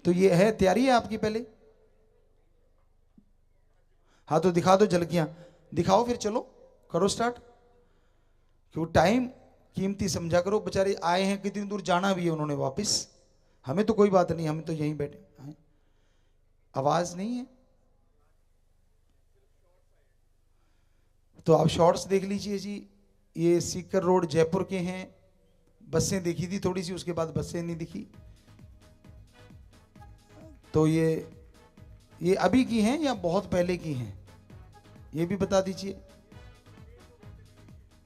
तो ये है, तैयारी है आपकी पहले? हाँ तो दिखा दो झलकियां, दिखाओ फिर, चलो करो स्टार्ट। क्यों टाइम कीमती समझा करो, बेचारे आए हैं कितनी दूर, जाना भी है उन्होंने वापस। हमें तो कोई बात नहीं, हम तो यहीं बैठे हैं। आवाज नहीं है तो आप शॉर्ट्स देख लीजिए जी। ये सीकर रोड जयपुर के हैं। बसें देखी थी थोड़ी सी, उसके बाद बसें नहीं दिखी। तो ये अभी की हैं या बहुत पहले की हैं, ये भी बता दीजिए।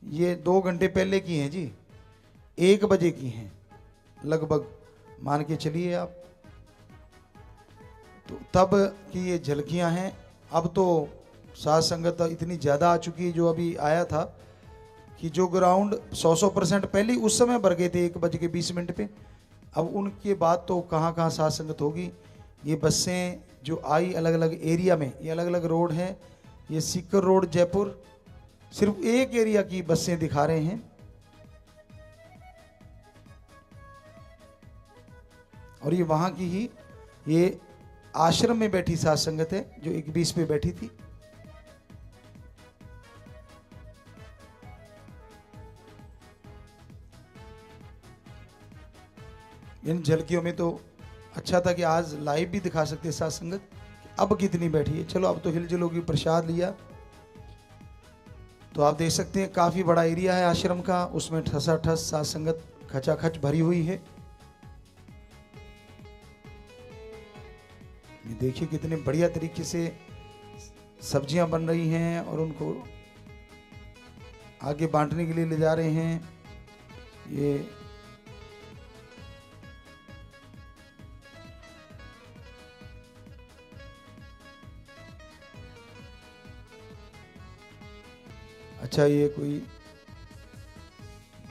ये 2 घंटे पहले की हैं जी, 1 बजे की हैं लगभग, मान के चलिए आप। तो तब की ये झलकियां हैं। अब तो साथ संगत इतनी ज़्यादा आ चुकी है, जो अभी आया था कि जो ग्राउंड 100% पहले उस समय भर गए थे 1:20 पे। अब उनके बाद तो कहाँ कहाँ साथ संगत होगी। ये बसें जो आई अलग अलग एरिया में, ये अलग अलग रोड है। ये सीकर रोड जयपुर, सिर्फ एक एरिया की बसें दिखा रहे हैं। और ये वहां की ही, ये आश्रम में बैठी साथ संगत है जो 21 पे बैठी थी। इन झलकियों में तो अच्छा था कि आज लाइव भी दिखा सकते साथ संगत। अब कितनी बैठी है, चलो अब तो हिलजुल होगी, प्रसाद लिया। तो आप देख सकते हैं काफी बड़ा एरिया है आश्रम का, उसमें ठसाठस साथ संगत खचाखच भरी हुई है। देखिए कितने बढ़िया तरीके से सब्जियां बन रही हैं और उनको आगे बांटने के लिए ले जा रहे हैं। ये अच्छा, ये कोई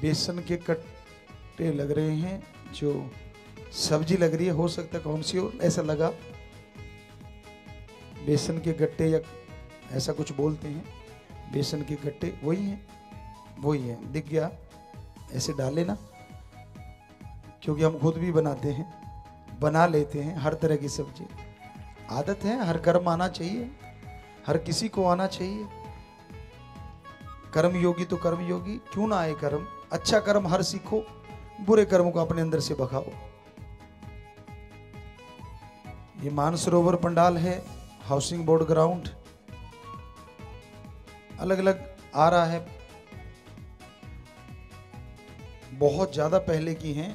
बेसन के कट्टे लग रहे हैं, जो सब्जी लग रही है, हो सकता है कौन सी हो, ऐसा लगा। बेसन के गट्टे या ऐसा कुछ बोलते हैं, बेसन के गट्टे वही हैं, वही है, दिख गया। ऐसे डाले ना, क्योंकि हम खुद भी बनाते हैं, बना लेते हैं हर तरह की सब्जी। आदत है, हर कर्म आना चाहिए, हर किसी को आना चाहिए। कर्म योगी तो कर्म योगी, क्यों ना आए कर्म। अच्छा कर्म हर सीखो, बुरे कर्मों को अपने अंदर से भगाओ। ये मानसरोवर पंडाल है, हाउसिंग बोर्ड ग्राउंड। अलग अलग आ रहा है, बहुत ज्यादा पहले की हैं,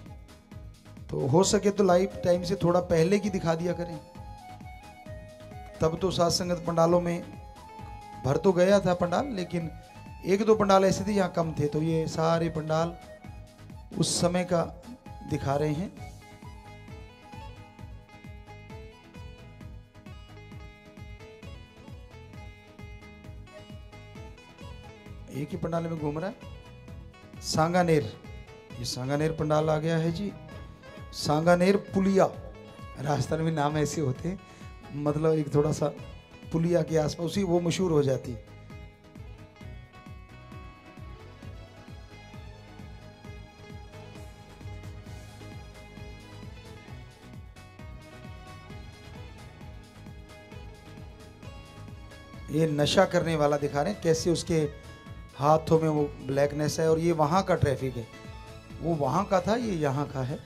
तो हो सके तो लाइव टाइम से थोड़ा पहले की दिखा दिया करें। तब तो साथ संगत पंडालों में भर तो गया था पंडाल, लेकिन 1-2 पंडाल ऐसे थे यहाँ कम थे। तो ये सारे पंडाल उस समय का दिखा रहे हैं। एक ही पंडाल में घूम रहा है। सांगानेर, ये सांगानेर पंडाल आ गया है जी। सांगानेर पुलिया, राजस्थान में नाम ऐसे होते हैं, मतलब एक थोड़ा सा पुलिया के आसपास उसी वो मशहूर हो जाती। ये नशा करने वाला दिखा रहे हैं, कैसे उसके हाथों में वो ब्लैकनेस है। और ये वहां का ट्रैफिक है, वो वहां का था, ये यहाँ का है।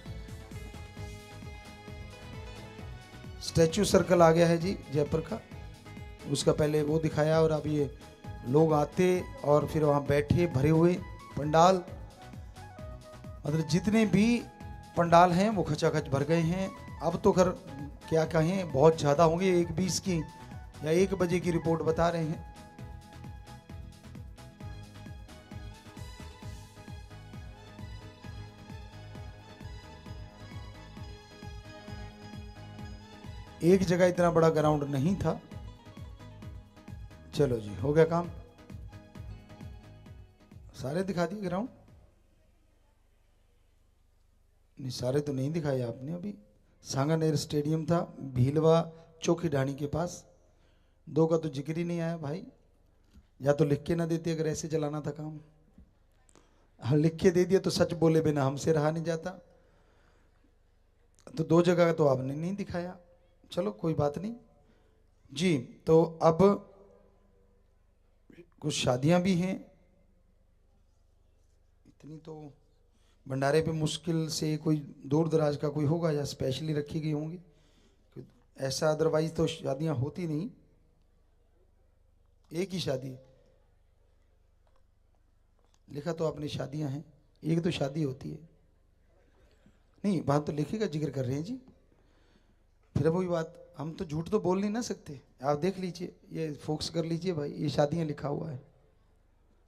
स्टैचू सर्कल आ गया है जी जयपुर का, उसका पहले वो दिखाया। और अब ये लोग आते और फिर वहाँ बैठे, भरे हुए पंडाल, मतलब जितने भी पंडाल हैं वो खचाखच भर गए हैं। अब तो कर क्या कहें, बहुत ज़्यादा होंगे। 1:20 की या 1 बजे की रिपोर्ट बता रहे हैं। एक जगह इतना बड़ा ग्राउंड नहीं था। चलो जी, हो गया काम, सारे दिखा दिए ग्राउंड। नहीं, सारे तो नहीं दिखाए आपने अभी। सांगानेर स्टेडियम था, भीलवा चौकी ढाणी के पास। 2 का तो जिक्र ही नहीं आया भाई, या तो लिख के ना देते अगर ऐसे चलाना था काम। हाँ, लिख के दे दिया तो सच बोले बिना हमसे रहा नहीं जाता। तो 2 जगह तो आपने नहीं दिखाया, चलो कोई बात नहीं जी। तो अब कुछ शादियां भी हैं, इतनी तो भंडारे पे मुश्किल से कोई दूर दराज का कोई होगा या स्पेशली रखी गई होंगी, ऐसा अदरवाइज तो शादियां होती नहीं, एक ही शादी लिखा तो आपने शादियां हैं, एक तो शादी होती है नहीं, बात तो लिखेगा जिक्र कर रहे हैं जी। फिर वही बात, हम तो झूठ तो बोल नहीं ना सकते, आप देख लीजिए, ये फोकस कर लीजिए भाई, ये शादियां लिखा हुआ है,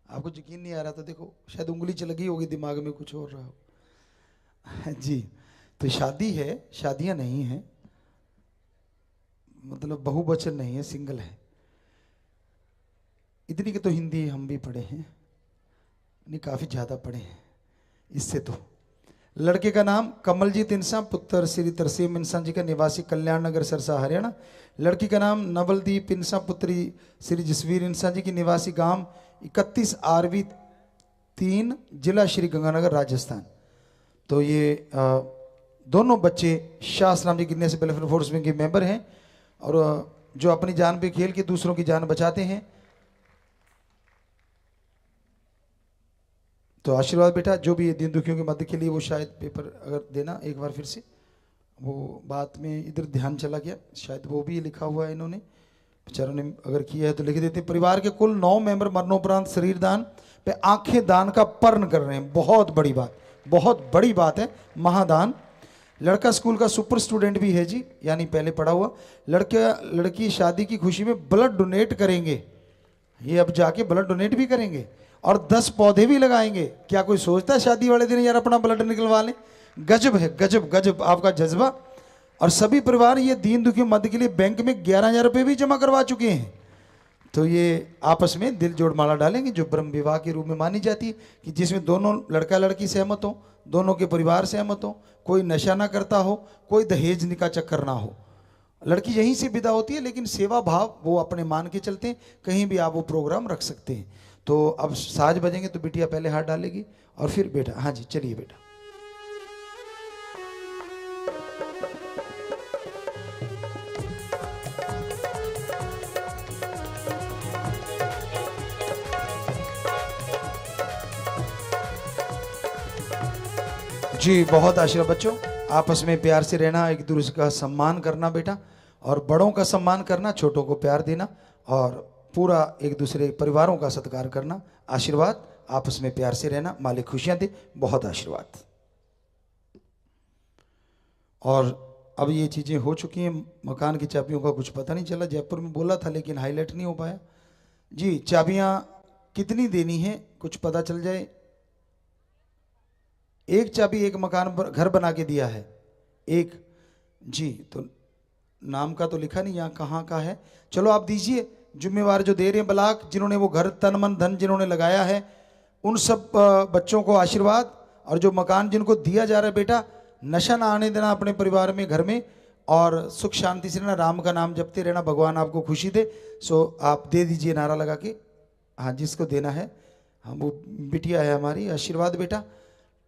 आपको यकीन नहीं आ रहा तो देखो, शायद उंगली चलगी होगी दिमाग में, कुछ और रहा हो जी। तो शादी है, शादियां नहीं है, मतलब बहुवचन नहीं है, सिंगल है। इतनी की तो हिंदी हम भी पढ़े हैं, नहीं काफी ज्यादा पढ़े हैं इससे तो। लड़के का नाम कमलजीत इंसान, पुत्र श्री तरसेम इंसान जी का, निवासी कल्याण नगर सरसा हरियाणा। लड़की का नाम नवलदीप इंसान, पुत्री श्री जसवीर इंसान जी की, निवासी गांव 31 आरवी 3 जिला श्री गंगानगर राजस्थान। तो ये दोनों बच्चे शाहसराम जी गिरने से वेलफेयर फोर्स में के मेंबर हैं और जो अपनी जान पे खेल के दूसरों की जान बचाते हैं। तो आशीर्वाद बेटा, जो भी दीन दुखियों की मदद के लिए, वो शायद पेपर अगर देना एक बार फिर से, वो बात में इधर ध्यान चला गया, शायद वो भी लिखा हुआ है इन्होंने, बेचारों ने अगर किया है तो लिख देते। परिवार के कुल 9 मेंबर मरणोपरांत शरीर दान पे आंखें दान का पर्ण कर रहे हैं, बहुत बड़ी बात, बहुत बड़ी बात है, महादान। लड़का स्कूल का सुपर स्टूडेंट भी है जी, यानी पहले पढ़ा हुआ। लड़की शादी की खुशी में ब्लड डोनेट करेंगे, ये अब जाके ब्लड डोनेट भी करेंगे और 10 पौधे भी लगाएंगे। क्या कोई सोचता है शादी वाले दिन यार अपना ब्लड निकलवा लें? गजब है, गजब गजब आपका जज्बा। और सभी परिवार ये दीन दुखी मदद के लिए बैंक में 11,000 रुपये भी जमा करवा चुके हैं। तो ये आपस में दिल जोड़ माला डालेंगे, जो ब्रह्म विवाह के रूप में मानी जाती है, कि जिसमें दोनों लड़का लड़की सहमत हो, दोनों के परिवार सहमत हो, कोई नशा ना करता हो, कोई दहेज का चक्कर ना हो। लड़की यहीं से विदा होती है, लेकिन सेवा भाव वो अपने मान के चलते हैं, कहीं भी आप वो प्रोग्राम रख सकते हैं। तो अब साज बजेंगे तो बिटिया पहले हाथ डालेगी और फिर बेटा। हाँ जी चलिए बेटा। जी बहुत आशीर्वाद बच्चों, आपस में प्यार से रहना, एक दूसरे का सम्मान करना बेटा, और बड़ों का सम्मान करना, छोटों को प्यार देना, और पूरा एक दूसरे परिवारों का सत्कार करना। आशीर्वाद, आपस में प्यार से रहना, मालिक खुशियां दे, बहुत आशीर्वाद। और अब ये चीज़ें हो चुकी हैं, मकान की चाबियों का कुछ पता नहीं चला, जयपुर में बोला था लेकिन हाईलाइट नहीं हो पाया जी। चाबियां कितनी देनी है कुछ पता चल जाए। एक चाबी एक मकान पर घर बना के दिया है एक जी, तो नाम का तो लिखा नहीं यहाँ कहाँ का है, चलो आप दीजिए। जिम्मेवार जो दे रहे हैं ब्लॉक, जिन्होंने वो घर तन मन धन जिन्होंने लगाया है, उन सब बच्चों को आशीर्वाद। और जो मकान जिनको दिया जा रहा है बेटा, नशा ना आने देना अपने परिवार में, घर में, और सुख शांति से रहना, राम का नाम जपते रहना, भगवान आपको खुशी दे। सो आप दे दीजिए नारा लगा के। हाँ जिसको देना है, हाँ वो बिटिया है हमारी, आशीर्वाद बेटा।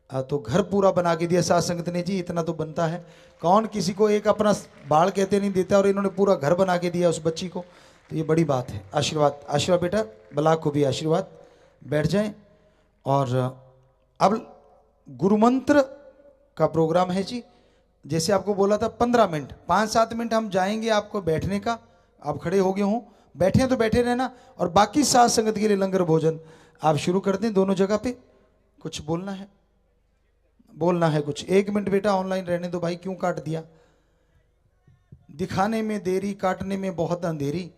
तो घर पूरा बना के दिया साथ संगत ने जी, इतना तो बनता है। कौन किसी को एक अपना बाल कहते नहीं देता, और इन्होंने पूरा घर बना के दिया उस बच्ची को, तो ये बड़ी बात है। आशीर्वाद, आशीर्वाद बेटा, ब्लॉक को भी आशीर्वाद। बैठ जाएं। और अब गुरुमंत्र का प्रोग्राम है जी। जैसे आपको बोला था 15 मिनट, 5-7 मिनट हम जाएंगे आपको बैठने का, आप खड़े हो गए हों, बैठे तो बैठे रहना, और बाकी साथ संगत के लिए लंगर भोजन आप शुरू कर दें दोनों जगह पे। कुछ बोलना है, बोलना है कुछ। 1 मिनट बेटा ऑनलाइन रहने दो भाई, क्यों काट दिया? दिखाने में देरी, काटने में बहुत अंधेरी।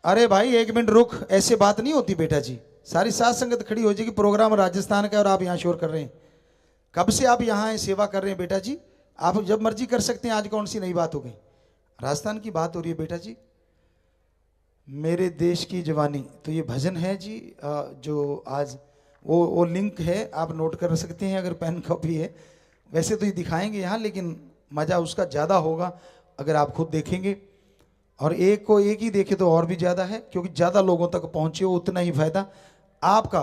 अरे भाई 1 मिनट रुक, ऐसे बात नहीं होती बेटा जी। सारी साथ संगत खड़ी हो जाएगी, प्रोग्राम राजस्थान का और आप यहाँ शोर कर रहे हैं। कब से आप यहाँ सेवा कर रहे हैं बेटा जी? आप जब मर्जी कर सकते हैं। आज कौन सी नई बात हो गई? राजस्थान की बात हो रही है बेटा जी। मेरे देश की जवानी, तो ये भजन है जी, जो आज वो लिंक है, आप नोट कर सकते हैं अगर पेन कॉपी है। वैसे तो ये दिखाएंगे यहाँ, लेकिन मज़ा उसका ज़्यादा होगा अगर आप खुद देखेंगे। और एक को एक ही देखे तो और भी ज़्यादा है, क्योंकि ज़्यादा लोगों तक पहुँचे हो उतना ही फायदा आपका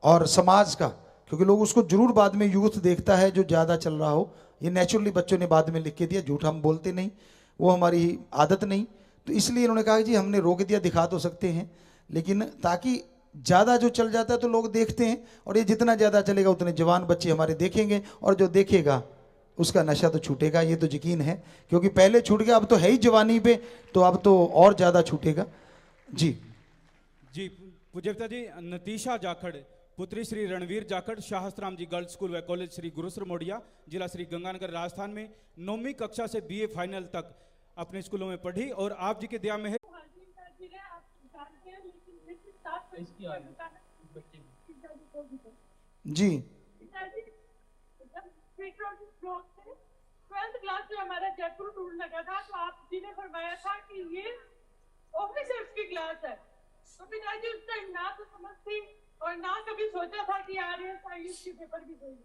और समाज का, क्योंकि लोग उसको जरूर बाद में यूथ देखता है जो ज़्यादा चल रहा हो। ये नेचुरली बच्चों ने बाद में लिख के दिया, झूठ हम बोलते नहीं, वो हमारी आदत नहीं। तो इसलिए इन्होंने कहा कि जी हमने रोक दिया, दिखा तो सकते हैं लेकिन ताकि ज़्यादा जो चल जाता है तो लोग देखते हैं, और ये जितना ज़्यादा चलेगा उतने जवान बच्चे हमारे देखेंगे, और जो देखेगा उसका नशा तो छूटेगा, ये तो यकीन है, क्योंकि पहले छूट गया, अब तो है ही जवानी पे, तो अब तो और ज़्यादा छूटेगा। जी जी पूज्य पिता जी, नतीशा जाखड़ पुत्री श्री रणवीर जाखड़, शाहस्त्राम जी गर्ल्स स्कूल व कॉलेज श्री गुरुसर मोडिया, जिला श्री गंगानगर, राजस्थान में 9वीं कक्षा से BA फाइनल तक अपने स्कूलों में पढ़ी और आप जी के दया में है। जी 12th क्लास में हमारा जयपुर टूर लगा था, तो आप जी ने फरमाया था कि ये ऑफिसर्स की क्लास है। तो पिताजी उस टाइम ना तो समझ थी और ना कभी सोचा था कि RAS IAS के पेपर भी देंगे।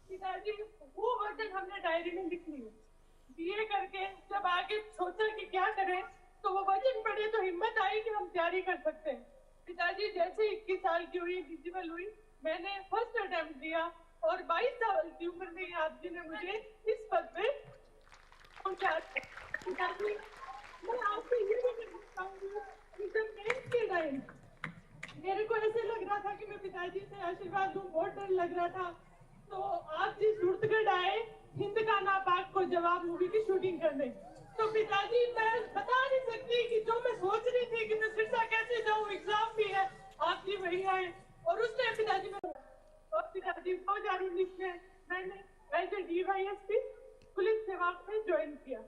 पिताजी वो वर्जन हमने डायरी में लिख ली, BA करके जब आगे सोचा कि क्या करें तो वो वचन पढ़े तो हिम्मत आई कि हम तैयारी कर सकते हैं। पिताजी जैसे 21 साल की हुई, एलिजिबल हुई, मैंने फर्स्ट अटेम्प्ट दिया और 22 साल की उम्र में आप जी ने मुझे इस पद पे पहुंचा। पिताजी मैं आपसे ये भी चाहूंगी, मेरे को ऐसे लग रहा था कि मैं पिताजी से आशीर्वाद लूं, बहुत डर लग रहा था। तो आप जिस सूरतगढ़ आए हिंद का नापाक को जवाब मूवी की शूटिंग करने, तो पिताजी मैं बता नहीं सकती कि जो मैं सोच रही थी कि मैं सिरसा कैसे जाऊं, एग्जाम भी है, आप जी वही आए और उस टाइम पिताजी में और पिताजी 2019 में मैंने एज ए DYSP पुलिस सेवा में ज्वाइन किया।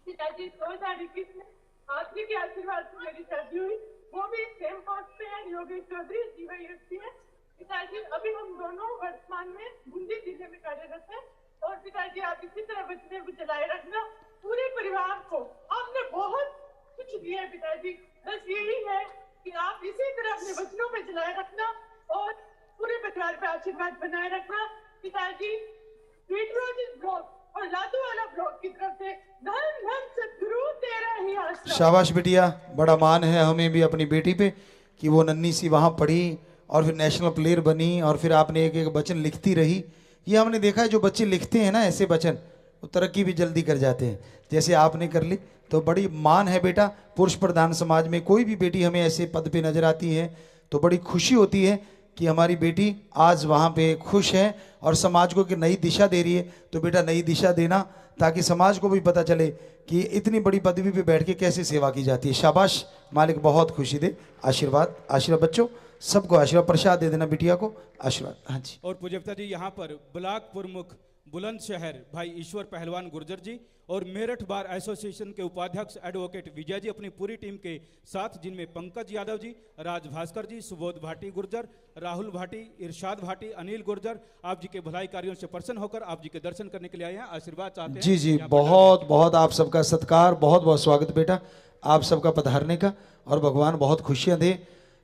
पिताजी 2021 में आप जी के आशीर्वाद से मेरी शादी हुई, वो भी सेम पोस्ट पे है, योगेश चौधरी DYSP है। पिताजी अभी हम दोनों वर्तमान में बूंदी जिले में कार्यरत हैं और पिताजी आप इसी तरह बचने को चलाए रखना, पूरे परिवार को आपने बहुत कुछ दिया है पिताजी, बस यही है कि आप इसी तरह अपने बचनों में चलाए रखना और पूरे परिवार पे आशीर्वाद बनाए रखना। पिताजी स्वीट ब्लॉक और लादू वाला ब्लॉक की तरफ से धन धन सद्गुरु तेरा ही आशीर्वाद। शाबाश बिटिया, बड़ा मान है हमें भी अपनी बेटी पे कि वो नन्ही सी वहाँ पढ़ी और फिर नेशनल प्लेयर बनी और फिर आपने एक एक वचन लिखती रही। ये हमने देखा है जो बच्चे लिखते हैं ना ऐसे वचन, वो तरक्की भी जल्दी कर जाते हैं, जैसे आपने कर ली, तो बड़ी मान है बेटा। पुरुष प्रधान समाज में कोई भी बेटी हमें ऐसे पद पे नजर आती है तो बड़ी खुशी होती है कि हमारी बेटी आज वहाँ पे खुश है और समाज को एक नई दिशा दे रही है। तो बेटा नई दिशा देना ताकि समाज को भी पता चले कि इतनी बड़ी पदवी पे बैठ के कैसे सेवा की जाती है। शाबाश, मालिक बहुत खुशी दे। आशीर्वाद, आशीर्वाद बच्चों सबको आशीर्वाद, प्रसाद दे देना बिटिया को, आशीर्वाद। हाँ जी। और पूज्य पिता जी यहाँ पर ब्लॉक प्रमुख बुलंदशहर भाई ईश्वर पहलवान गुर्जर जी और मेरठ बार एसोसिएशन के उपाध्यक्ष एडवोकेट विजय जी अपनी पूरी टीम के साथ, जिनमें पंकज यादव जी, राज भास्कर जी, सुबोध भाटी गुर्जर, राहुल भाटी, इरशाद भाटी, अनिल गुर्जर, आप जी के भलाई कार्यों से प्रसन्न होकर आप जी के दर्शन करने के लिए आए हैं, आशीर्वाद चाहते हैं। जी जी, बहुत बहुत आप सबका सत्कार, बहुत बहुत स्वागत बेटा आप सबका पधारने का, और भगवान बहुत खुशियाँ दे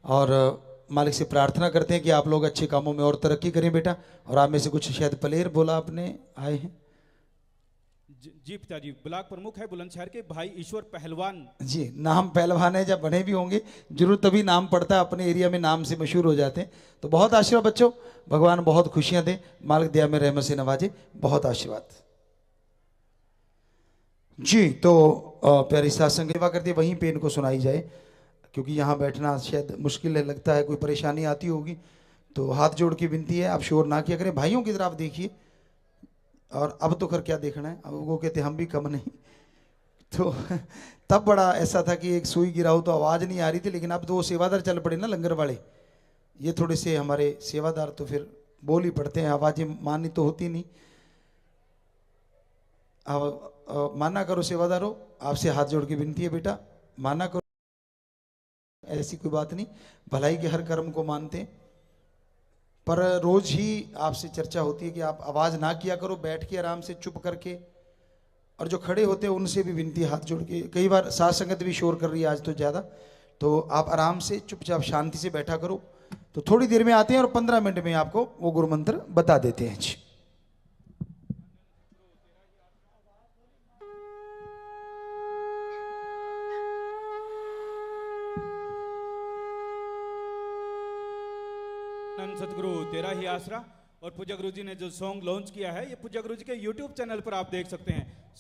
और मालिक से प्रार्थना करते हैं कि आप लोग अच्छे कामों में और तरक्की करें बेटा। और आप में से कुछ शायद प्लेयर बोला आपने आए हैं। जी पिताजी, ब्लॉक प्रमुख है बुलंदशहर के भाई ईश्वर पहलवान जी। नाम पहलवान है, जब बने भी होंगे जरूर तभी नाम पड़ता है, अपने एरिया में नाम से मशहूर हो जाते हैं। तो बहुत आशीर्वाद बच्चों, भगवान बहुत खुशियां दे, मालिक दया में रहमत से नवाजे, बहुत आशीर्वाद जी। तो प्यारी सत्संग सेवा करते वहीं पे इनको सुनाई जाए, क्योंकि यहाँ बैठना शायद मुश्किल है, लगता है कोई परेशानी आती होगी, तो हाथ जोड़ के विनती है आप शोर ना किया करें। भाइयों की तरफ आप देखिए, और अब तो कर क्या देखना है, अब वो कहते हम भी कम नहीं। तो तब बड़ा ऐसा था कि एक सुई गिरा हो तो आवाज़ नहीं आ रही थी, लेकिन अब तो वो सेवादार चल पड़े ना लंगर वाले, ये थोड़े से हमारे सेवादार तो फिर बोल ही पड़ते हैं, आवाज़ें माननी तो होती नहीं। अब माना करो सेवादारों, आपसे हाथ जोड़ के विनती है बेटा, माना करो, ऐसी कोई बात नहीं, भलाई के हर कर्म को मानते हैं, पर रोज ही आपसे चर्चा होती है कि आप आवाज़ ना किया करो, बैठ के आराम से चुप करके, और जो खड़े होते हैं उनसे भी विनती हाथ जोड़ के। कई बार साथ संगत भी शोर कर रही है आज तो ज़्यादा, तो आप आराम से चुपचाप शांति से बैठा करो। तो थोड़ी देर में आते हैं और 15 मिनट में आपको वो गुरु मंत्र बता देते हैं जी। सतगुरु तेरा ही आसरा। और पूज्य गुरु जी ने जो सॉन्ग लॉन्च किया है, ये पूज्य गुरु जी के YouTube चैनल पर आप देख सकते हैं।